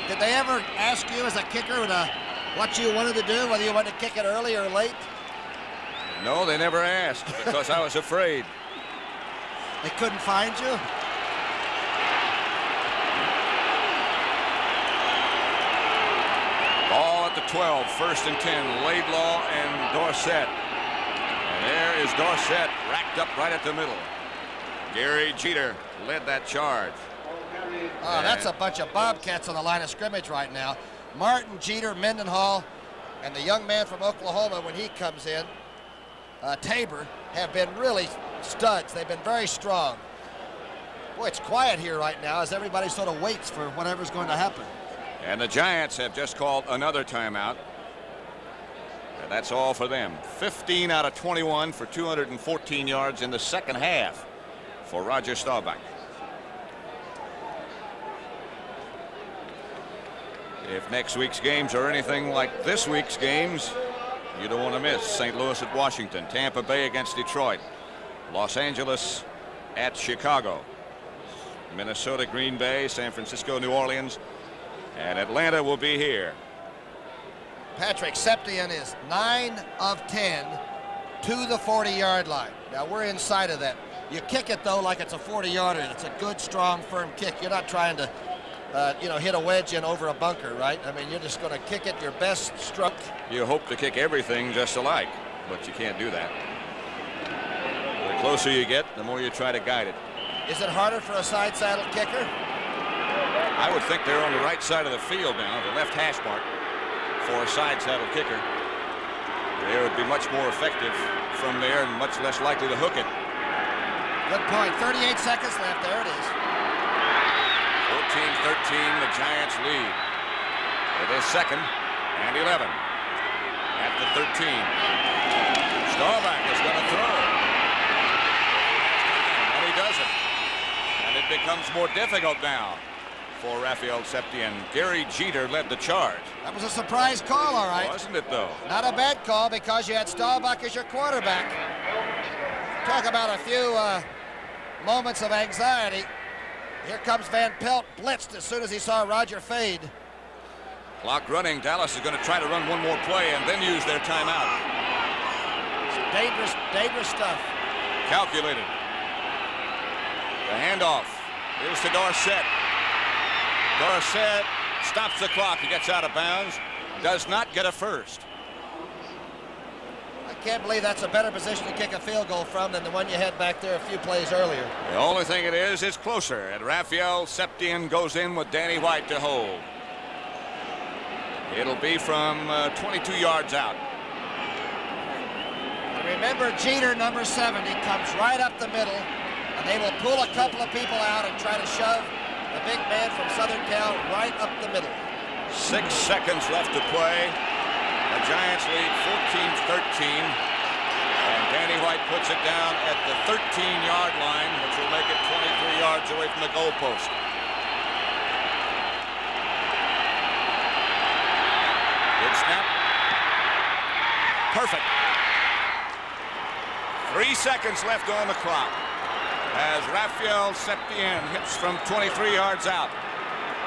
Did they ever ask you as a kicker what you wanted to do, whether you wanted to kick it early or late? No, they never asked because I was afraid. They couldn't find you? 12, 1st and 10, Laidlaw and Dorsett. And there is Dorsett racked up right at the middle. Gary Jeter led that charge. Oh, that's a bunch of Bobcats on the line of scrimmage right now. Martin, Jeter, Mendenhall, and the young man from Oklahoma when he comes in, Tabor, have been really studs. They've been very strong. Boy, it's quiet here right now as everybody sort of waits for whatever's going to happen. And the Giants have just called another timeout. And that's all for them. 15 out of 21 for 214 yards in the second half for Roger Staubach. If next week's games are anything like this week's games, you don't want to miss St. Louis at Washington, Tampa Bay against Detroit, Los Angeles at Chicago, Minnesota, Green Bay, San Francisco, New Orleans, and Atlanta will be here. Patrick, Septien is 9 of 10 to the 40-yard line. Now we're inside of that. You kick it though like it's a 40-yarder. It's a good, strong, firm kick. You're not trying to, hit a wedge in over a bunker, right? I mean, you're just going to kick it your best stroke. You hope to kick everything just alike, but you can't do that. The closer you get, the more you try to guide it. Is it harder for a side saddle kicker? I would think they're on the right side of the field now, the left hash mark, for a side saddle kicker. They would be much more effective from there and much less likely to hook it. Good point. 38 seconds left. There it is. 14-13, the Giants lead. It is 2nd and 11 at the 13. Staubach is going to throw. And he doesn't. And it becomes more difficult now for Raphael Septien. Gary Jeter led the charge. That was a surprise call, all right. Wasn't it, though? Not a bad call because you had Staubach as your quarterback. Talk about a few moments of anxiety. Here comes Van Pelt, blitzed as soon as he saw Roger fade. Clock running. Dallas is going to try to run one more play and then use their timeout. It's dangerous stuff. Calculated. The handoff is to Dorsett. Dorsett stops the clock. He gets out of bounds. Does not get a first. I can't believe that's a better position to kick a field goal from than the one you had back there a few plays earlier. The only thing it is closer. And Raphael Septien goes in with Danny White to hold. It'll be from 22 yards out. Remember, Jeter, number 70, comes right up the middle, and they will pull a couple of people out and try to shove the big man from Southern Cal right up the middle. 6 seconds left to play. The Giants lead 14-13. And Danny White puts it down at the 13-yard line, which will make it 23 yards away from the goalpost. Good snap. Perfect. 3 seconds left on the clock as Raphael Septien hits from 23 yards out.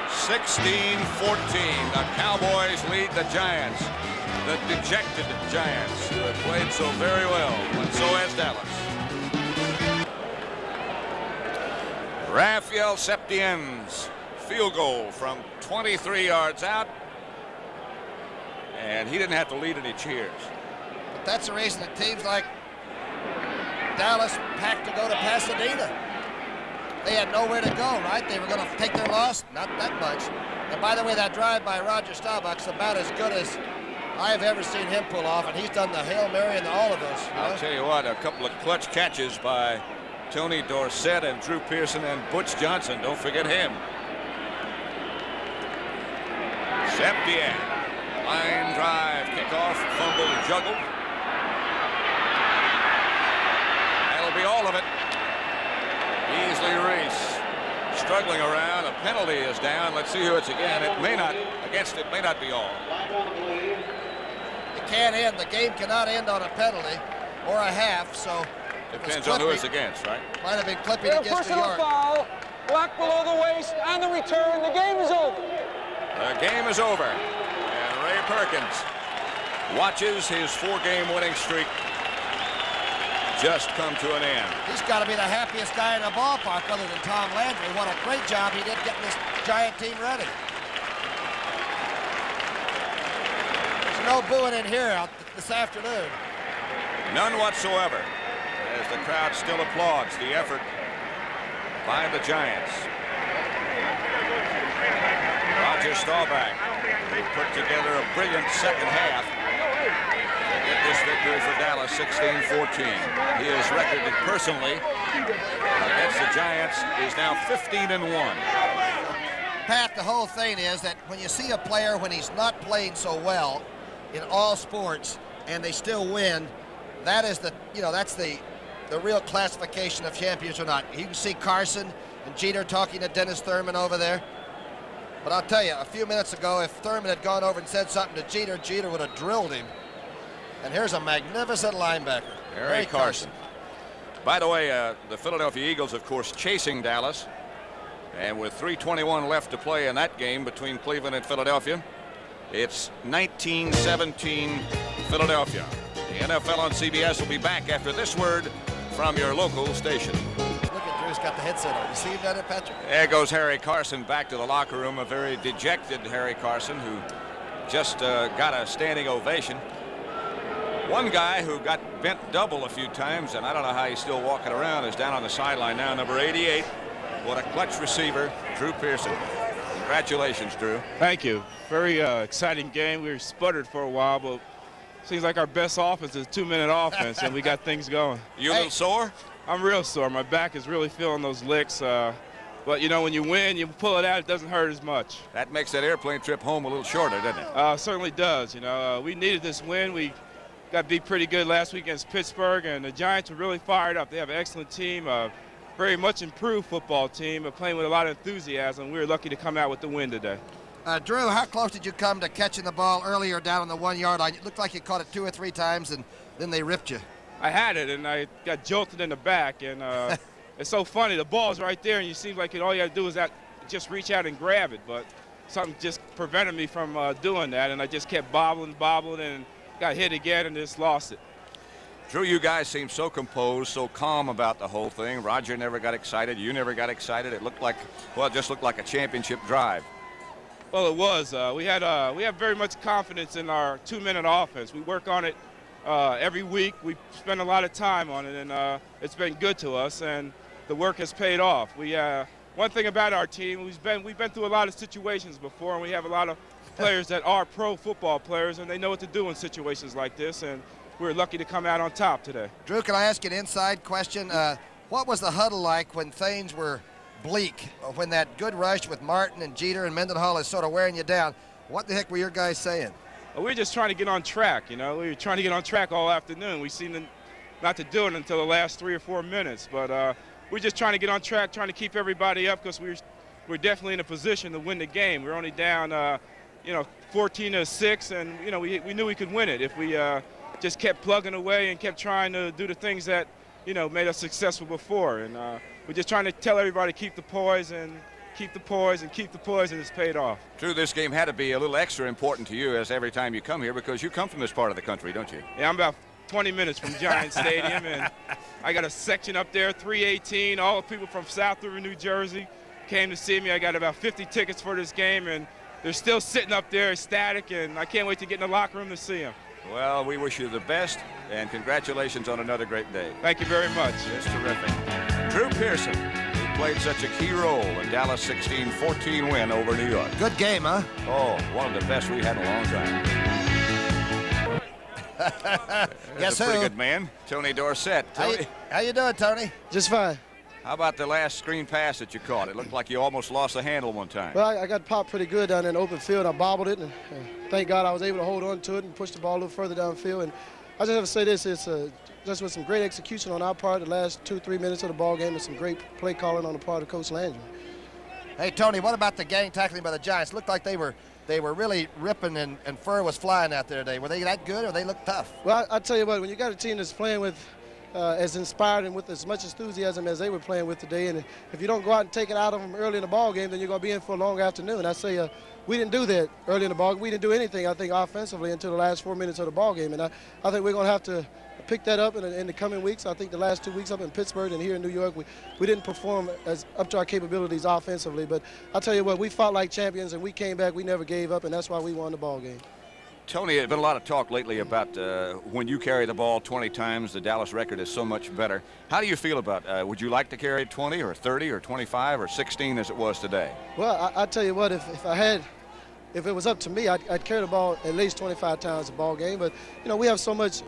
16-14. The Cowboys lead the Giants. The dejected Giants, who have played so very well, and so has Dallas. Raphael Septien's field goal from 23 yards out. And he didn't have to lead any cheers. But that's the reason that teams like Dallas packed to go to Pasadena. They had nowhere to go, right? They were going to take their loss? Not that much. And by the way, that drive by Roger Staubach's about as good as I've ever seen him pull off, and he's done the Hail Mary and all of those. I'll tell you what, a couple of clutch catches by Tony Dorsett and Drew Pearson and Butch Johnson. Don't forget him. Septien. Line drive, kickoff, fumble, and juggle. That'll be all of it. Beasley Reese struggling around. A penalty is down. Let's see who it's again. It may not, against it may not be all. It can't end. The game cannot end on a penalty or a half, so. Depends on who it's against, right? Might have been clipping against New York. Foul, black below the waist, and the return. The game is over. The game is over. And Ray Perkins watches his 4-game winning streak just come to an end. He's got to be the happiest guy in the ballpark other than Tom Landry. What a great job he did getting this Giant team ready. no booing in here this afternoon. None whatsoever, as the crowd still applauds the effort by the Giants. Roger Staubach, who put together a brilliant second half to get this victory for Dallas, 16-14. He has recorded personally against the Giants is now 15-1. Pat, the whole thing is that when you see a player when he's not playing so well in all sports and they still win, that is that's the real classification of champions or not. You can see Carson and Jeter talking to Dennis Thurman over there. But I'll tell you, a few minutes ago, if Thurman had gone over and said something to Jeter, Jeter would have drilled him. And here's a magnificent linebacker, Harry Carson. By the way, the Philadelphia Eagles, of course, chasing Dallas. And with 3:21 left to play in that game between Cleveland and Philadelphia, it's 19-17 Philadelphia. The NFL on CBS will be back after this word from your local station. Look at Drew's got the headset on. You see him down there, Patrick? There goes Harry Carson back to the locker room, a very dejected Harry Carson who just got a standing ovation. One guy who got bent double a few times, and I don't know how he's still walking around, is down on the sideline now, number 88. What a clutch receiver, Drew Pearson. Congratulations, Drew. Thank you. Very exciting game. We were sputtered for a while, but seems like our best offense is 2-minute offense, and we got things going. You a little sore? I'm real sore. My back is really feeling those licks. But, you know, when you win, you pull it out, it doesn't hurt as much. That makes that airplane trip home a little shorter, doesn't it? Certainly does. You know, we needed this win. We got beat pretty good last week against Pittsburgh, and the Giants were really fired up. They have an excellent team, a very much improved football team, but playing with a lot of enthusiasm. We were lucky to come out with the win today. Drew, how close did you come to catching the ball earlier down on the 1-yard line? It looked like you caught it 2 or 3 times, and then they ripped you. I had it, and I got jolted in the back, and it's so funny. The ball's right there, and you seem like all you got to do is just reach out and grab it, but something just prevented me from doing that, and I just kept bobbling, and got hit again and just lost it. Drew, you guys seem so composed, so calm about the whole thing. Roger never got excited. You never got excited. It looked like, well, it just looked like a championship drive. Well, it was. We have very much confidence in our 2-minute offense. We work on it every week. We spend a lot of time on it, and it's been good to us, and the work has paid off. One thing about our team, we've been through a lot of situations before, and we have a lot of players that are pro football players, and they know what to do in situations like this, and we're lucky to come out on top today. Drew, can I ask you an inside question? What was the huddle like when things were bleak, when that good rush with Martin and Jeter and Mendenhall is sort of wearing you down? What the heck were your guys saying? Well, we were just trying to get on track, you know. We were trying to get on track all afternoon. We seemed not to do it until the last 3 or 4 minutes, but we're just trying to get on track, trying to keep everybody up, because we're definitely in a position to win the game. We're only down 14-6, and we knew we could win it if we just kept plugging away and kept trying to do the things that made us successful before. And we're just trying to tell everybody keep the poise and keep the poise and keep the poise, and it's paid off. Drew, this game had to be a little extra important to you as every time you come here, because you come from this part of the country, don't you? Yeah, I'm about 20 minutes from Giant Stadium, and I got a section up there, 318. All the people from South River, New Jersey came to see me. I got about 50 tickets for this game, and they're still sitting up there ecstatic, and I can't wait to get in the locker room to see them. Well, we wish you the best, and congratulations on another great day. Thank you very much. It's terrific. Drew Pearson, who played such a key role in Dallas' 16-14 win over New York. Good game, huh? Oh, one of the best we had in a long time. Guess a pretty who? good man, Tony Dorsett. Tony, How you doing, Tony? Just fine. how about the last screen pass that you caught? It looked like you almost lost the handle one time. Well, I got popped pretty good down in the open field. I bobbled it, and thank God I was able to hold on to it and push the ball a little further downfield. And I just have to say this, it's just with some great execution on our part the last 2-3 minutes of the ball game, and some great play calling on the part of Coach Landry. Hey, Tony, what about the gang tackling by the Giants? Looked like they were really ripping, and fur was flying out there today. Were they that good, or they looked tough? Well, I tell you what, when you got a team that's playing with as inspired and with as much enthusiasm as they were playing with today, and if you don't go out and take it out of them early in the ball game, then you're going to be in for a long afternoon. I say we didn't do that early in the ball game. We didn't do anything, I think, offensively until the last 4 minutes of the ball game, and I think we're going to have to pick that up in the coming weeks. I think the last 2 weeks up in Pittsburgh and here in New York, we didn't perform as up to our capabilities offensively. But I'll tell you what, we fought like champions, and we came back. We never gave up, and that's why we won the ball game. Tony, there's been a lot of talk lately about when you carry the ball 20 times, the Dallas record is so much better. How do you feel about would you like to carry it 20 or 30 or 25 or 16 as it was today? Well, I tell you what, if it was up to me, I'd carry the ball at least 25 times a ball game. But, you know, we have so much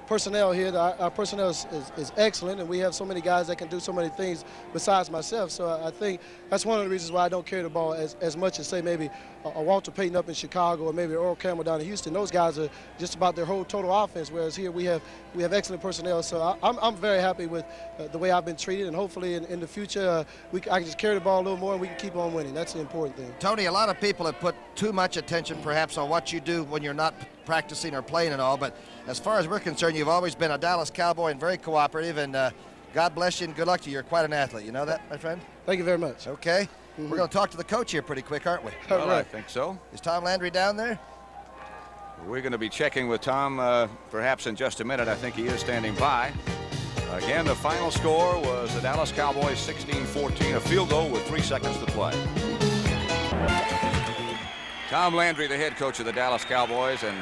personnel here. Our personnel is excellent, and we have so many guys that can do so many things besides myself. So I think that's one of the reasons why I don't carry the ball as much as, say, maybe a Walter Payton up in Chicago or maybe Earl Campbell down in Houston. Those guys are just about their whole total offense, whereas here we have excellent personnel. So I'm very happy with the way I've been treated, and hopefully in the future I can just carry the ball a little more and we can keep on winning. That's the important thing. Tony, a lot of people have put too much attention perhaps on what you do when you're not practicing or playing and all, but as far as we're concerned, you've always been a Dallas Cowboy and very cooperative, and God bless you and good luck to you. You're quite an athlete. You know that, my friend? Thank you very much. Okay. We're going to talk to the coach here pretty quick, aren't we? Well, I think so. Is Tom Landry down there? We're going to be checking with Tom perhaps in just a minute. I think he is standing by. Again, the final score was the Dallas Cowboys 16-14, a field goal with 3 seconds to play. Tom Landry, the head coach of the Dallas Cowboys, and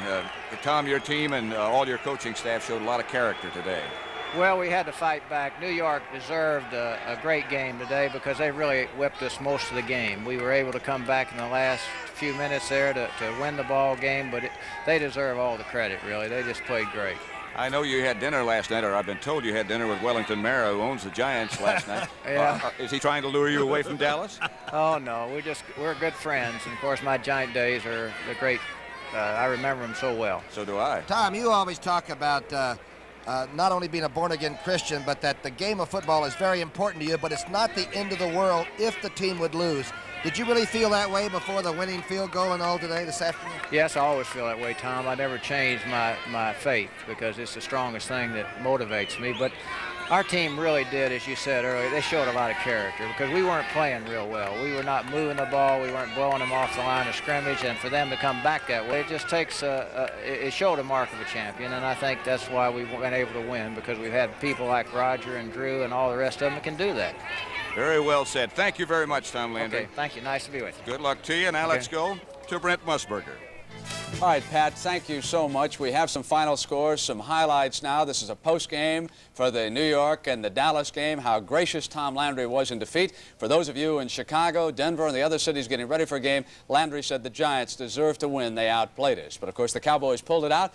Tom, your team and all your coaching staff showed a lot of character today. Well, we had to fight back. New York deserved a great game today because they really whipped us most of the game. We were able to come back in the last few minutes there to win the ball game, but they deserve all the credit, really. They just played great. I know you had dinner last night, or I've been told you had dinner with Wellington Mara, who owns the Giants, last night. Yeah. Is he trying to lure you away from Dallas? Oh, no. We're good friends. And, of course, my Giant days are the great. I remember them so well. So do I. Tom, you always talk about not only being a born-again Christian, but that the game of football is very important to you, but it's not the end of the world if the team would lose. Did you really feel that way before the winning field goal and all today, this afternoon? Yes, I always feel that way, Tom. I never change my faith because it's the strongest thing that motivates me. But our team really did, as you said earlier, they showed a lot of character because we weren't playing real well. We were not moving the ball. We weren't blowing them off the line of scrimmage. And for them to come back that way, it just takes it showed a mark of a champion. And I think that's why we've been able to win, because we've had people like Roger and Drew and all the rest of them that can do that. Very well said. Thank you very much, Tom Landry. Okay, thank you. Nice to be with you. Good luck to you. Now let's go to Brent Musburger. All right, Pat, thank you so much. We have some final scores, some highlights now. This is a post-game for the New York and the Dallas game, how gracious Tom Landry was in defeat. For those of you in Chicago, Denver, and the other cities getting ready for a game, Landry said the Giants deserved to win. They outplayed us. But, of course, the Cowboys pulled it out.